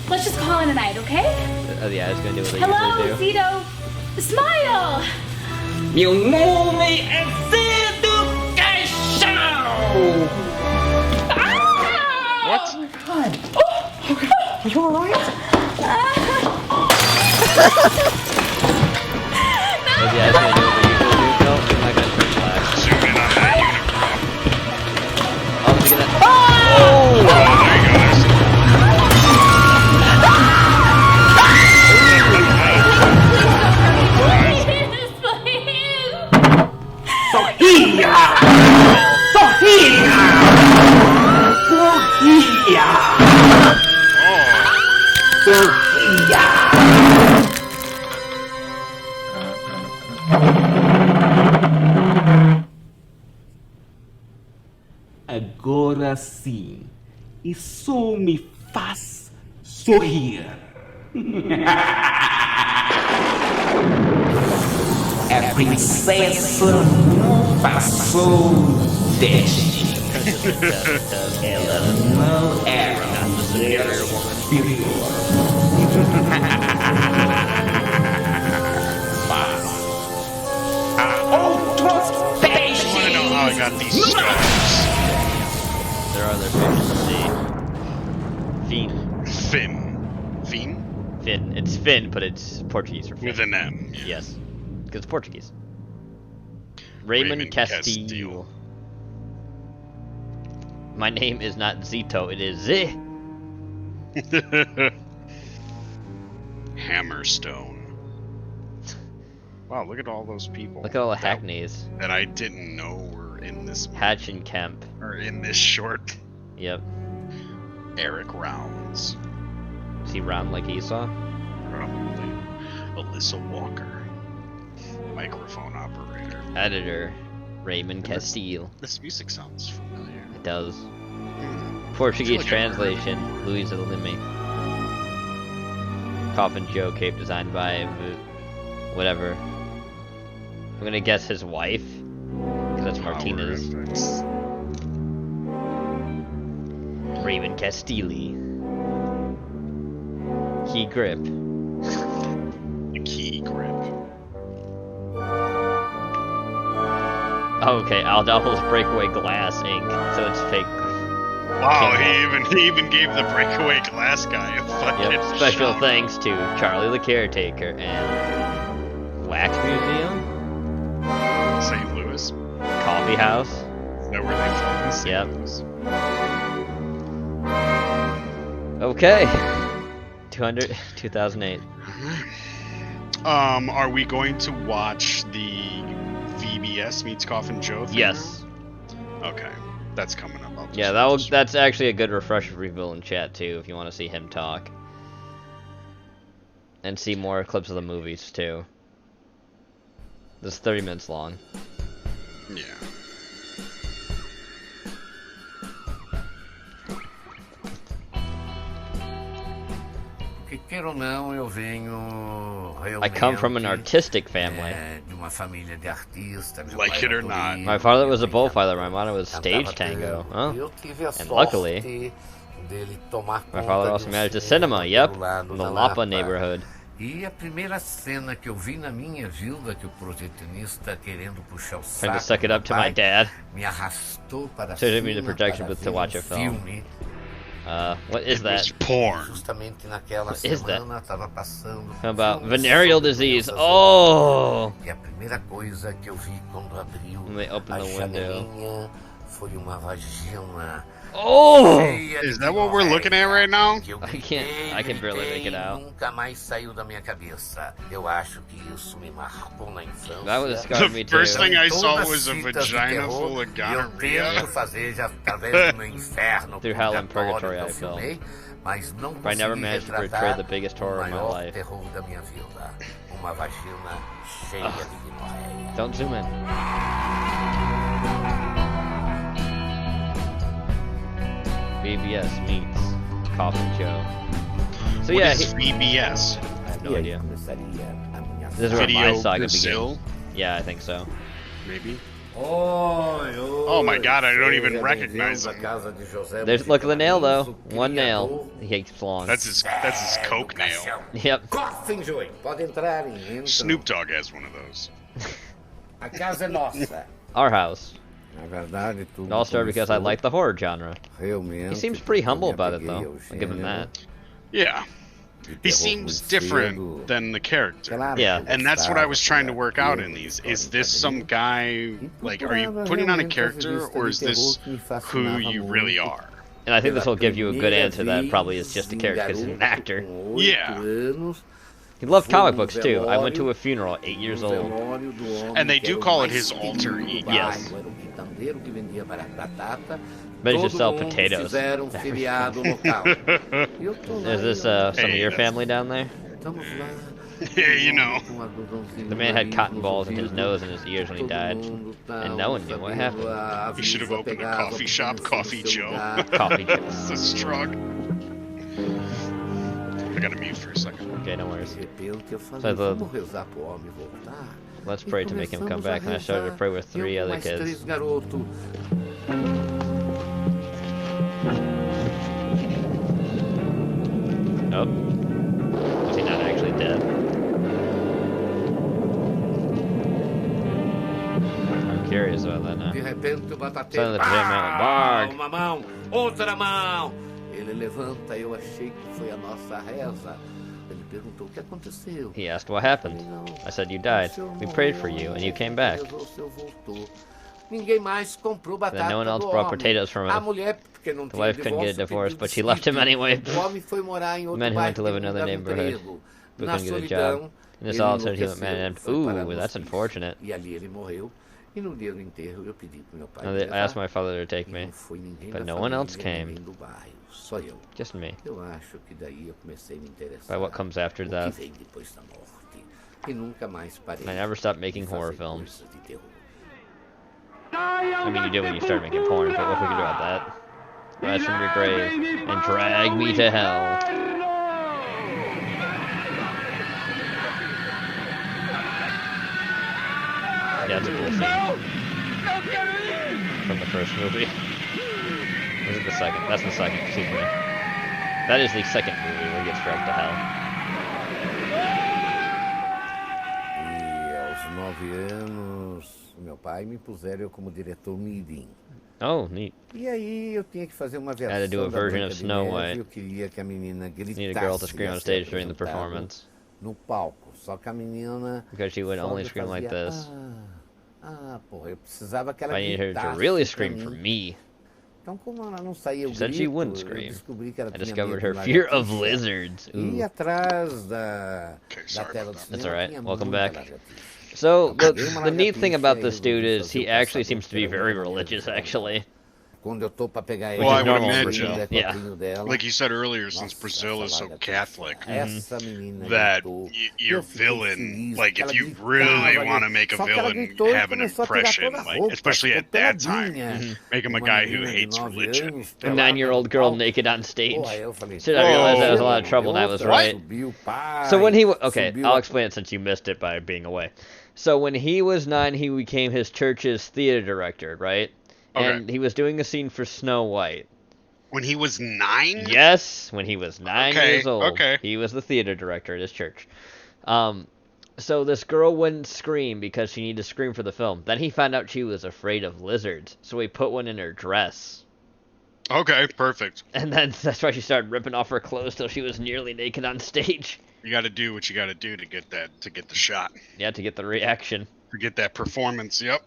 Let's just call it a night, okay? Oh yeah, I was gonna do what I Hello, usually do. Zito. Smile! Meu nome é Zido Caixão! What? Are you alright? Oh yeah, I was gonna do what I usually do. No, I'm not gonna turn black. Zoom in on that unibrow. Oh, look at that. Oh, there you go. There's Sorria! Sorria! Sorria! Sorria! Agora sim, isso me faz sorrir. A princesa não passou o teste. Ela não era uma mulher superior. Mas há outros testes. I want to know how I got these scars. There are other fish to see. Finn. Finn? Finn. It's Finn, but it's Portuguese for Finn. With an M. Yeah. Yes. Because it's Portuguese. Raymond Castile. My name is not Zito, it is Z. Hammerstone. Wow, look at all those people. Look at all the hackneys. That I didn't know were in this movie. Hatch and Kemp. Or in this short. Yep. Eric Rounds. Is he round like Esau? Probably. Alyssa Walker. Microphone operator. Editor. Raymond Castile. This music sounds familiar. It does. Portuguese translation. Luisa Limi. Coffin Joe cape designed by whatever. I'm gonna guess his wife. Because that's Martinez. Raymond Castile. Key grip. The key grip. Oh, okay, Aldal's breakaway glass ink, so it's fake. Wow, he even gave the breakaway glass guy a fucking Special shout. thanks to Charlie the Caretaker and Wax Museum, St. Louis Coffee House. Is that where they filmed this? Yep. Okay. 2008. Are we going to watch the VBS meets Coffin Joe thing? Yes. Okay, that's coming up. Yeah, that's actually a good refresher for people in chat too, if you want to see him talk. And see more clips of the movies too. This is 30 minutes long. Yeah. I come from an artistic family. Like it or not. My father was a bullfighter, my mother was stage tango. Oh. And luckily, my father also managed a cinema, yep, in the Lapa neighborhood. E a primeira cena que eu vi na minha vida que o projecionista querendo puxar o Trying to saco suck it up to my dad. me arrastou para So me the cima projection para booth to ver watch a film. What is that? Porn. Justamente naquela What is that? semana estava passando How about filme venereal sobre disease? doenças Oh! E a primeira coisa que eu vi quando abriu When they open a the window. janelinha foi uma vagina. Oh! Is that what we're looking at right now? I can barely make it out. Nunca mais saiu da minha cabeça. Eu acho que isso me marcou na infância. That would have scarred me The too. first thing I saw Todas was a fitas de vagina terror, full of e eu gonorrhea. tento fazer já através do meu inferno Through hell and purgatório purgatory, que eu I felt. filmei, mas não But I never consegui managed to portray retratar the biggest horror o of my maior life. terror da minha vida. Uma vagina cheia de gonorreia. Don't zoom in. VBS meets Coffin Joe. So What yeah, is VBS? I have no idea. This is where Video my saga Brazil? begins. Yeah, I think so. Maybe. Oh my god, I don't even recognize him. There's look at the nail though. One nail. He keeps long. That's his coke nail. Yep. Coffin Joe, pode entrar em. Snoop Dogg has one of those. A casa é nossa. Our house. Na verdade, It all started because I like the horror genre. Realmente, He seems pretty humble about it though. I'll give him that. Yeah. He seems different than the character. Yeah. And that's what I was trying to work out in these. Is this some guy, like, are you putting on a character, or is this who you really are? And I think this will give you a good answer that it probably is just a character because he's an actor. Yeah. He loved comic books too. I went to a funeral at 8 years old. And they do call it his alter ego. Yes. But he just sell potatoes. Is this some of your family down there? Yeah, you know. The man had cotton balls in his nose and his ears when he died, and no one knew what happened. He should have opened a coffee shop, Coffee Joe. Coffee Joe. So strong. I gotta mute for a second. Okay, no worries. So let's pray to make him come back, and I started to pray with 3 other kids. Nope. Was he not actually dead? I'm curious about that now. De repente o Son of batateiro. the Jim Barg. Uma mão, outra mão. Ele levanta, eu achei que foi a nossa reza. Ele perguntou o que aconteceu. He asked what happened. I said you died. We prayed for you and you came back. Ninguém mais comprou batata Then no one else do brought homem. potatoes from A him. mulher, porque não The tinha wife couldn't get a divórcio, divorce, pediu but she left him desquite. anyway. O homem foi morar em The outro man who bairro went to live in que não another dava neighborhood, emprego. who Na couldn't get a solidão, job. In the ele solitude, he enlouqueceu, went mad. foi parar Ooh, no that's hospício. unfortunate. E ali ele morreu. E no dia do enterro eu pedi pro meu pai I me asked levar. my father to take E me, não foi ninguém but da no one else família, came. ninguém do bairro, só eu. Just me. Eu acho que daí eu comecei a me interessar By what comes after o death. que vem depois da morte. E nunca mais parei. And I never stopped de making horror fazer films. coisas de terror. I mean, you do when you start making porn, but what we can do about that? Rise from your grave and drag me to hell. Yeah, that's a cool scene. From the first movie. Or is it the second? That's the second, excuse me. That is the second movie where he gets dragged to hell. E aos 9 anos, meu pai me puseram eu como diretor mirim. Oh, neat. E aí eu tinha que fazer uma versão Had to do a da version Branca of de Snow Neve, White. eu queria que a menina gritasse. Need a girl to scream on e stage ser during the apresentado performance. no palco. Só que a menina Because she would só only me scream like fazia, this. porra, eu precisava que ela I need her to gritasse really pra scream mim. for me. Então, como ela não saía o She said she grito, wouldn't eu scream. descobri que ela I tinha discovered medo her de fear of lagartixa. lizards. E Ooh. atrás da tela do That's cinema alright. tinha Welcome muita back. lagartixa. So, Eu peguei uma the neat thing lagartixa about e this dude resolvi is fazer he o actually caçador, seems to be que era very a maneira religious, de actually. Quando eu tô pra pegar Well, I would normal for imagine, Joe. Yeah. dela, like you said earlier, since nossa, Brazil is essa so lagartixa, Catholic, essa menina that gritou. your Eu fiquei villain, feliz, like porque if ela you gritava really ali. want to make a Só que ela villain gritou e have an começou a tirar impression, toda a like roupa, especially ficou at that time, peladinha. make him a Uma guy who menina de hates 9 religion. anos, A pelada 9-year-old no girl palco. naked on stage. Porra, eu falei, Shit, I realized that was a lot of "Whoa, trouble and I was outra, right. subiu o pai, So when he okay, subiu I'll a- explain it since you missed it by being away. So when he was 9, he became his church's theater director, right? And he was doing a scene for Snow White. When he was 9? Yes, when he was 9 Okay, years old. okay. He was the theater director at his church. So this girl wouldn't scream because she needed to scream for the film. Then he found out she was afraid of lizards, so he put one in her dress. Okay, perfect. And then that's why she started ripping off her clothes till she was nearly naked on stage. You got to do what you got to do to get the shot. Yeah, to get the reaction. To get that performance. Yep.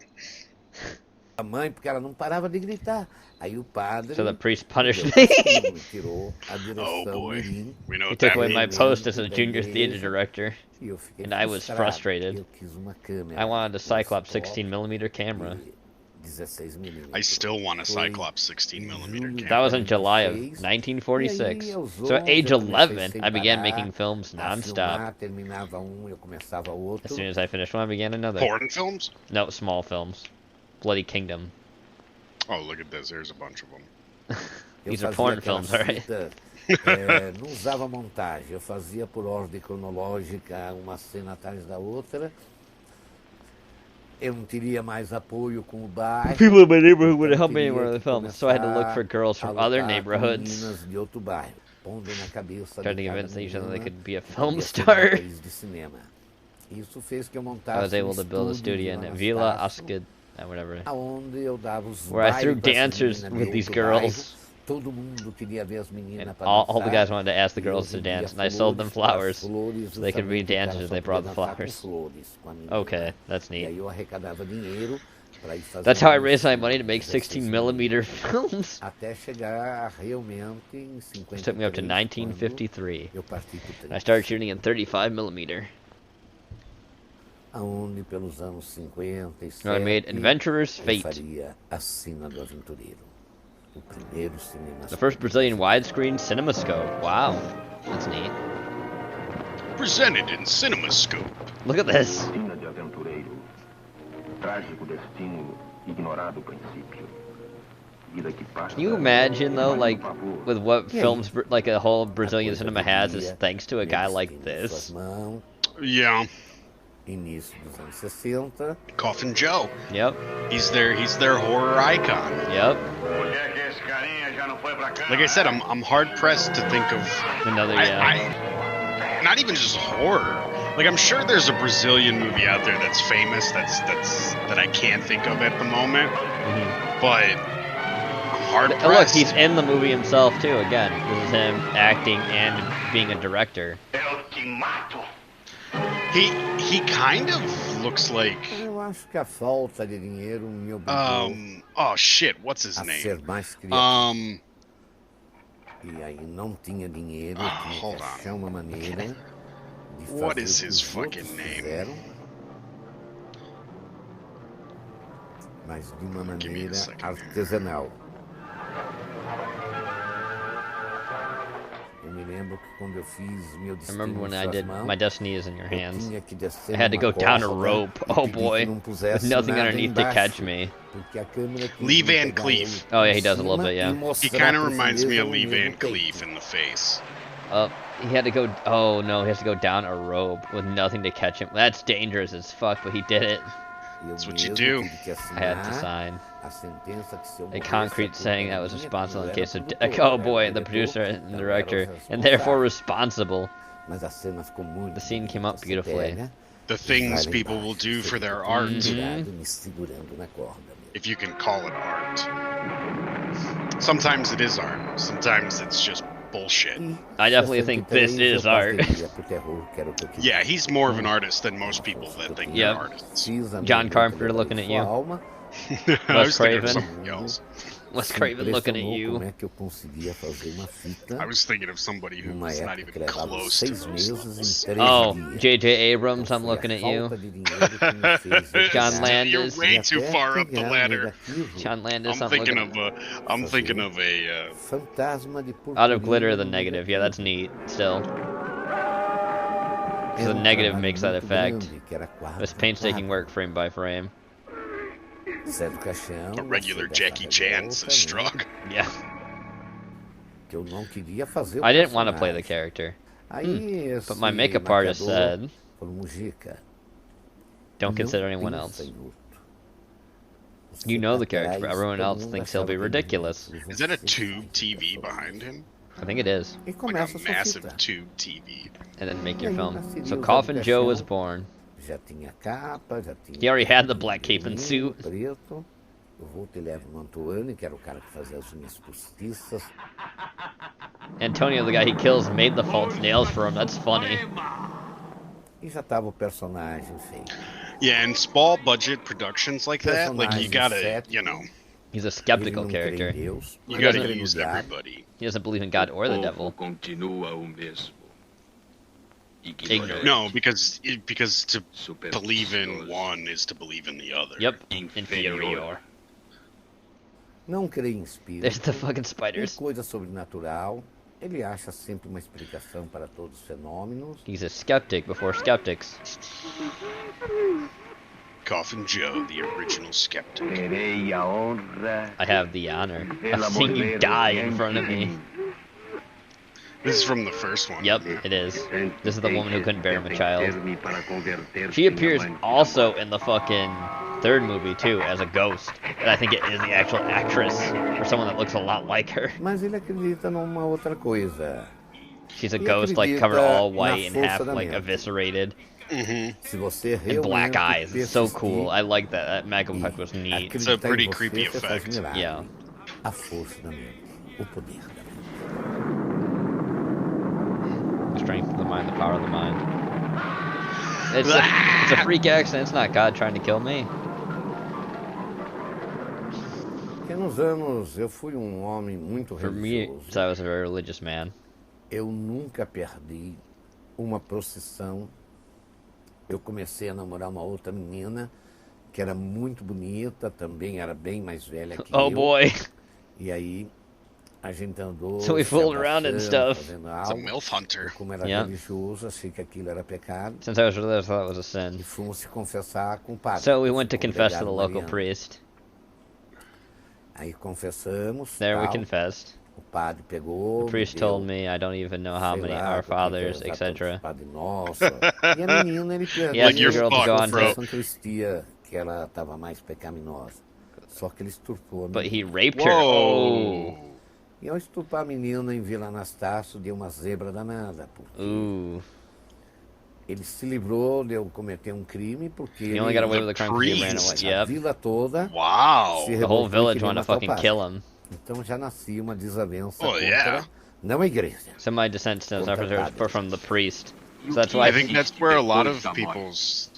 A mãe, porque ela não parava de gritar. Aí o padre So the priest punished deu me. castigo, me tirou a direção mirim. We know He what took that away my means. post as a junior theater director, E eu fiquei and I was frustrado. frustrated. Eu quis uma câmera I wanted a Cyclops 16mm camera. 16mm. I still want a Cyclops 16mm camera. That was in July of 1946. So at age 11, I began making films nonstop. Terminava eu começava outro. As soon as I finished one, I began another. Porn films? No, small films. Bloody Kingdom. Oh, look at this. There's a bunch of them. These are porn films, alright. Não usava montagem, eu fazia por ordem cronológica, uma cena atrás da outra. Eu não teria mais apoio com o bairro. People in my neighborhood wouldn't help me anywhere in the film, so I had to look for girls from other neighborhoods. Meninas de outro bairro, pondo na cabeça Trying to de cada convince each other they menina could be a que film podia ser star. uma atriz de cinema. Isso fez que eu montasse I was able to build a studio lá in na Vila Estácio, Ascid, whatever, aonde eu dava os where I threw bailes pras dancers meninas de with these outro girls. bairro. Todo mundo queria ver as meninas And pra all the dançar. guys wanted to ask the E eu girls to vendia dance, and I sold them flores, flowers so they could be justamente, o cara dancers if só they brought the podia dançar com flowers. flores, com a menina. Okay, that's E neat. aí eu arrecadava dinheiro pra ir fazer That's how I um raised my filme money de to make 16mm, 16mm films. até chegar realmente em Which took me up to 53, 1953. quando eu parti pro And I started shooting in 35mm. Aonde pelos anos 57 I made Adventurer's eu Fate, faria a Sina do Aventureiro, o primeiro cinema. the first Brazilian widescreen cinemascope. Wow, that's neat. Presented in CinemaScope. Look at this. Sina de aventureiro, trágico destino, ignorado princípio. Vida que passa. Can you imagine though, like, with what films like a whole Brazilian cinema has is thanks to a guy like this? Yeah. Início dos anos 60. Coffin Joe. Yep. He's their horror icon. Yep. Like I said, I'm hard pressed to think of another. I not even just horror. Like I'm sure there's a Brazilian movie out there that's famous that I can't think of at the moment. But I'm hard Look, pressed. he's in the movie himself too. Again, this is him acting and being a director. He kind of looks like. Eu acho que a falta de dinheiro me obrigou Oh shit, what's his a name? ser mais criativo. E aí não tinha dinheiro, eu tinha hold que on. achar uma maneira de fazer What o is que his os fucking outros name? fizeram, mas de uma maneira artesanal. Eu me lembro que quando eu fiz meu I destino remember when em I suas did mãos, My Destiny is in Your eu Hands. tinha que descer I had to numa go down a corda rope. e Oh pedir boy, que não with pusesse nothing nada underneath to embaixo, catch me. porque a câmera tinha Lee que Van pegar Cleef. eu Oh yeah, em he does a little cima bit, e yeah. He mostrar kind of pro reminds me chinês of o Lee mesmo Van peito. Cleef in the face. He had to go. Oh no, he has to go down a rope with nothing to catch him. That's dangerous as fuck, but he did it. That's what you do. I had to sign a sentença que se eu a morresse, concrete culpa saying era that was minha, responsible in porque eu case era of. produtor, Oh eu era boy, o the diretor, producer and então the eu era o director, and therefore responsável. responsible. Mas a cena ficou muito The scene came bonita. up Você beautifully. pega, The e things vai lá people will embaixo, do você for fica their todo art. pendurado, me segurando na corda. If you can call it art. Sometimes it is art. Sometimes it's just bullshit. I definitely think this is art. Yeah, he's more of an artist than most people that think they're Yep. artists. John Carpenter looking at you. I was Wes thinking of Craven. something else. Wes Craven looking at you. Como é que eu conseguia fazer uma fita I was thinking of somebody who's numa not época even que levava close to 6 those meses levels. em 3 Oh, dias. J.J. Abrams, I'm looking at you. Falta de dinheiro que me fez John recuar Landis. You're way e too até far up the criar ladder. negativo. John Landis, I'm thinking looking of I'm thinking of a Fantasma de out of glitter, purpurina the no negative. Yeah, that's neat. Still, Era the negative trabalho makes that muito effect. grande, que era quadro It's a painstaking quadro. work, frame by frame. Zé do Caixão, a regular nasceu dessa Jackie Chan revolta, né? strug. Yeah, Que eu não queria fazer o I didn't want to play the personagem. character, Aí esse but my makeup artist maquiador said, falou, Mujica, "Don't não consider anyone pensa else. em luto. You Você know the tá character, but atrás, everyone todo else mundo thinks he'll be achava que ele ridiculous." ia Is that a você tube fica TV só. behind him? I think it is, E Like começa a a sua massive fita. tube TV. and then make E your aí film. nasceria So o Zé do Coffin Joe was Caixão. born. Já tinha capa, já tinha... He already had the black cape and vermelho, suit. preto. Eu vou te levo no Antoine, que era o cara que fazia as unhas postiças. Antonio, the guy he kills, made the false nails for him. That's funny. E já tava o personagem feito. Yeah, and small budget productions like that, like you gotta, Personagem you know, He's a Ele skeptical não crê em character. Deus, you He gotta doesn't- use everybody. He doesn't believe in God or the devil. Continua o mesmo. Ignorant. No, because to believe in one is to believe in the other. Yep, inferior. não crê em espírito. There's the fucking Em spiders. coisa sobrenatural. Ele acha sempre uma explicação para todos os fenômenos. He's a skeptic before skeptics. Coffin Joe, the original skeptic. Terei a honra I have the honor ela of seeing you morrer die in front of me. This is from the first one. Yep, it is. This is the woman who couldn't bear him a child. Ter-me para converter She appears also in the fucking third movie too as a ghost. And I think it is the actual actress or someone that looks a lot like her. Mas ele acredita numa outra coisa. She's a Ele ghost like covered acredita all white and na half força da like mente. eviscerated Se você and black realmente eyes. It's so cool. persistir I like that. That makeup effect was neat. It's a acreditar pretty em você, creepy você faz effect. milagre. Yeah. A força da mente. O poder da mente. The strength of the mind, the power of the mind. It's a freak accident. It's not God trying to kill me. Porque nos anos eu fui homem muito For me, religioso. I was a very religious man. Eu nunca perdi uma procissão. Eu comecei a namorar uma outra menina que era muito bonita, também era bem mais velha que Oh eu. boy. E aí a gente andou. So we se fooled around and abraçando, stuff. fazendo It's a algo. MILF hunter. Como era Yeah. religioso, achei que aquilo era pecado. Since I was religious, I thought it was a sin. E fomos se confessar com o padre. So we went to com o confess to the delegado local Mariano. priest. Aí confessamos. There we tal. confessed. O padre pegou. The priest me deu, told me I don't even know how sei many lá, Our Fathers, quantos etc. Padre Nosso. E a menina, ele perdeu. Yes, your girl to go on a to- Santa Cristia, que ela estava mais pecaminosa. Só que ele estupou a But menina. he raped her. Oh. E ao estupar a menina em Vila Anastácio, deu uma zebra danada. Porque Ooh. ele se livrou de eu cometer um crime, porque He only got away with the crime because he ran away. priest. a Yep. vila toda Wow. se The whole revoltou e village queria wanted to matar o fucking padre. kill him. Então já nascia uma desavença Oh, contra, yeah. não a igreja. So my descent stems from the priest. So that's I why think that's where a lot of people's...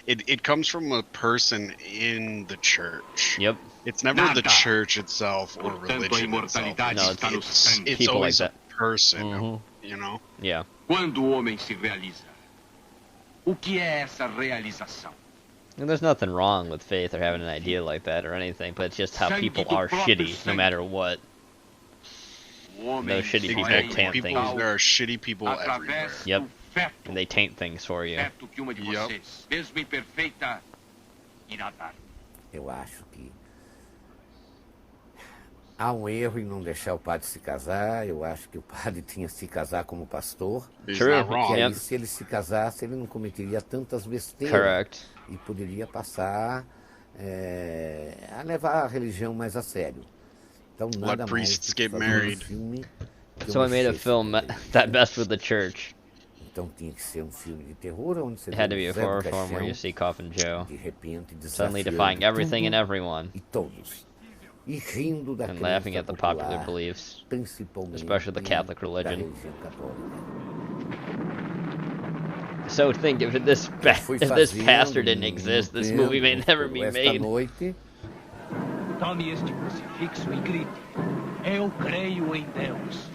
It comes from a person in the church. Yep. It's never the church itself or religion itself. No, It's people always like a person, you know? Yeah. Quando o homem se realiza, o que é essa realização? And there's nothing wrong with faith or having an idea like that or anything, but it's just how people are shitty, no matter what. Those shitty people taint things. There are shitty people everywhere. Yep. And they taint things for you. Yep. Mesmo imperfeita, irá dar. Eu acho que há um erro em não deixar o padre se casar. Eu acho que o padre tinha que se casar como pastor. True. Porque aí, Yep. se ele se casasse, ele não cometeria tantas besteiras. Correct. E poderia passar a levar a religião mais a sério. Então nada Let mais priests do que get fazer married. filme que So I made a mexesse film com ele. that best with the church. Então tinha que ser um filme de terror onde você It had to vê be a o Zé do horror film where Caixão, you see Coffin Joe de repente suddenly desafiando defying everything and tudo everyone, e todos. E rindo da and laughing crença at the popular popular, beliefs, principalmente especially the Catholic da religion. religião católica. So think if this Fui pastor didn't fazendo, exist, this vendo, movie may never be esta made. noite Tome este crucifixo e grite: Eu creio em Deus.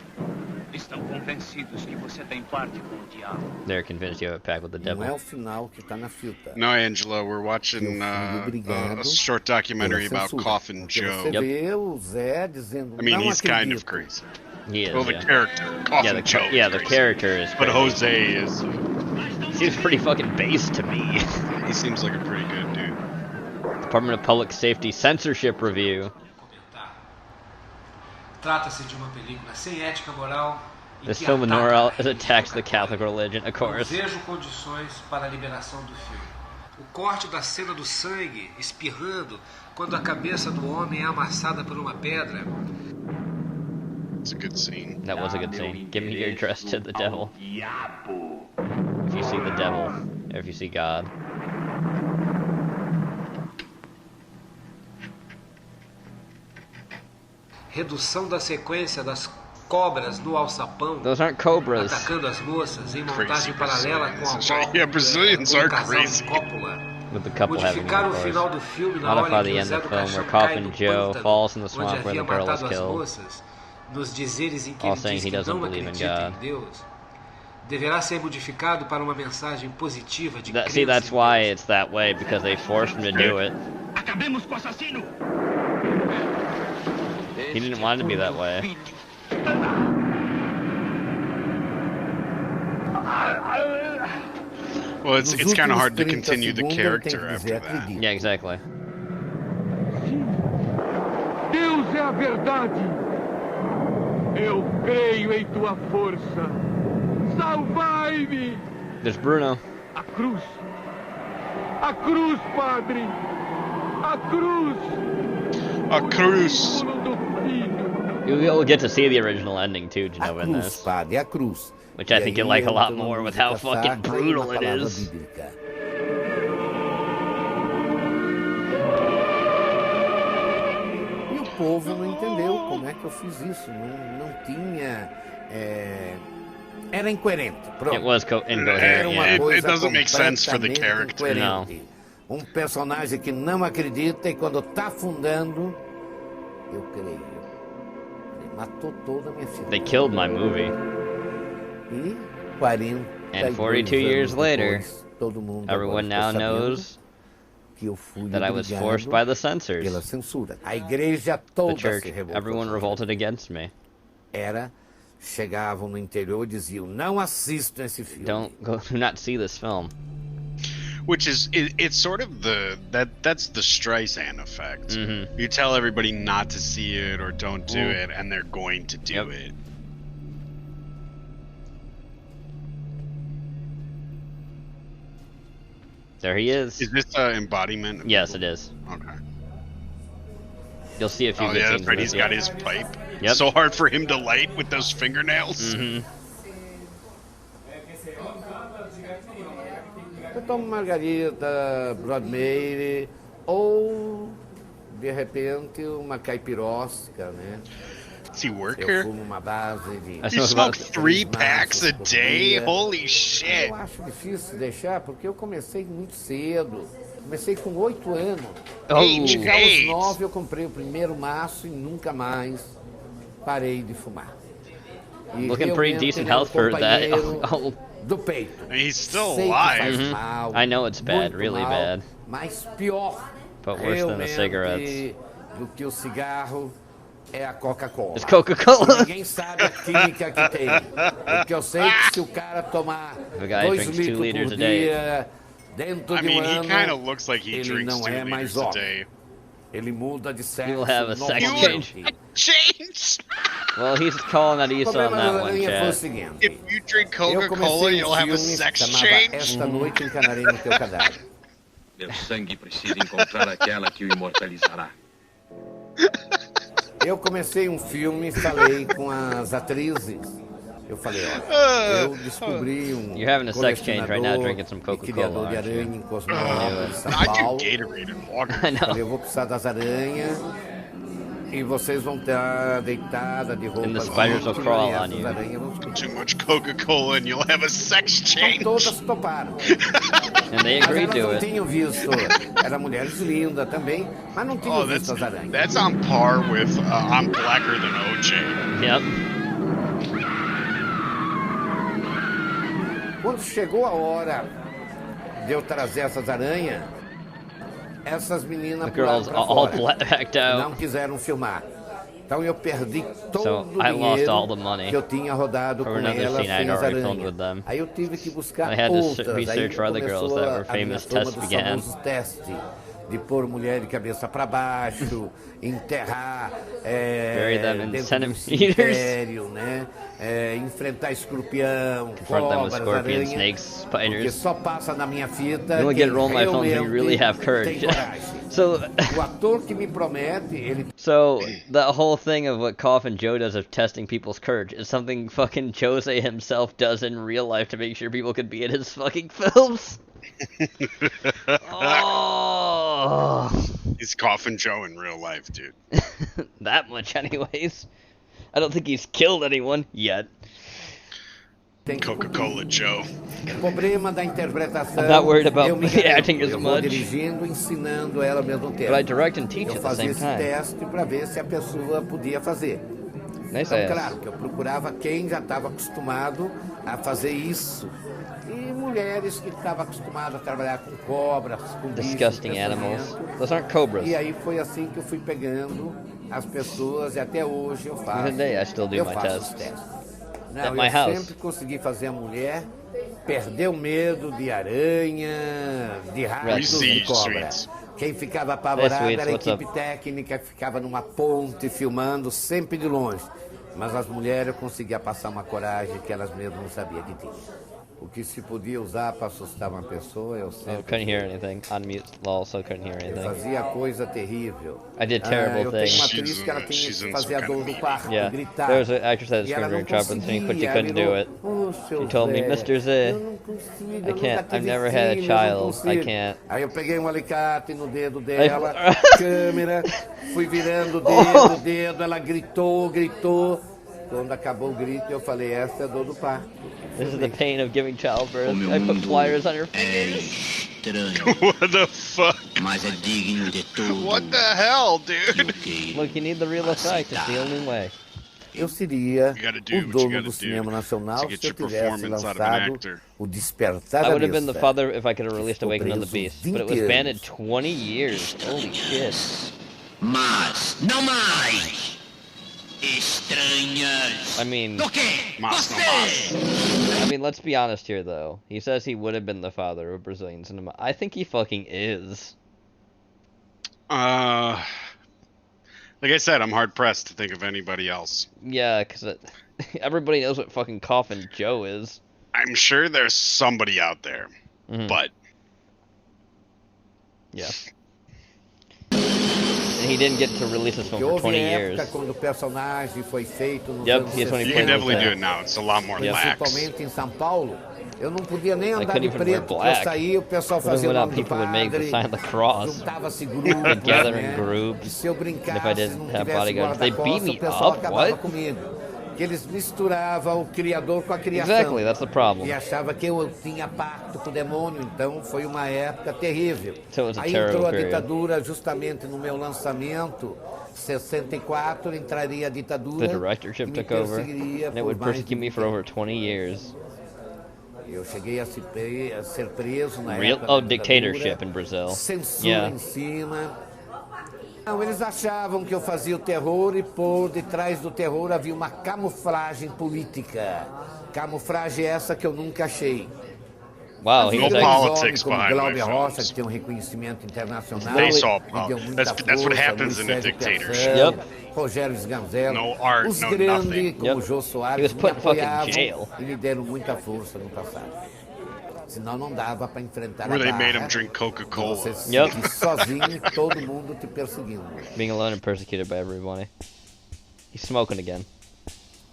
Estão convencidos que você tem parte com o diabo. They're convinced you have a pact with the não é devil. o final que está na fita. No, Angela, we're watching a short documentary pela about censura. Coffin Porque Joe. Você vê o Zé dizendo, I mean, não he's kind of acredito. crazy. He is. Well, the Yeah. character, Coffin Joe. The is crazy. character is. But crazy. Jose is. Seems pretty fucking base to me. He seems like a pretty good dude. Department of Public Safety censorship review. Trata-se de uma película sem ética moral e This que film ataca attacks the Catholic religion, of Não course. vejo condições para a liberação do filme. O corte da cena do sangue espirrando quando a cabeça do homem é amassada por uma pedra. It's a good scene. That was a good scene. Give me your address to the devil. If you see the devil, or if you see God. Redução da sequência das cobras no alçapão. Those aren't cobras. Atacando as moças em montagem Crazy paralela com a Brazilians. Yeah, Brazilians are casal crazy. de cópula. With the couple having Modificar o intercourse. final do filme na Modify hora the em que o end Zé of do the film where Caixão cai Coffin no Joe pântano, falls in the onde swamp where havia the girl is matado as killed, moças, nos dizeres em que while ele saying diz he que doesn't não believe in acredita God. em Deus, deverá ser modificado para uma mensagem positiva de crença See, that's em why Deus. it's that way, because they forced him to do it. Acabemos com o assassino. He didn't want it to be that way. Well, it's kind of hard to continue the character after that. Yeah, exactly. Deus é a verdade. Eu creio em tua força. Salvai-me. There's Bruno. A cruz. A cruz, Padre. A cruz. A cruz. You'll get to see the original ending too, Jenova, in Cruz, this. Padre, a cruz. Which I think you'll like a lot more with how fucking brutal it is. E o povo não entendeu como é que eu fiz isso. Não tinha. Era incoerente. Pronto. It was incoherent. Era uma Yeah. coisa It doesn't make sense for the completamente character. incoerente. Um personagem que não acredita e quando tá afundando, eu creio. Ele matou toda a minha filha. They killed my movie. E 40 And 42 years later, todo mundo everyone now knows que eu fui that I was obrigado forced by the censors. pela censura. A igreja The toda church, se revoltou. everyone revolted against me. Chegavam no interior e diziam, não assistam esse filme. Do not see this film. Which is it's sort of that's the Streisand effect. Mm-hmm. You tell everybody not to see it or don't do it, and they're going to do it. There he is. Is this an embodiment? Yes, it is. Okay. You'll see a few Oh good yeah, scenes that's right. in He's this, got yeah. his pipe. Yep. So hard for him to light with those fingernails. Mm-hmm. Eu tomo margarita, broadmeire ou de repente, uma caipirosca, né? Is he work Eu here? fumo uma base de... You smoke 3 packs a day? Holy shit. Eu acho difícil deixar, porque eu comecei muito cedo. Comecei com 8 anos. Age, Já aos age. 9 eu comprei o primeiro maço e nunca mais parei de fumar. E Looking pretty realmente decent ele é um health for that. companheiro do peito. He's still Sei que faz alive. mal, I know it's bad, muito really mal, bad. mas pior But worse than the realmente cigarettes. do que o cigarro é a Coca-Cola. It's Coca-Cola. Ninguém sabe a química que tem. O que eu sei é que se o cara tomar The guy 2 drinks 2 litros liters por a day. dia, dentro I de mean, he ano, kind of looks like he ele drinks não 2 é mais liters a homem. day. Ele muda de sexo. You'll have a sex normalmente. change. Change! Well, he's calling that O Issa on problema that da one, aranha foi o chat. seguinte. If you drink Eu Coca-Cola, comecei you'll have a filme sex que chamava change? Esta Noite Encanarei no Teu Cadáver. Meu sangue precisa encontrar aquela que o imortalizará. Eu comecei um filme e falei com as atrizes. Eu falei, olha, eu descobri um You're having a sex change right now, colecionador drinking some e Coca-Cola, criador de aren't you? aranha em Cosmópolis, São I Paulo. do Gatorade and water. I know. Falei, eu vou precisar das aranhas e vocês vão estar deitada de roupa. And the spiders will crawl on you. Too much Coca-Cola and you'll have a sex change. Todas toparam. And they Mas agreed elas to não it. tinham visto. Eram mulheres lindas também, mas não tinham Oh, visto as aranhas. that's on par with I'm blacker than OJ. Yep. Quando chegou a hora de eu trazer essas aranhas, essas meninas The girls pularam all pra fora. blacked out. Não quiseram filmar. Então eu perdi todo So o I lost dinheiro all the money que eu tinha rodado for com another elas scene I'd sem as already filmed aranhas. with them. Aí eu tive que buscar I had to outras. research Aí for other girls começou that were a minha famous turma tests dos began. famosos testes. De pôr mulher de cabeça para baixo, enterrar Bury them in dentro de um centimeters. cemitério, né? Enfrentar escorpião, Confront them with cobras, scorpions, aranha, snakes, porque spiders. só passa na minha fita You only quem get roll my films when you really have courage. tem coragem. So O ator que me promete, ele So, that whole thing of what Coffin Joe does of testing people's courage is something fucking Jose himself does in real life to make sure people could be in his fucking films. Oh. He's Coffin Joe in real life, dude. That much, anyways. I don't think he's killed anyone yet. Coca-Cola Joe. O problema da interpretação, I'm not worried about eu me the garanto, acting as eu vou much. dirigindo, ensinando ela ao mesmo tempo. But I direct and teach Eu at the fazia same esse time. teste para ver se a pessoa podia fazer. Nice Então, ass. claro, que eu procurava quem já estava acostumado a fazer isso. E mulheres que estavam acostumadas a trabalhar com cobras, com Disgusting bichos, animals. peçonhentos. Those aren't cobras. E aí foi assim que eu fui pegando as pessoas e até hoje eu faço. Today I still do eu my faço tests. os testes. At Não, my eu house. sempre consegui fazer a mulher perder o medo de aranha, de ratos, de Sweet, cobra. sweet. Quem ficava apavorado Hey, sweets, era a what's equipe up? técnica que ficava numa ponte filmando sempre de longe. Mas as mulheres eu conseguia passar uma coragem que elas mesmas não sabiam que tinha. O que se podia usar para assustar uma pessoa, eu Oh, sempre couldn't hear anything. On mute, lol, so couldn't hear eu anything. fazia coisa terrível. I did terrible eu tenho uma things. atriz que ela tinha que fazer a dor do parto, Yeah, gritar. there was an actress that E ela screamed não during childbirth thing, but she conseguia, couldn't do virou, it. "Oh, seu She told me, Zé, Mr. Z, eu não consigo, I eu nunca can't, tive I've never had a filho, eu não child, I consigo." can't. Aí eu peguei um alicate no dedo dela, câmera, fui virando o dedo, ela gritou. Quando acabou o grito, eu falei, essa é a dor do parto. This is the pain of giving childbirth. I put pliers on your fingers. What the fuck? Mas é digno de tudo. What the hell, dude? Look, you need the real effect. It's the only way. Eu seria gotta do o what you dono gotta do do cinema nacional to get se eu your tivesse performance out of an lançado actor. o Despertar I da would have been the Besta. father if I could have released Ficou Awakening of the preso Beast, but it was 20 banned in anos. 20 years. Holy shit. Mas, não mais! Estranhas! I mean, Do quê? Mas, não Você! I mean, let's be honest here, though. He says he would have been the father of Brazilian cinema. I think he fucking is. Like I said, I'm hard pressed to think of anybody else. Yeah, because everybody knows what fucking Coffin Joe is. I'm sure there's somebody out there, Mhm. but Yeah. And he didn't get to release this film Que for houve 20 época years. quando o personagem foi feito nos Yep, anos he's when he you 60, can definitely do it now. It's a lot more lax. principalmente em São Paulo. Eu não podia nem I andar couldn't de even wear preto, porque eu black. saía, o pessoal But then fazia o when nome do people would make the padre, sign of the cross, juntava-se they'd grupos, gather né? in groups. E se eu And if I brincasse e didn't não have tivesse bodyguards, they beat guarda-costas, me o pessoal up. acabava What? comigo. Que eles misturavam o criador com a criação. Exactly, that's the problem. E achava que eu tinha pacto com o demônio, então foi uma época terrível. So it was a Aí terrible entrou a period. ditadura justamente no meu lançamento, 64, entraria a ditadura. The directorship e me took over, perseguiria and it por would mais persecute me for over 20 years. Eu cheguei a ser preso na Real, época oh, da dictatorship ditadura, in Brazil. censura Yeah. em cima. Não, eles achavam que eu fazia o terror e por detrás do terror havia uma camuflagem política. Camuflagem essa que eu nunca achei. Wow, he Havia was grandes politics homens como behind my Glauber Rocha, films. que tem um reconhecimento internacional. They saw me deu muita that's what força, happens in a Luiz Sérgio dictatorship. Persão, Yep. Rogério Sganzello, No art, os no grandes nothing. como Yep. Jô He Soares was me put in fucking apoiavam jail. e me deram muita força no passado. Senão não dava para enfrentar Where a they made barra him drink Coca-Cola. de você se Yep. sentir sozinho e todo mundo te perseguindo. Being alone and persecuted by everybody. He's smoking again.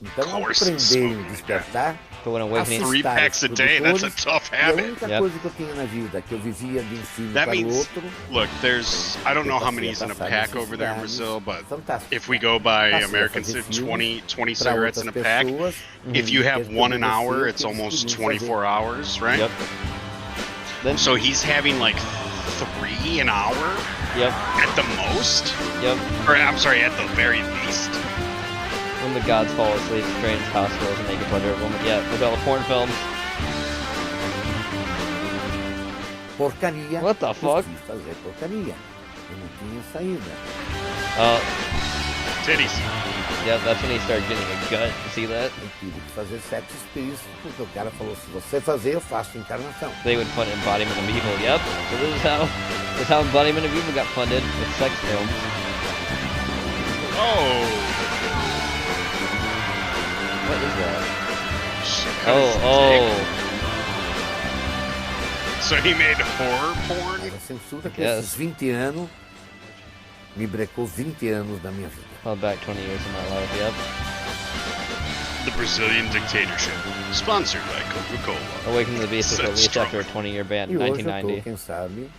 Então, ao course, prender e despertar, But when awakening, Three assustar packs a os day, that's a produtores, tough e a habit. única Yep. coisa que eu tinha na vida, que eu vivia de um filme That para o means, outro. look, there's, I don't know how many's in a pack over there in Brazil, but if we go by American 20 cigarettes in a pack, if you have one an hour, it's almost 24 hours, right? Yep. Then, So he's having like 3 an hour yep, at the most? yep. Or I'm sorry, at the very least. When the gods fall asleep, strange hospitals and naked pleasure of women. Yeah, look at all the porn films. Porcaria. What the fuck? Eu quis fazer porcaria. Eu não tinha saída. Titties. Yeah, that's when he started getting a gut. You see that? Eu tive que fazer sexo explícito, porque o cara falou, se você fazer, eu faço encarnação. They would fund embodiment of evil. Yep. So this is how embodiment of evil got funded with sex films. Oh. What is that? Oh. Oh. So he made horror porn? Mas a censura que Yes. esses 20 anos me brecou 20 anos da minha vida. Well, back 20 years of my life. Yep. The Brazilian dictatorship, sponsored by Coca-Cola. Awakening the Beast was Said released strong. after a 20-year ban E in hoje eu tô, 1990. quem sabe,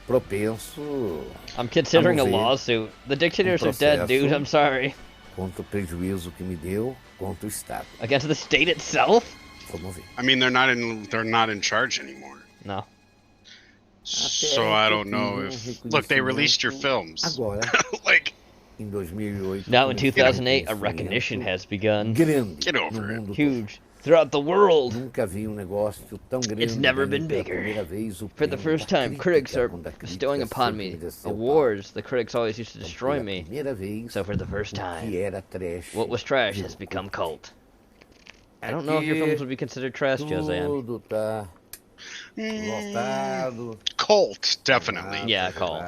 propenso I'm considering a mover lawsuit. The dictatorship's dead, dude. I'm sorry. contra o prejuízo que me deu contra o Estado. Against the state itself? Vamos ver. I mean, they're not in charge anymore. No. So I don't know if look, they released your films. Agora, like em 2008. Now in 2008, a recognition has begun. Grande Get over no it. mundo Huge. Throughout the world. todo. Nunca vi negócio tão grande. It's never daí been pela bigger. primeira vez, o For the prêmio first da time, critics crítica, are quando a crítica bestowing upon sempre me me desceu o pau. awards the critics always used to destroy Pela me. primeira vez, So for the first o time, que era trash what was trash has become cult. I don't know if your films would be considered trash, Josean. Tudo tá lotado. cult, definitely. Yeah, cult.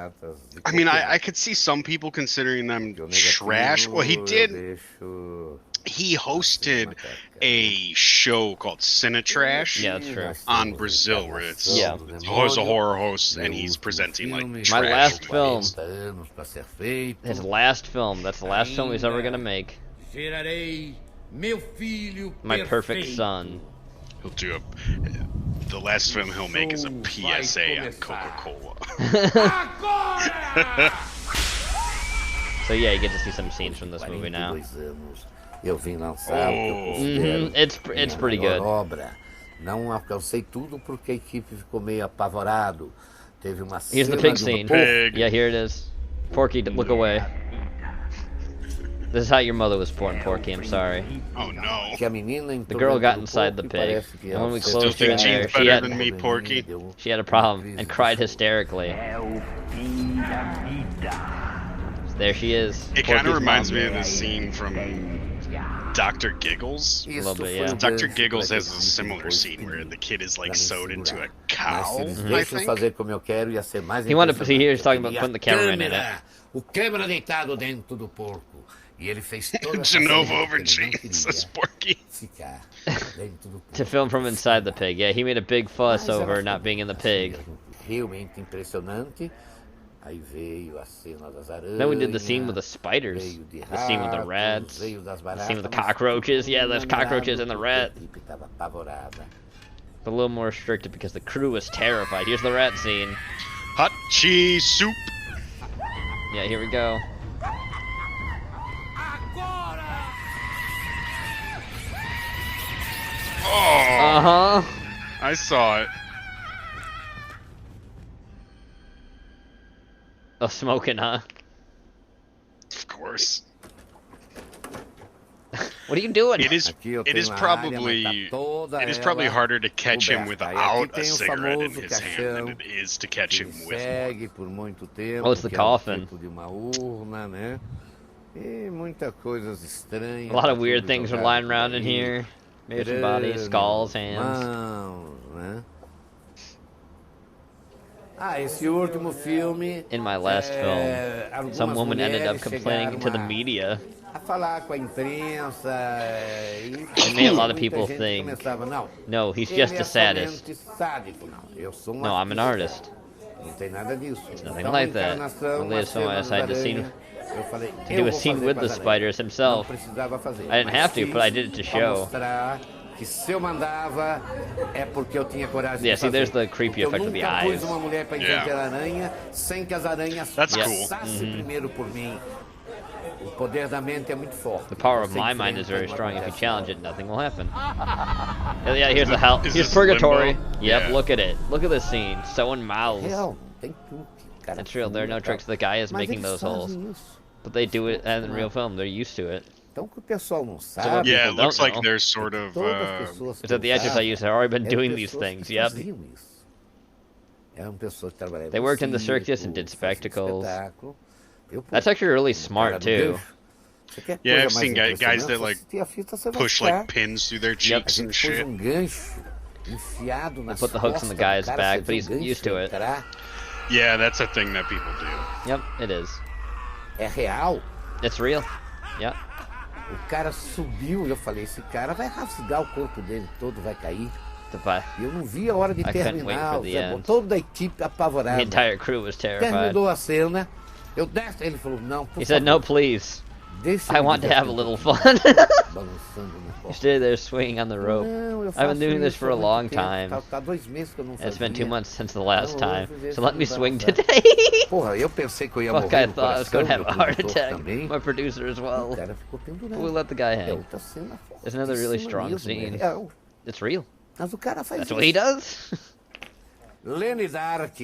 I mean, I could see some people considering them trash. Well, he did. He hosted a show called Cinetrash. Yeah, that's true. On Brazil, where it's a horror host, and he's presenting like trash. My last film. anos para ser feito. His last film. That's the last film he's ever gonna make. Gerarei meu filho My perfect perfeito. son. He'll do the last film he'll make is a PSA on Coca-Cola. So yeah, you get to see some scenes from this movie now. 42 anos, eu vim lançar o que eu considero It's pretty minha good. melhor obra. Não alcancei tudo porque a equipe ficou meio apavorado. Teve uma Here's the cena pig de scene. porco. Yeah, here it is. Porky, look away. This is how your mother was born, Porky. I'm sorry. Oh no. Que a menina The girl entrou got dentro do inside the porco e pig, parece que and when we ela closed her in Still there, think she better had than me, Porky. she had a problem and cried hysterically. There she is. It kind of Porky's reminds mom. me of the scene from Dr. Giggles. A little bit, yeah. Dr. Giggles has a similar scene where the kid is like sewed into a cow, Mas se eles I deixam think. fazer como eu quero, ia ser mais He wanted to see impressionante. here. He's talking about E a putting the cameraman in it. câmera, o câmera deitado dentro do porco. E ele fez toda essa Genova cena over porque ele não jeans, queria that's Porky. ficar dentro do To film from inside the pig. Yeah, he made a big fuss Mas ela over foi not being in the pig. realmente impressionante. Aí veio a cena das aranhas. Then we did the scene with the spiders, veio de the scene with the ratos, rats, veio das the scene with the baratas, cockroaches. Yeah, mas those cockroaches and the porque rat. A equipe estava apavorada. a little more restricted because the crew is terrified. Here's the rat scene. Hot cheese soup. Yeah, here we go. Oh. I saw it. Oh, smoking, huh? Of course. What are you doing? It is probably harder to catch him without a cigarette in his hand than it is to catch him with one. Oh, it's the coffin. A lot of weird things are lying around in here. Maybe some bodies, skulls, hands. In my last film, some woman ended up complaining to the media. It made a lot of people think, no, he's just a sadist. No, I'm an artist. It's nothing like that. The latest film I decided to do a scene with the spiders himself. I didn't have to, but I did it to show. Yeah, see, there's the creepy effect of the eyes. Yeah. That's cool. The power of my mind is very strong. If you challenge it, nothing will happen. Yeah, here's the hell. Here's purgatory. Yep, Yeah. look at it. Look at this scene. Sewing mouths. That's real. There are no tricks. The guy is making those holes. But they do it in real film. They're used to it. Yeah, it looks like there's sort of... It's at the edges I used. I've already been doing these things. Yep. They worked in the circus and did spectacles. That's actually really smart, too. Yeah, I've seen guys that, like, push, like, pins through their cheeks and shit. They put the hooks in the guy's back, but he's used to it. Yeah, that's a thing that people do. Yep, it is. It's real. Yep. O cara subiu e eu falei, esse cara vai rasgar o corpo dele todo, vai cair. E eu não vi a hora de terminar, toda a equipe apavorada. The entire crew was terrified. Terminou a cena, eu desço, ele falou, não, por He said, no, please. I want to have a little fun. You stay there swinging on the rope. I've been doing this for a long time. It's been 2 months since the last time, so let me swing today. Fuck, I thought I was going to have a heart attack. My producer as well. We'll let the guy hang. It's another really strong scene. It's real. That's what he does. Lenny Dark.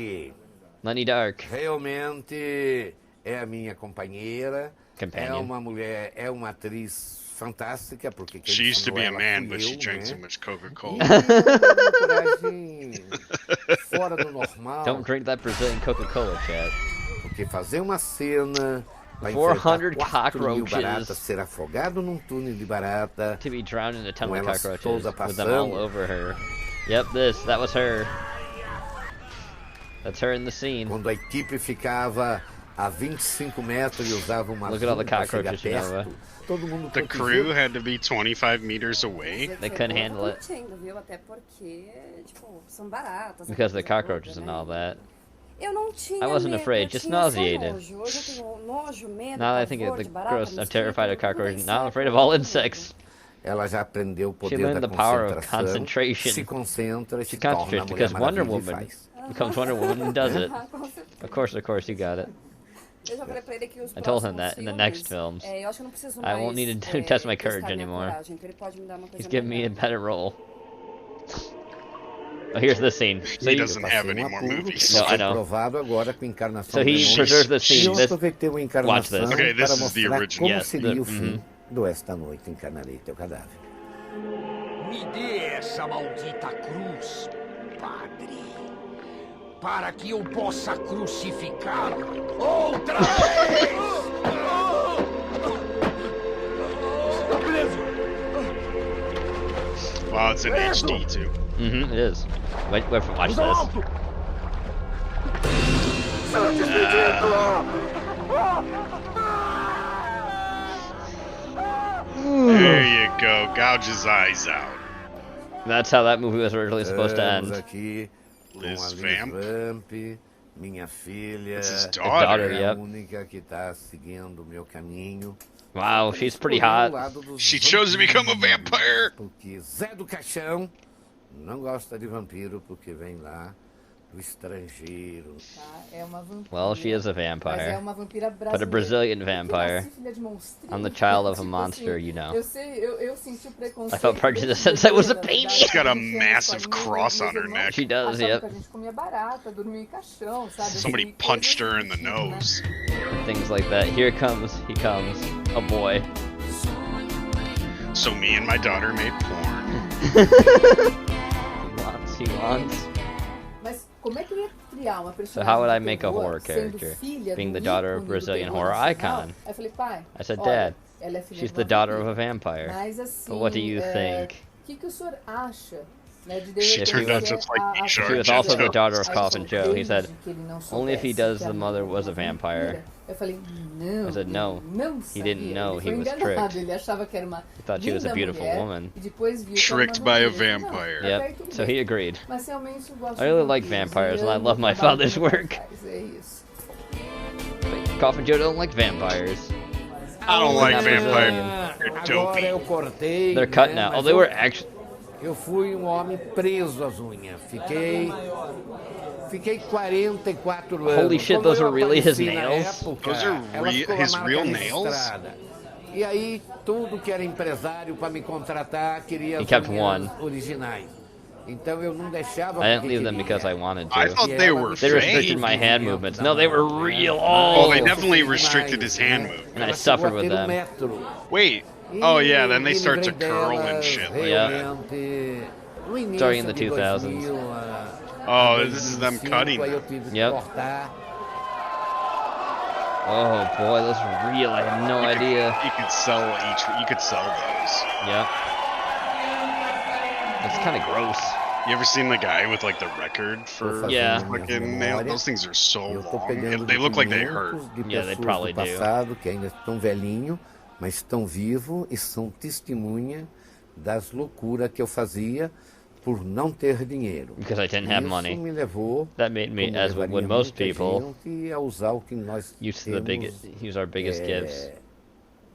Lenny Dark. Realmente é a minha companheira. Companion. É uma mulher, é uma atriz fantástica porque She used to be a man, but she drank too much Coca-Cola. Fora do normal. Don't drink that Brazilian Coca-Cola, Chad. Porque fazer uma cena 400 cockroaches. Ser afogado num túnel de barata. To be drowned in a ton of cockroaches with them all over her. Yep, that was her. That's her in the scene. Quando a equipe ficava a 25 metros e usava uma Look at all the cockroaches, Jenova. The crew had to be 25 meters away. They couldn't handle it. Because of the cockroaches and all that. I wasn't afraid, just nauseated. Now that I think of the gross, I'm terrified of cockroaches. Now I'm afraid of all insects. Ela já aprendeu o poder She learned the power of concentration. Se concentra, She concentrates because Wonder Woman becomes Wonder Woman and does it. Of course, you got it. I told him that in the next films. I won't need to test my courage anymore. He's giving me a better role. Oh, here's the scene. So he doesn't have any more movies. No, I know. So he preserves the scene. Watch this. Okay, this is the original. Yes. Do esta noite encarnarei teu cadáver. Me dê essa maldita cruz, padre, para que eu possa crucificá-lo outra vez! Wow, it's in HD too. It is. Wait for watch this. There you go. Gouge his eyes out. That's how that movie was originally supposed to end. Liz Vamp. Minha filha. It's his daughter. Yep. Única que tá seguindo o meu caminho. Wow, she's pretty hot. She chose to become a vampire. Porque Zé do Caixão não gosta de vampiro porque vem lá do estrangeiro. Well, she is a vampire. Mas é uma vampira brasileira. But a Brazilian vampire. Filha de monstrinho. I'm the child of a Tipo monster, assim, you know. Eu sei, eu senti o preconceito. I felt prejudice since I was a baby. She's got a massive cross on her neck. She does, Achava yep. que a gente comia barata, dormia em caixão, sabe? Somebody Assim, punched her in the nose. Things like that. Here comes, he comes, a boy. So me and my daughter made porn. He wants. Mas como é que eu ia criar uma personagem? So how would I make a de terror horror sendo character? filha Being do the daughter of ícone do Brazilian terror horror nacional? icon. Aí eu falei, pai, I said, olha, Dad, ela é filha she's de the uma daughter of vampira. a vampire. Mas assim, But what do you think? O que o senhor acha? Né, de She turned out just like She was also the daughter of Coffin Joe. He said, only if he does, the mother was a vampire. Eu falei, não, I said, no, não he didn't know, he foi was enganado. tricked. Ele achava que era uma He thought she was a linda beautiful mulher, woman. E depois viu Tricked que era uma by a vampira. vampire. Não, até aí Yep, tudo so bem. he agreed. Mas realmente eu gosto I really de like vampiros, vampires, and I amo love my o trabalho father's dos work. vampiros, é isso. But Coffin Joe don't like vampires. I don't like They're not vampires. They're Agora eu dopey. cortei. They're cut né, now. mas Oh, they eu- were actually. Eu fui um homem preso às unhas. Fiquei 44 anos. Holy shit, Quando those eu are really his apareci na nails? época, Those are ela ficou a his marca real nails? registrada. E aí, tudo que era empresário para me contratar queria He as kept unhas one. originais. Então eu não deixava I didn't porque leave them queria. because I wanted to. I thought they were They restricted fake. my hand movements. No, they were real. Oh, they Oh, definitely restricted his hand movement. and I Ela suffered chegou a with ter them. Wait. Oh yeah, then they E start to livrei curl and delas shit. Like Yeah. that. realmente, no início Starting in the de 2000s. 2000, Oh, a this is them 2005, cutting aí eu them. tive que Yep. cortar. Oh boy, those are real. I had no idea. You could sell You could sell those. Yep. It's kind of gross. You ever seen the guy with like the record for Yeah. fucking nail? Those things are so Eu tô long. pegando They look like they hurt. depoimentos de Yeah, they pessoas probably do do. passado que ainda estão velhinhos, mas estão vivos e são testemunha das loucuras que eu fazia por não ter dinheiro. Because I didn't have Isso money. me levou, That made me, como as levaria would most muita people, gente, a usar o que nós use the temos, use our biggest gifts.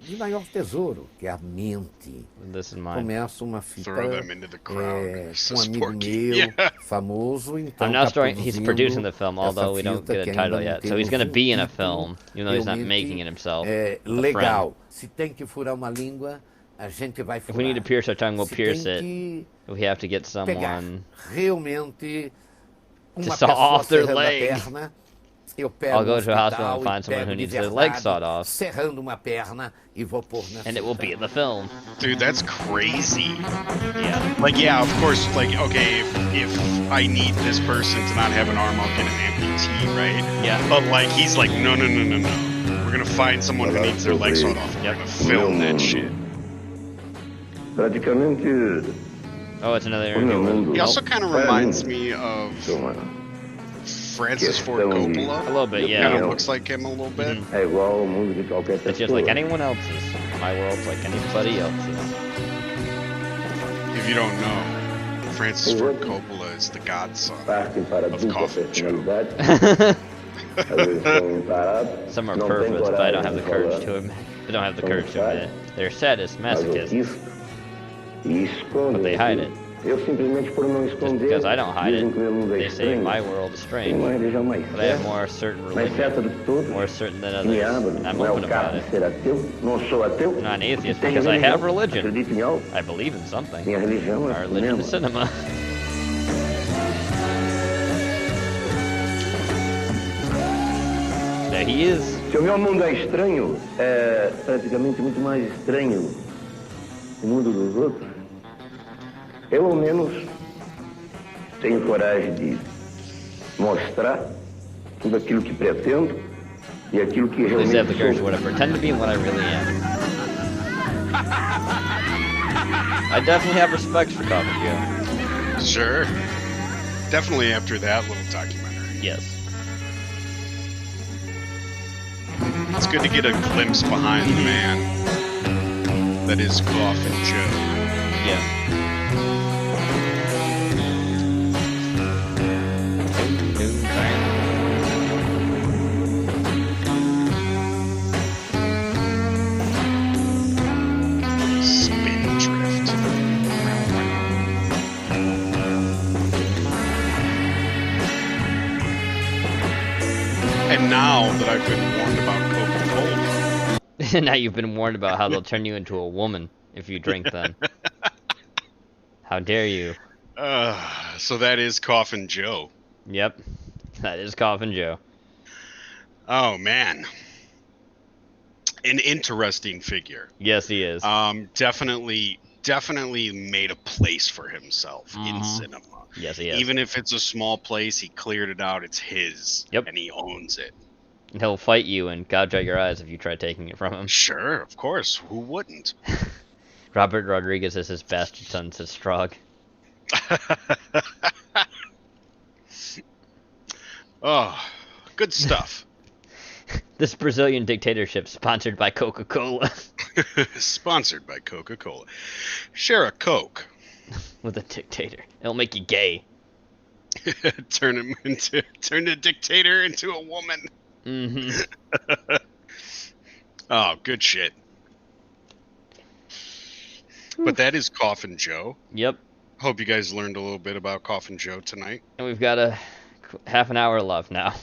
de maior tesouro, que é a mente. This is mine. Começa uma fita Throw them into the crowd. com um amigo meu, Yeah. famoso, então I'm now tá starting. He's producing the film, essa although we don't fita get a que title ainda não yet. So he's temos going to be in a título, film, even though he's not realmente, making it himself. é A friend. legal. Se tem que furar uma língua, a gente vai furar. If we need to pierce our tongue, we'll Se pierce tem it. que If we have to get pegar someone realmente uma saw pessoa off their serrando a leg. perna, eu pego I'll go no to a hospital hospital and e find someone pego who de needs their verdade, leg sawed off. serrando uma perna e vou pôr na And it will be in the film. Dude, that's crazy. Yeah. Like, yeah, of course, like, okay, if I need this person to not have an arm, I'll get an amputee, right? Yeah. But, like, he's like, no. We're gonna find someone who needs their leg sawed off. We're gonna film that shit. Praticamente Oh, it's another o meu interview. mundo He also kind of é reminds mundo. me of Uma Francis Ford questão de- Coppola. A little bit, Kind yeah. of looks like him a little bit. É igual ao mundo de qualquer It's just pessoa. like anyone else's. My world's like anybody else's. If you don't know, Francis Ford Coppola is the godson Partem para of dupla Coffin Joe. personalidade. Às vezes estão parados. Some are não têm perverts, but I don't have the coragem de courage to falar. admit. They don't have the courage to admit it. They're sadists, masochists, E escondem. but they hide it. Eu simplesmente por não Just esconder. because I don't hide dizem que meu mundo it, é they say estranho. my world is Tem uma strange. religião mais But I have certa, more certain mais religion, certa de todas. more certain than Me others. abro. I'm Não é open o about caso it. de ser ateu. Não sou ateu. I'm not an atheist Tenho because I have religião. religion. Acredito em algo. I believe in something. Minha religião é Our religion cinema. is cinema. There he is. Se o meu mundo é estranho, é praticamente muito mais estranho o mundo dos outros. Eu, ao menos, tenho coragem de mostrar tudo aquilo que pretendo e aquilo que At least I have the realmente courage sou. to what I pretend to be and what I really am. I definitely have respect for Coffin Joe. Sure. Definitely after that little documentary. Yes. It's good to get a glimpse behind the man that is Coffin Joe. Yeah. Spindrift. And now that I've been warned about Coca-Cola. Now you've been warned about how they'll turn you into a woman if you drink them. How dare you? So that is Coffin Joe. Yep, that is Coffin Joe. Oh, man. An interesting figure. Yes, he is. Definitely made a place for himself in cinema. Yes, he is. Even if it's a small place, he cleared it out. It's his. Yep. And he owns it. And he'll fight you and gouge out your eyes if you try taking it from him. Sure, of course. Who wouldn't? Robert Rodriguez is his bastard son, says Strog. Oh, good stuff. This Brazilian dictatorship sponsored by Coca-Cola. Sponsored by Coca-Cola. Share a Coke. With a dictator. It'll make you gay. Turn the dictator into a woman. Mm-hmm. Oh, good shit. But that is Coffin Joe. Yep. Hope you guys learned a little bit about Coffin Joe tonight. And we've got a half an hour left now.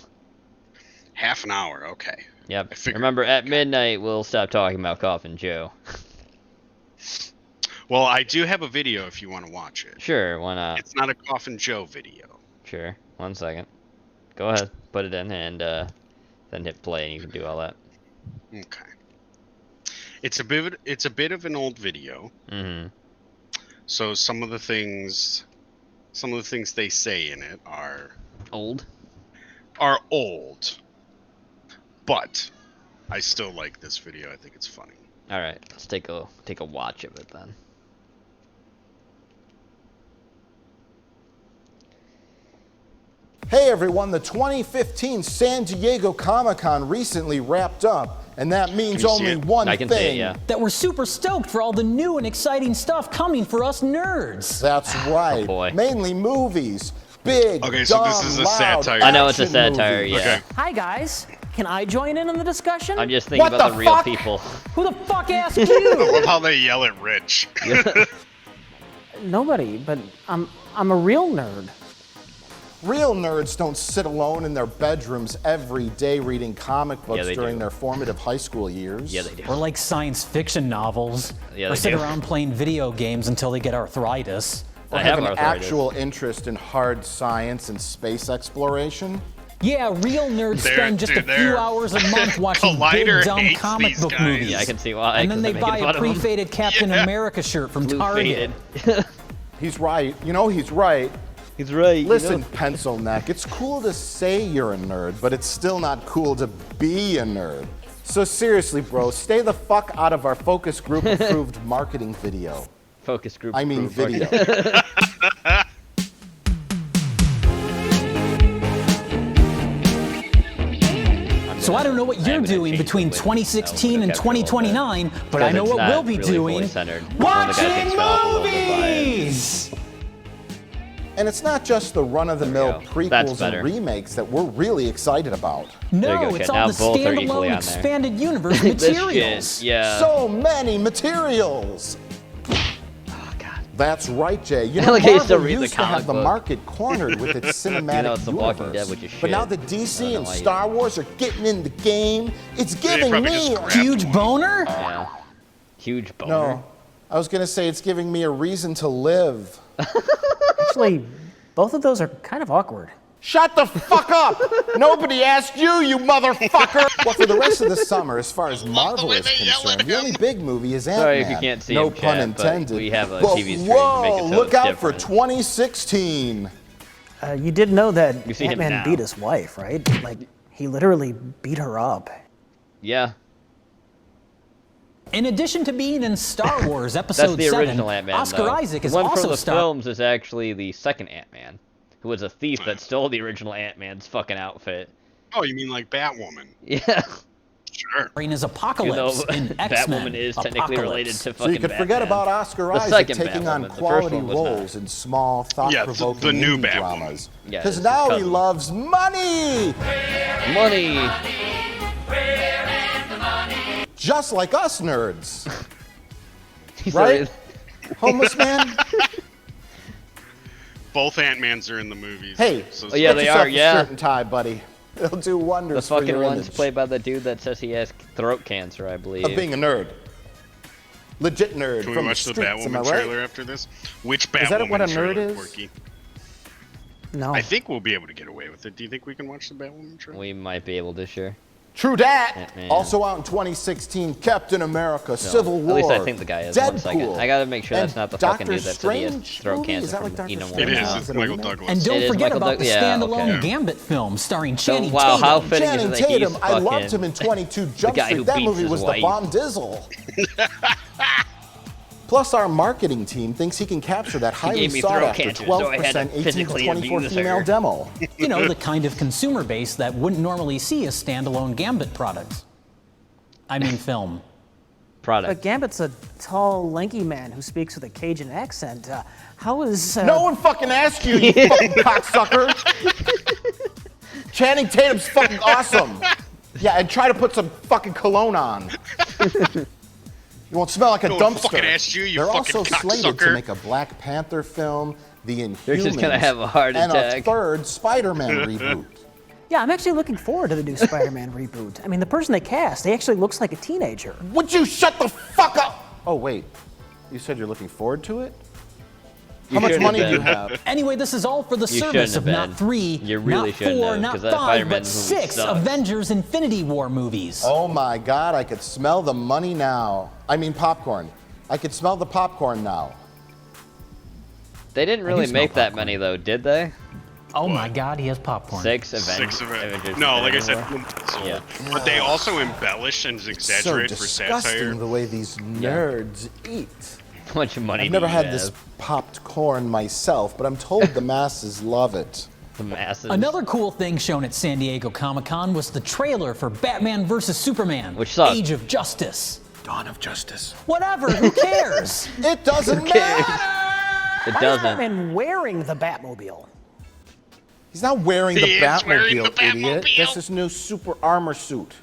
Half an hour, okay. Yep. Remember, at midnight, we'll stop talking about Coffin Joe. Well, I do have a video if you want to watch it. Sure, why not? It's not a Coffin Joe video. Sure, 1 second. Go ahead, put it in, and then hit play, and you can do all that. Okay. It's a bit of an old video. Mm-hmm. So some of the things they say in it are old. But I still like this video. I think it's funny. All right, let's take a watch of it then. Hey everyone, the 2015 San Diego Comic-Con recently wrapped up, and that means only one thing. That we're super stoked for all the new and exciting stuff coming for us nerds. That's right. Oh boy. Mainly movies. Big, okay, so dumb, this is a loud satire. I know it's a satire, movies. yeah. Okay. Hi guys, can I join in on the discussion? I'm just thinking about the real people. Who the fuck asked I you? love how they yell at Rich. Nobody, but I'm a real nerd. Real nerds don't sit alone in their bedrooms every day reading comic books during their formative high school years. Yeah, they do. We're like science fiction novels. Yeah, or they sit do. around playing video games until they get arthritis. Or have an actual interest in hard science and space exploration. Yeah, real nerds spend just a few they're- hours a month watching Collider big dumb hates comic these book guys. movies. Yeah, I can see why. And then 'cause they they're buy making a fun of 'em. pre-faded Captain America shirt from Target. Blue-faded. He's right. You know, he's right. He's right. Listen, Pencil Neck, it's cool to say you're a nerd, but it's still not cool to be a nerd. So seriously, bro, stay the fuck out of our focus group approved marketing video. Focus group. I mean approved video. marketing. So I don't know what you're doing between 2016 and 2029, but I know what we'll be doing. Watching movies! And it's not just the run-of-the-mill That's prequels better. and remakes that we're really excited about. No, it's all the standalone expanded universe materials. Yeah. So many materials! Oh, God. That's right, Jay. You know, Like I used to Marvel read the used to have comic the book. market cornered with its cinematic You know, it's The Walking universe. Dead, which is But now shit. that DC and why you- Star Wars are getting in the game, it's giving probably me just a Huge boner? Yeah. Huge boner. No, I was gonna say it's giving me a reason to live. Actually, both of those are kind of awkward. Shut the fuck up! Nobody asked you, you motherfucker! Well, for the rest of the summer, as far as Marvel is concerned, the only big movie is Ant-Man. Sorry if you can't see no him, pun chat, but intended. we have a But TV screen to make it whoa, so look it's out different. for 2016. You did know that You see him Ant-Man now. beat his wife, right? Like, he literally beat her up. Yeah. In addition to being in Star Wars Episode That's the 7, original Ant-Man, Oscar though. Isaac is One also from the starring. films is actually the second Ant-Man, who was a thief that stole the original Ant-Man's fucking outfit. Oh, you mean like Batwoman? Yeah. Sure. As Apocalypse Even though in X-Men. Batwoman is technically related to So fucking you could forget Batman. about Oscar The Isaac second taking on Batwoman, the first quality one was not. roles in small, thought-provoking the new indie Batwoman. dramas. Yeah, Because it's his now he cousin. loves money! Money! Just like us nerds. He's Right? Homeless man? Both Ant-Mans are in the movies. Hey, So Oh, yeah, get they yourself are, a yeah. shirt and tie, buddy. They'll do wonders The for fucking your one's image. played by the dude that says he has throat cancer, I believe. Of being a nerd. Legit nerd Can we from watch the the streets, am I Batwoman right? trailer after this? Which Batwoman Is that what a nerd trailer, is? Porky? No. I think we'll be able to get away with it. Do you think we can watch the Batwoman trailer? We might be able to, sure. True dat. Batman. Also out in 2016, Captain America, Civil War. At least I think the guy is. Deadpool, 1 second. I gotta make sure that's not the fucking Doctor dude that said he has Strange throat movie? Is cancer that like from Doctor eating a Strange? It woman. is. It's Michael Douglas. And don't It is forget Michael about the Doug- yeah, standalone okay. Gambit film starring So, Channing wow, how Tatum. fitting Channing is it that Tatum, he's I loved fucking him in 22 the Jump guy who Street. That beats movie his was the wife. bomb dizzle. Plus, our marketing team thinks he can capture that highly gave me sought throat after cancer, 12% so I had to 18 to physically 24 abuse female her. demo. You know, the kind of consumer base that wouldn't normally see a standalone Gambit product. I mean film. Product. Gambit's a tall, lanky man who speaks with a Cajun accent. How is... No one fucking asked you, you fucking cocksucker. Channing Tatum's fucking awesome. Yeah, and try to put some fucking cologne on. You won't smell like a No one dumpster. fucking asked you, you They're fucking also slated to cocksucker. make a Black Panther film, The Inhumans, They're just gonna have a heart and a attack. third Spider-Man reboot. Yeah, I'm actually looking forward to the new Spider-Man reboot. I mean, the person they cast, he actually looks like a teenager. Would you shut the fuck up? Oh, wait. You said you're looking forward to it? How much money do you have? Anyway, this is all for the You service shouldn't of have not been. 3, You really not shouldn't 4, have, not 'cause that 5, Spider-Man but movie 6 sucks. Avengers Infinity War movies. Oh my God, I could smell the money now. I mean popcorn. I could smell the popcorn now. They didn't I really do smell make that popcorn. many though, did they? Oh my God, he has popcorn. 6 Six of it. Avengers. No, like I Infinity said, War? so, Yeah. but they also embellish and So exaggerate for disgusting satire. the way these nerds eat. How much money I've do never you had have? this popped corn myself, but I'm told the masses love it. The masses. Another cool thing shown at San Diego Comic-Con was the trailer for Batman vs. Superman, Which sucked. Age of Justice. Dawn of Justice. Whatever, who cares? It doesn't cares? matter! It Why is doesn't. Batman wearing the Batmobile? He's not wearing the He is wearing Batmobile, the idiot. Batmobile. That's his new super armor suit.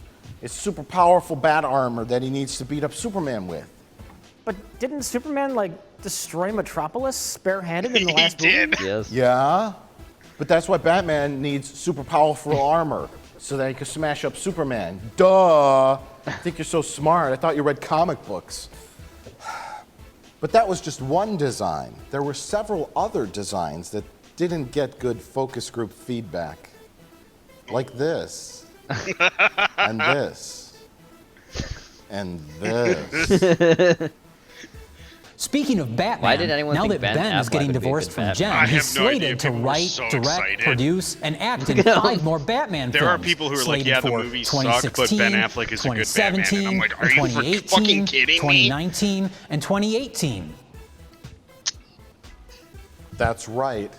It's super powerful bat armor that he needs to beat up Superman with. But didn't Superman, like, destroy Metropolis barehanded in the He last movie? did. Yes. Yeah, but that's why Batman needs super powerful armor, so that he can smash up Superman. Duh! I think you're so smart. I thought you read comic books. But that was just one design. There were several other designs that didn't get good focus group feedback. Like this. And this. And this. Speaking of Batman, Why did anyone now think that Ben Ben is Affleck getting would be a divorced good from Batman? Jen, I he's have no idea. slated to People were write, so direct, excited. produce, and act in No. 5 more Batman There films. are people who are like, slated yeah, the for movies suck, but Ben 2016, Affleck is a good Batman. And 2017, I'm like, are you 2018, fucking kidding me? 2019, and 2018. That's right.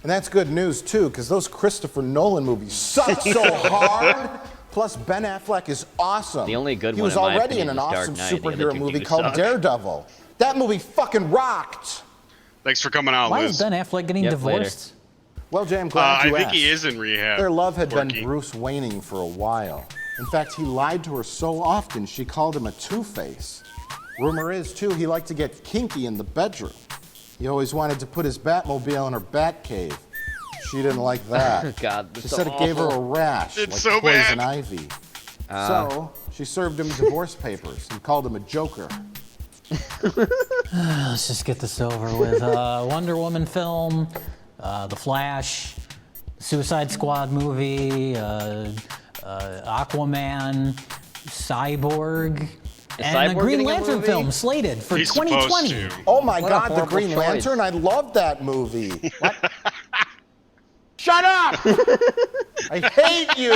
And that's good news, too, because those Christopher Nolan movies suck so hard. Plus, Ben Affleck is awesome. The only good he one, was in my already opinion, in an is Dark awesome Knight. The other superhero two movie do called suck. Daredevil. That movie fucking rocked. Thanks for coming out, Why Liz. is Ben Affleck getting Yep, divorced? Well, Jay, I'm glad I you think asked. he is in rehab. Their love had Porky. been Bruce Wayning for a while. In fact, he lied to her so often she called him a two-face. Rumor is, too, he liked to get kinky in the bedroom. He always wanted to put his Batmobile in her Batcave. She didn't like that. God, She that's said it gave her a awful. rash, It's like so poison bad. ivy. So she served him divorce papers and called him a joker. Let's just get this over with. Wonder Woman film, The Flash, Suicide Squad movie, Aquaman, Cyborg, and Cyborg a Green getting a Lantern movie? film slated for He's 2020. supposed to. Oh my What a God, the horrible Green choice. Lantern! I loved that movie. What? Shut up! I hate you!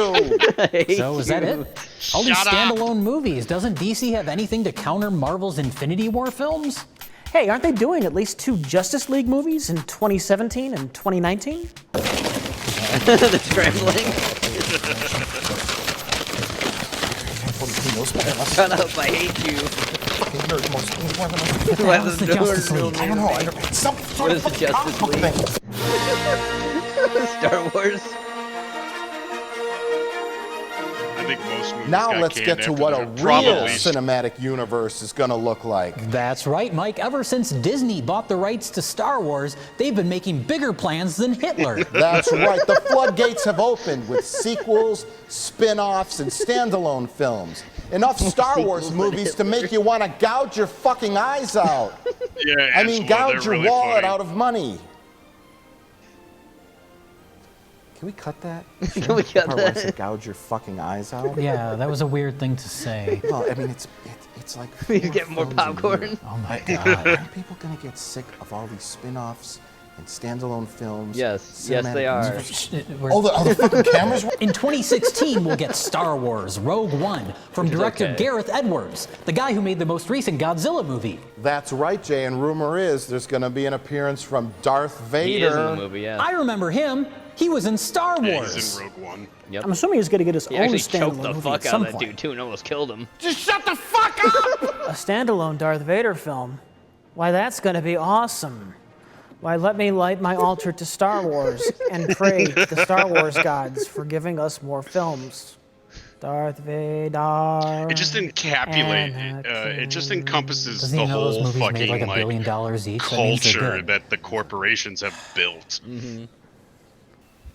So is that it? All these Shut up. standalone movies. Doesn't DC have anything to counter Marvel's Infinity War films? Hey, aren't they doing at least 2 Justice League movies in 2017 and 2019? The scrambling. Shut up, I hate you. What was the Justice League? I don't know. Some What sort is of the Justice League? Star Wars. I think most movies Now got let's canned get to after what the- a real Probably. cinematic universe is going to look like. That's right, Mike. Ever since Disney bought the rights to Star Wars, they've been making bigger plans than Hitler. That's right. The floodgates have opened with sequels, spin-offs, and standalone films. Enough Star Wars movies to make you want to gouge your fucking eyes out. Yeah, I mean, Angela, gouge they're your really wallet funny. out of money. Can we cut that? Can we cut Part where I said that? gouge your fucking eyes out? Yeah, that was a weird thing to say. Well, I mean, it's like... You get more films a popcorn. year. Oh my God. Aren't people going to get sick of all these spin-offs and standalone films? Yes, yes, they cinematic are. Oh, the fucking cameras were... In 2016, we'll get Star Wars Rogue One from Which is director okay. Gareth Edwards, the guy who made the most recent Godzilla movie. That's right, Jay, and rumor is there's going to be an appearance from Darth Vader. He is in the movie, yeah. I remember him. He was in Star Yeah, Wars. he's in Rogue One. Yep. I'm assuming he's going to get his He own actually choked standalone the movie fuck at out some of that point. dude too and almost killed him. Just shut the fuck up! A standalone Darth Vader film. Why, that's going to be awesome. Why, let me light my altar to Star Wars and pray to the Star Wars gods for giving us more films. Darth Vader. It just encapsulates. It just encompasses Doesn't the he know those whole movies made fucking like $1 billion each? That means they're culture good. that the corporations have built. Mm-hmm.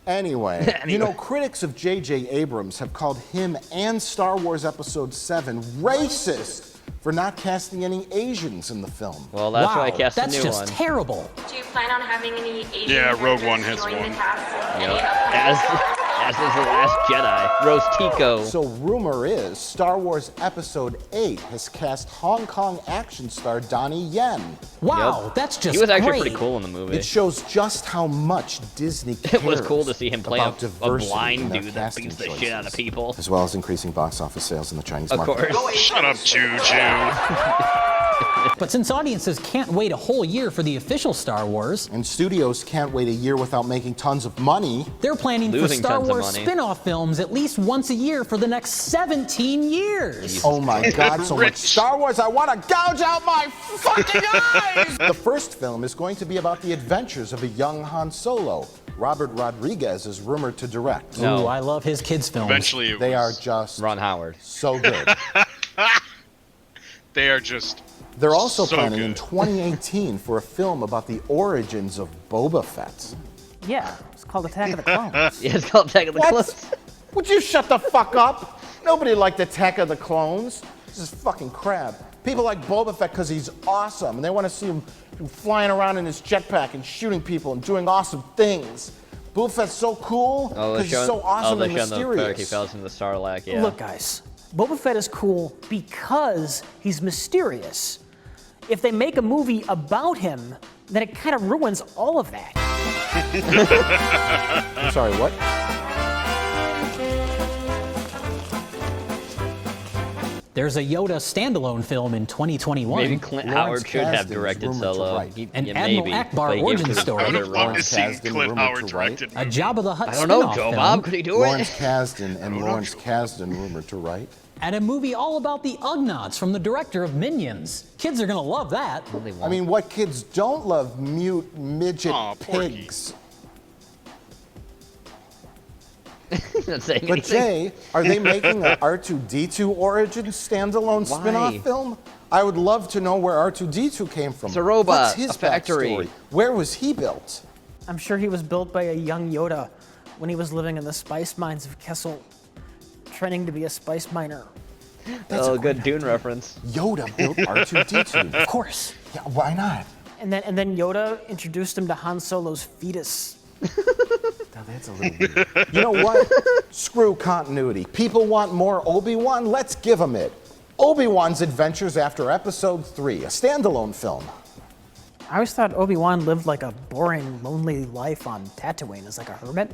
Anyway, you know, critics of J.J. Abrams have called him and Star Wars Episode 7 racist for not casting any Asians in the film. Well, that's why I Wow, cast a that's new just one. terrible. Do you plan on having any Asian Yeah, Rogue characters One has join one. the cast? Yep. As is the Last Jedi. Rose Tico. So rumor is Star Wars Episode 8 has cast Hong Kong action star Donnie Yen. Wow, Yep. that's just He was actually great. pretty cool in the movie. It shows just how much Disney cares It was cool to see him play about a diversity in blind their dude that casting beats the choices, shit out of people. as well as increasing box office sales in the Chinese Of market. course. Shut up, Juju. But since audiences can't wait a whole year for the official Star Wars, And studios can't wait a year without making tons of money. they're planning for Losing Star tons of Wars money. spin-off films at least once a year for the next 17 years. Oh my God, so much Star Wars, I want to gouge out my fucking eyes! The first film is going to be about the adventures of a young Han Solo. Robert Rodriguez is rumored to direct. No. Ooh, I love his kids' films. Eventually, it They are was- just Ron Howard. so good. They are just. They're also So planning good. in 2018 for a film about the origins of Boba Fett. Yeah, it's called Attack of the Clones. Yeah, it's called Attack of the Clones. Would you shut the fuck up? Nobody liked Attack of the Clones. This is fucking crap. People like Boba Fett because he's awesome, and they want to see him flying around in his jetpack and shooting people and doing awesome things. Boba Fett's so cool Oh, because he's so awesome they're and showing the part he mysterious. fell in the Sarlacc, yeah. Look, guys, Boba Fett is cool because he's mysterious. If they make a movie about him, then it kind of ruins all of that. I'm sorry, what? There's a Yoda standalone film in 2021. Maybe Clint Lawrence Howard should have Kasdan's directed rumored to Solo. write. An Yeah, Admiral maybe, Akbar but he origin gives story. I other would love to Lawrence see Kasdan Clint rumored Howard to write. directed. A Jabba the Hutt I don't know, spin-off Joe film. Bob, could he do Lawrence it? Kasdan and Lawrence Kasdan rumored to write. And a movie all about the Ugnaughts from the director of Minions. Kids are gonna love that. I mean, what kids don't love mute midget Aw, Porky. pigs. Not saying But anything. Jay, are they making an R2-D2 origin standalone Why? spin-off film? I would love to know where R2-D2 came from. It's a robot, What's his a factory. backstory? Where was he built? I'm sure he was built by a young Yoda when he was living in the spice mines of Kessel, training to be a spice miner. That's Oh, a good Dune reference. Yoda built R2-D2. Of course. Yeah, why not? And then Yoda introduced him to Han Solo's fetus. Now that's a little weird. You know what? Screw continuity. People want more Obi-Wan? Let's give them it. Obi-Wan's Adventures After Episode 3, a standalone film. I always thought Obi-Wan lived like a boring, lonely life on Tatooine as like a hermit.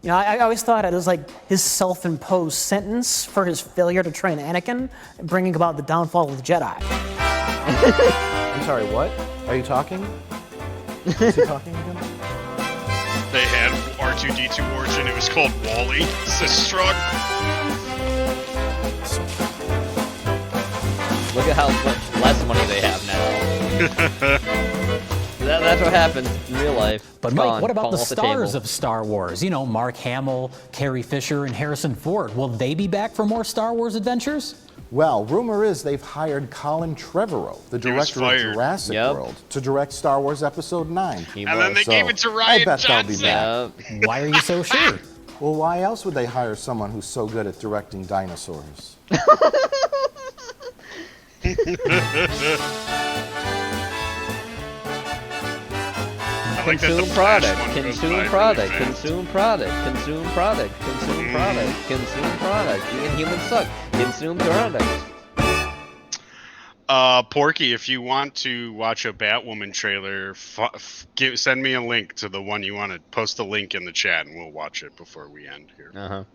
You know, I always thought it was like his self-imposed sentence for his failure to train Anakin, bringing about the downfall of the Jedi. I'm sorry, what? Are you talking? Is he talking again? They had R2-D2 origin. It was called Wally. Sistrunk. Look at how much less money they have now. That's what happens in real life. But Mike, what about the stars of Star Wars? You know, Mark Hamill, Carrie Fisher, and Harrison Ford. Will they be back for more Star Wars adventures? Well, rumor is they've hired Colin Trevorrow, the director of Jurassic World, to direct Star Wars Episode 9. And then they gave it to Ryan I bet Johnson. they'll be back. Why are you so sure? Well, why else would they hire someone who's so good at directing dinosaurs? Consume product, consume product, consume product, consume product, consume product, consume product. Being human suck. Consume product. Porky, if you want to watch a Batwoman trailer, send me a link to the one you want to post the link in the chat, and we'll watch it before we end here.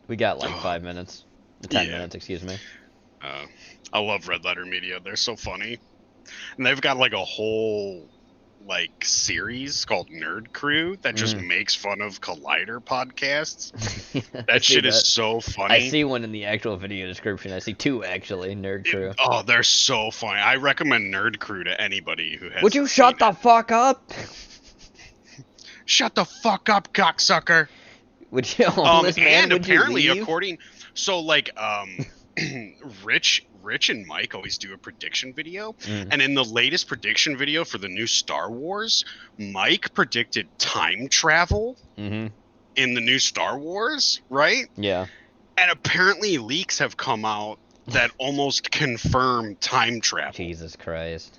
We got like 5 minutes. 10 minutes, excuse me. I love Red Letter Media. They're so funny. And they've got like a whole series called Nerd Crew that just makes fun of Collider podcasts. That shit is so funny. I see one in the actual video description. I see 2 actually, Nerd Crew. Oh, they're so funny. I recommend Nerd Crew to anybody who has. Would you shut the fuck up? Shut the fuck up, cocksucker. Would you homeless man, and would apparently you leave? according Rich and Mike always do a prediction video, and in the latest prediction video for the new Star Wars, Mike predicted time travel in the new Star Wars, right? Yeah. And apparently leaks have come out that almost confirm time travel. Jesus Christ.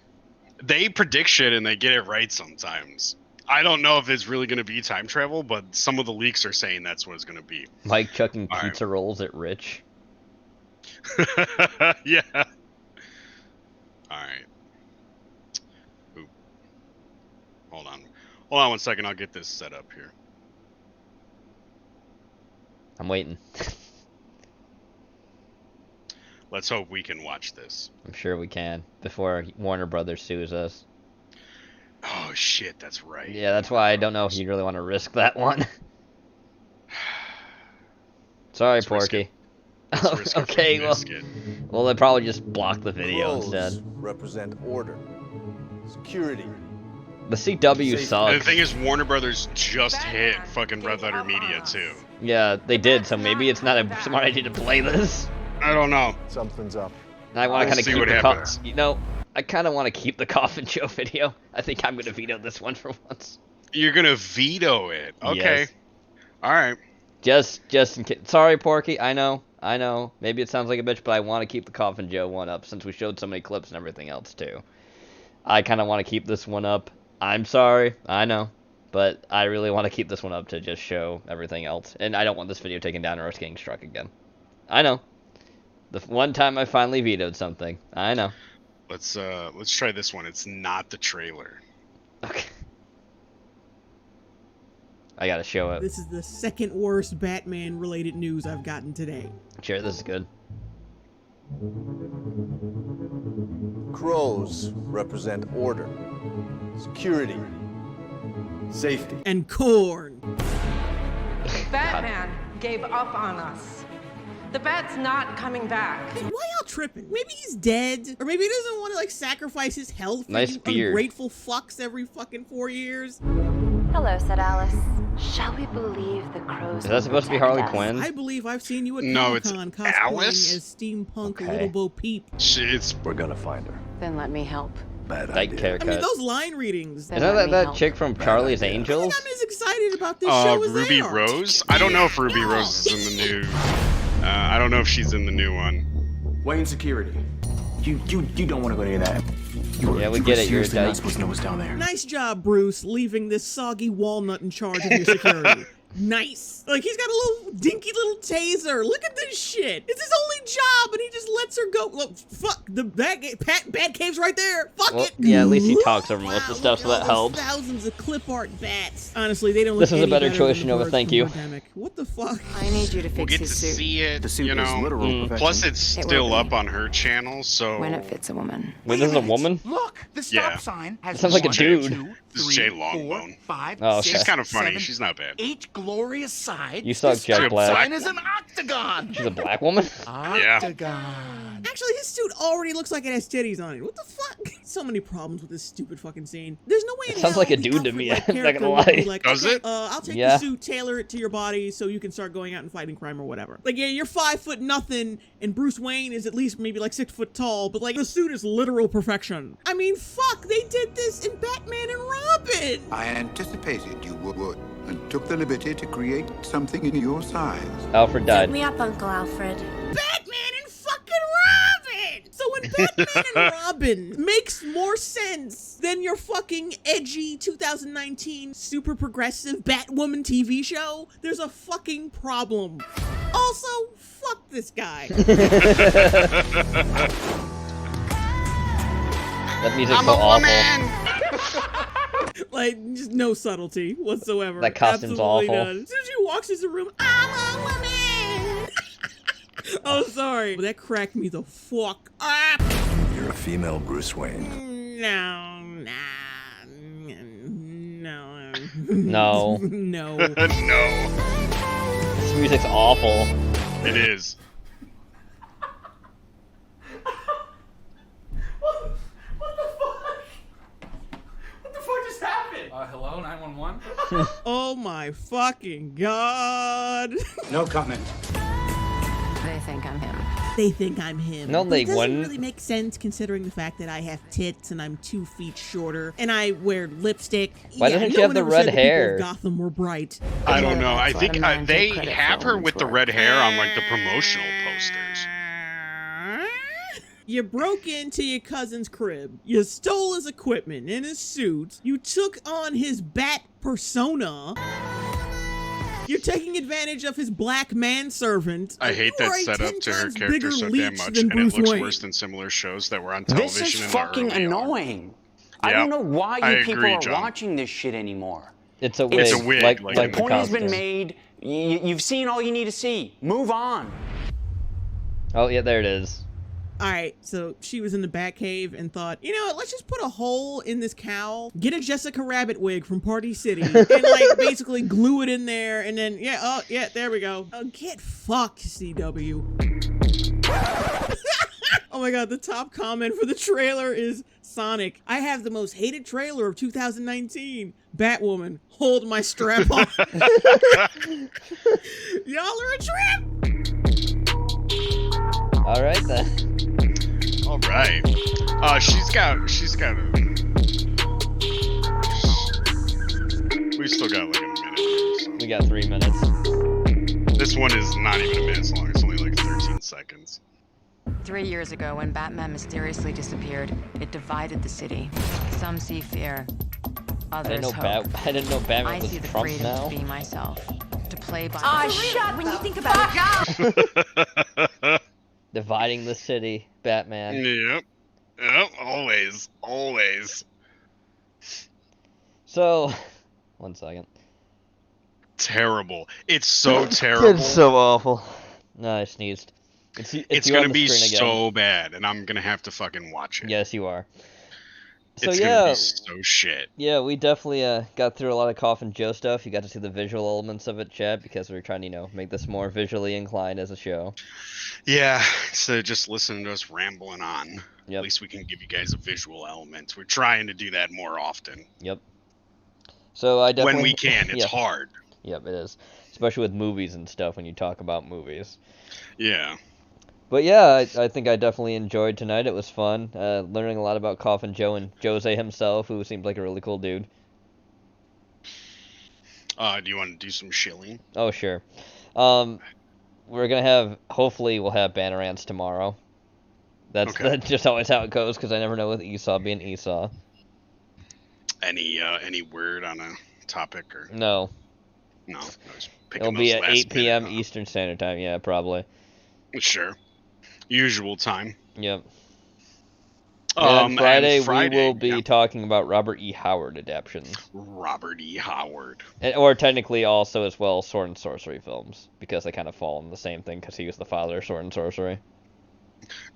They predict shit and they get it right sometimes. I don't know if it's really going to be time travel, but some of the leaks are saying that's what it's going to be. Mike chucking pizza rolls at Rich. Yeah. Alright. Hold on. Hold on 1 second. I'll get this set up here. I'm waiting. Let's hope we can watch this. I'm sure we can before Warner Brothers sues us. Oh shit, that's right. Yeah, that's why I don't know if you really want to risk that one. Sorry, Porky. Okay, well, they probably just block the video instead. Represent order, security. The CW sucks. And the thing is, Warner Brothers just hit fucking Red Letter Media too. Yeah, they did. So maybe it's not a smart idea to play this. I don't know. Something's up. I want to kind of keep the happens. I kind of want to keep the Coffin Joe video. I think I'm gonna veto this one for once. You're gonna veto it? Okay. Yes. All right. Just in case. Sorry, Porky. I know. Maybe it sounds like a bitch, but I want to keep the Coffin Joe one up since we showed so many clips and everything else too. I kind of want to keep this one up. I'm sorry. I know. But I really want to keep this one up to just show everything else. And I don't want this video taken down or us getting struck again. I know. The one time I finally vetoed something. I know. Let's try this one. It's not the trailer. Okay. I gotta show it. This is the second worst Batman-related news I've gotten today. Sure, this is good. Crows represent order, security, safety. And corn. Batman gave up on us. The Bat's not coming back. Hey, why y'all tripping? Maybe he's dead. Or maybe he doesn't want to, sacrifice his health for nice you beard. ungrateful fucks every fucking 4 years. Hello, said Alice. Shall we believe the crows? Is that supposed to be Harley Quinn? I believe I've seen you at No, it's Comic-Con cosplaying Alice? as steampunk Okay. Little Bo Peep. We're gonna find her. Then let me help. Bad Dyke idea. I haircut. mean, those line readings. Then Isn't let that me help. chick from Charlie's Angels? I'm as excited about this show as Ruby they are. Rose? I don't know if Ruby Rose is in the new. I don't know if she's in the new one. Wayne Security. You don't want to go near that. Yeah, we get it. You're a seriously not dyke. supposed to know what's down there. Nice job, Bruce, leaving this soggy walnut in charge of your security. Nice. Like, he's got a little dinky little taser. Look at this shit. It's his only job, and he just lets her go. Look, fuck, the bat cave's right there. Fuck it. Yeah, at least he talks over most of the stuff, so that helps. Thousands of clip art bats. Honestly, they don't look This is a any better better choice, than the Jenova, birds thank from you. Birdemic. What the fuck? I need you to We'll fix get to his suit. see it, The suit you is know. literal perfection. Plus, it's It still will up be. on her channel, so. When it fits a woman. Wait, this is a woman? Look, the stop Yeah. sign has Sounds like a 1, dude. 2, This is 3, Jay 4, Longbone. 5, Oh, okay. 6, She's kind of funny. 7, She's not bad. 8 glorious sides. You suck, The Jack stop Black. sign is an octagon. She's a black woman? Octagon. Actually, his suit already looks like it has titties on it. What the fuck? So many problems with this stupid fucking scene. There's no way in Sounds hell like a the dude to me, Alfred-like I'm not character gonna would be lie. like, Does okay, it? I'll take Yeah. the suit, tailor it to your body so you can start going out and fighting crime or whatever. Like, yeah, you're 5 foot nothing, and Bruce Wayne is at least maybe like 6 foot tall, but like the suit is literal perfection. I mean, fuck, they did this in Batman and Robin. I anticipated you would, and took the liberty to create something in your size. Alfred died. Pick me up, Uncle Alfred. Batman and fucking Robin! So when Batman and Robin makes more sense than your fucking edgy 2019 super progressive Batwoman TV show, there's a fucking problem. Also, fuck this guy. That music's so awful. Like, just no subtlety whatsoever. That costume's Absolutely awful. none. As soon as she walks into the room, I'm a woman. Oh, sorry. That cracked me the fuck up. You're a female Bruce Wayne. No. No. No. No. This music's awful. It is. Hello, 911? Oh my fucking god. No comment. They think I'm him. They think I'm him. No, But they it doesn't wouldn't. really make sense considering the fact that I have tits and I'm 2 feet shorter and I wear lipstick. Why Yeah, doesn't no she have one the ever red said the people hair? of Gotham were bright. I don't know. I That's think what a man they take credit have for her woman's with the work. red hair on like the promotional posters. You broke into your cousin's crib. You stole his equipment and his suit. You took on his bat persona. You're taking advantage of his black manservant. I hate You that are a setup 10 to her times character bigger so damn leech much, than and it Bruce looks Wayne. worse than similar shows that were on This television is in the fucking early on. annoying. I Yep. don't know why I you people agree, are John. watching this shit anymore. It's a wig. It's a wig, Like like The in the point has been costume. made. You've seen all you need to see. Move on. Oh, yeah, there it is. Alright, so she was in the Batcave and thought, you know what, let's just put a hole in this cowl, get a Jessica Rabbit wig from Party City, and like basically glue it in there, and then, yeah, there we go. Oh, get fucked, CW. Oh my god, the top comment for the trailer is Sonic. I have the most hated trailer of 2019. Batwoman, hold my strap on. Y'all are a trip! Alright then. All right. She's got a. We still got like a minute. So. We got 3 minutes. This one is not even a minute long. It's only like 13 seconds. 3 years ago, when Batman mysteriously disappeared, it divided the city. Some see fear, I didn't others know hope. I didn't know Batman I was see the Trump freedom now. to be myself, to play by. Ah, shut when you think about it. Dividing the city, Batman. Yep. Always. So, 1 second. Terrible. It's so terrible. It's so awful. No, I sneezed. It's you gonna on the be screen again. so bad, and I'm gonna have to fucking watch it. Yes, you are. So It's yeah, gonna be so shit. yeah, we definitely got through a lot of Coffin Joe stuff. You got to see the visual elements of it, Chad, because we were trying to, make this more visually inclined as a show. Yeah, so just listening to us rambling on. Yep. At least we can give you guys a visual element. We're trying to do that more often. Yep. So I definitely When we can, it's yeah. hard. Yep, it is, especially with movies and stuff when you talk about movies. Yeah. But yeah, I think I definitely enjoyed tonight. It was fun, learning a lot about Coffin Joe and Jose himself, who seems like a really cool dude. Do you want to do some shilling? Oh, sure. We're gonna have, hopefully we'll have Bannerants tomorrow. That's just always how it goes, because I never know with Esau being Esau. Any word on a topic or? No. No. It'll be at 8 p.m. Eastern Standard Time. Yeah, probably. Sure. Usual time. Yep. And Friday we will be yeah. talking about Robert E. Howard adaptions. Robert E. Howard. Or technically also as well Sword and Sorcery films, because they kind of fall in the same thing, because he was the father of Sword and Sorcery.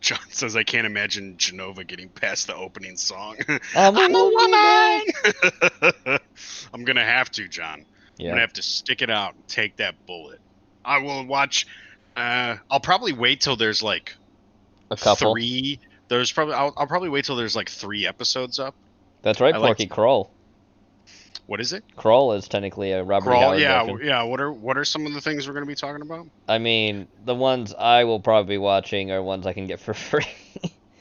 John says, I can't imagine Jenova getting past the opening song. I'm a woman! I'm going to have to, John. I'm Yeah. going to have to stick it out and take that bullet. I will watch. I'll probably wait till there's like a couple. 3. There's probably I'll probably wait till there's like 3 episodes up. That's right, Porky. Kroll. What is it? Kroll is technically a Robert Howard adaptation. Yeah. What are some of the things we're going to be talking about? I mean, the ones I will probably be watching are ones I can get for free.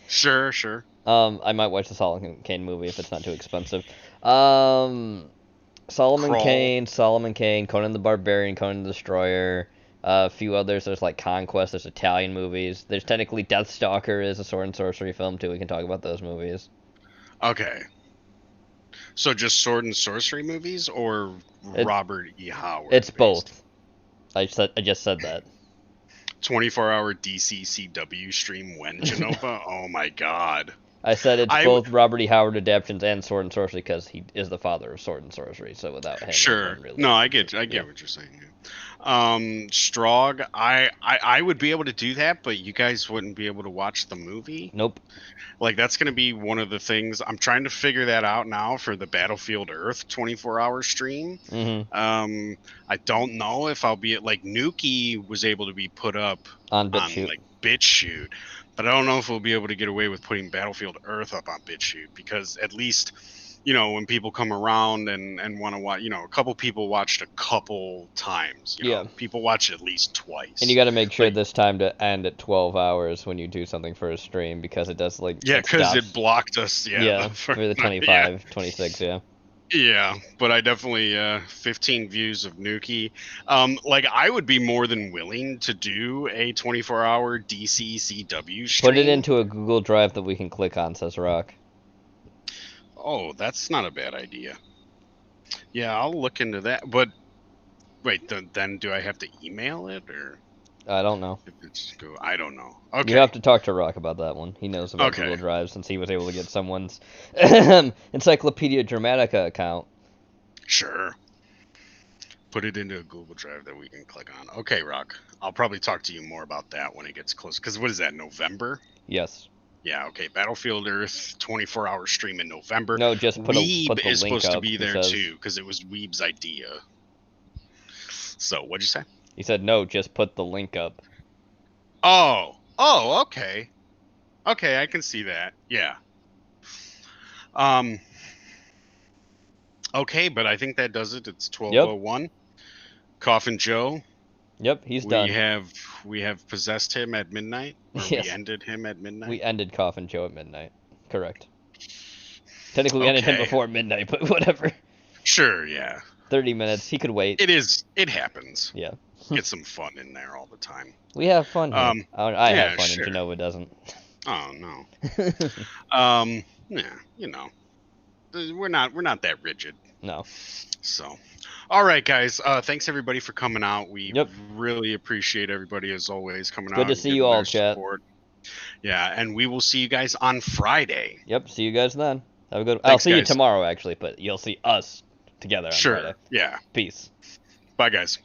Sure. I might watch the Solomon Kane movie if it's not too expensive. Solomon Kane, Conan the Barbarian, Conan the Destroyer, a few others. There's like Conquest, there's Italian movies. There's technically Deathstalker is a sword and sorcery film too. We can talk about those movies. Okay. So just sword and sorcery movies or Robert E. Howard? It's both. I just said that. 24-hour DCCW stream when, Jenova? Oh my god. I said it's both Robert E. Howard adaptations and sword and sorcery because he is the father of sword and sorcery. So without him, sure. Really no, I get what you're saying. Strog, I would be able to do that, but you guys wouldn't be able to watch the movie. Nope. Like that's going to be one of the things I'm trying to figure that out now for the Battlefield Earth 24-hour stream. Mm-hmm. I don't know if I'll be like Nuki was able to be put up on BitChute. Like BitChute, but I don't know if we'll be able to get away with putting Battlefield Earth up on BitChute because at least, when people come around and want to watch, a couple people watched a couple times. People watch it at least twice. And you got to make sure this time to end at 12 hours when you do something for a stream because it does because it blocked us. For the 25, 26. Yeah, but I definitely 15 views of Nuki. I would be more than willing to do a 24-hour DCCW stream. Put it into a Google Drive that we can click on, says Rock. Oh, that's not a bad idea. Yeah, I'll look into that. But wait, then do I have to email it or? I don't know. I don't know. Okay. You have to talk to Rock about that one. He knows about Google Drive since he was able to get someone's Encyclopedia Dramatica account. Sure. Put it into a Google Drive that we can click on. Okay, Rock. I'll probably talk to you more about that when it gets close. Because what is that, November? Yes. Yeah, okay. Battlefield Earth 24-hour stream in November. No, just put Weeb the is link supposed to up, be there too, because it was Weeb's idea. So, what'd you say? He said no, just put the link up. Oh, okay. Okay, I can see that. Yeah. Okay, but I think that does it. It's 12:01. Yep. Coffin Joe. Yep, he's done. We have possessed him at midnight. Yes. We ended him at midnight. We ended Coffin Joe at midnight. Correct. Technically, we ended him before midnight, but whatever. Sure, yeah. 30 minutes. He could wait. It happens. Yeah. Get some fun in there all the time. We have fun here. I have fun, sure. and Jenova doesn't. Oh no. Yeah, we're not that rigid. No. So, all right, guys. Thanks everybody for coming out. We really appreciate everybody as always coming out. Good to see you all, chat. Yeah, and we will see you guys on Friday. Yep. See you guys then. Have a good. I'll see you tomorrow actually, but you'll see us together on Friday. Yeah. Peace. Bye, guys.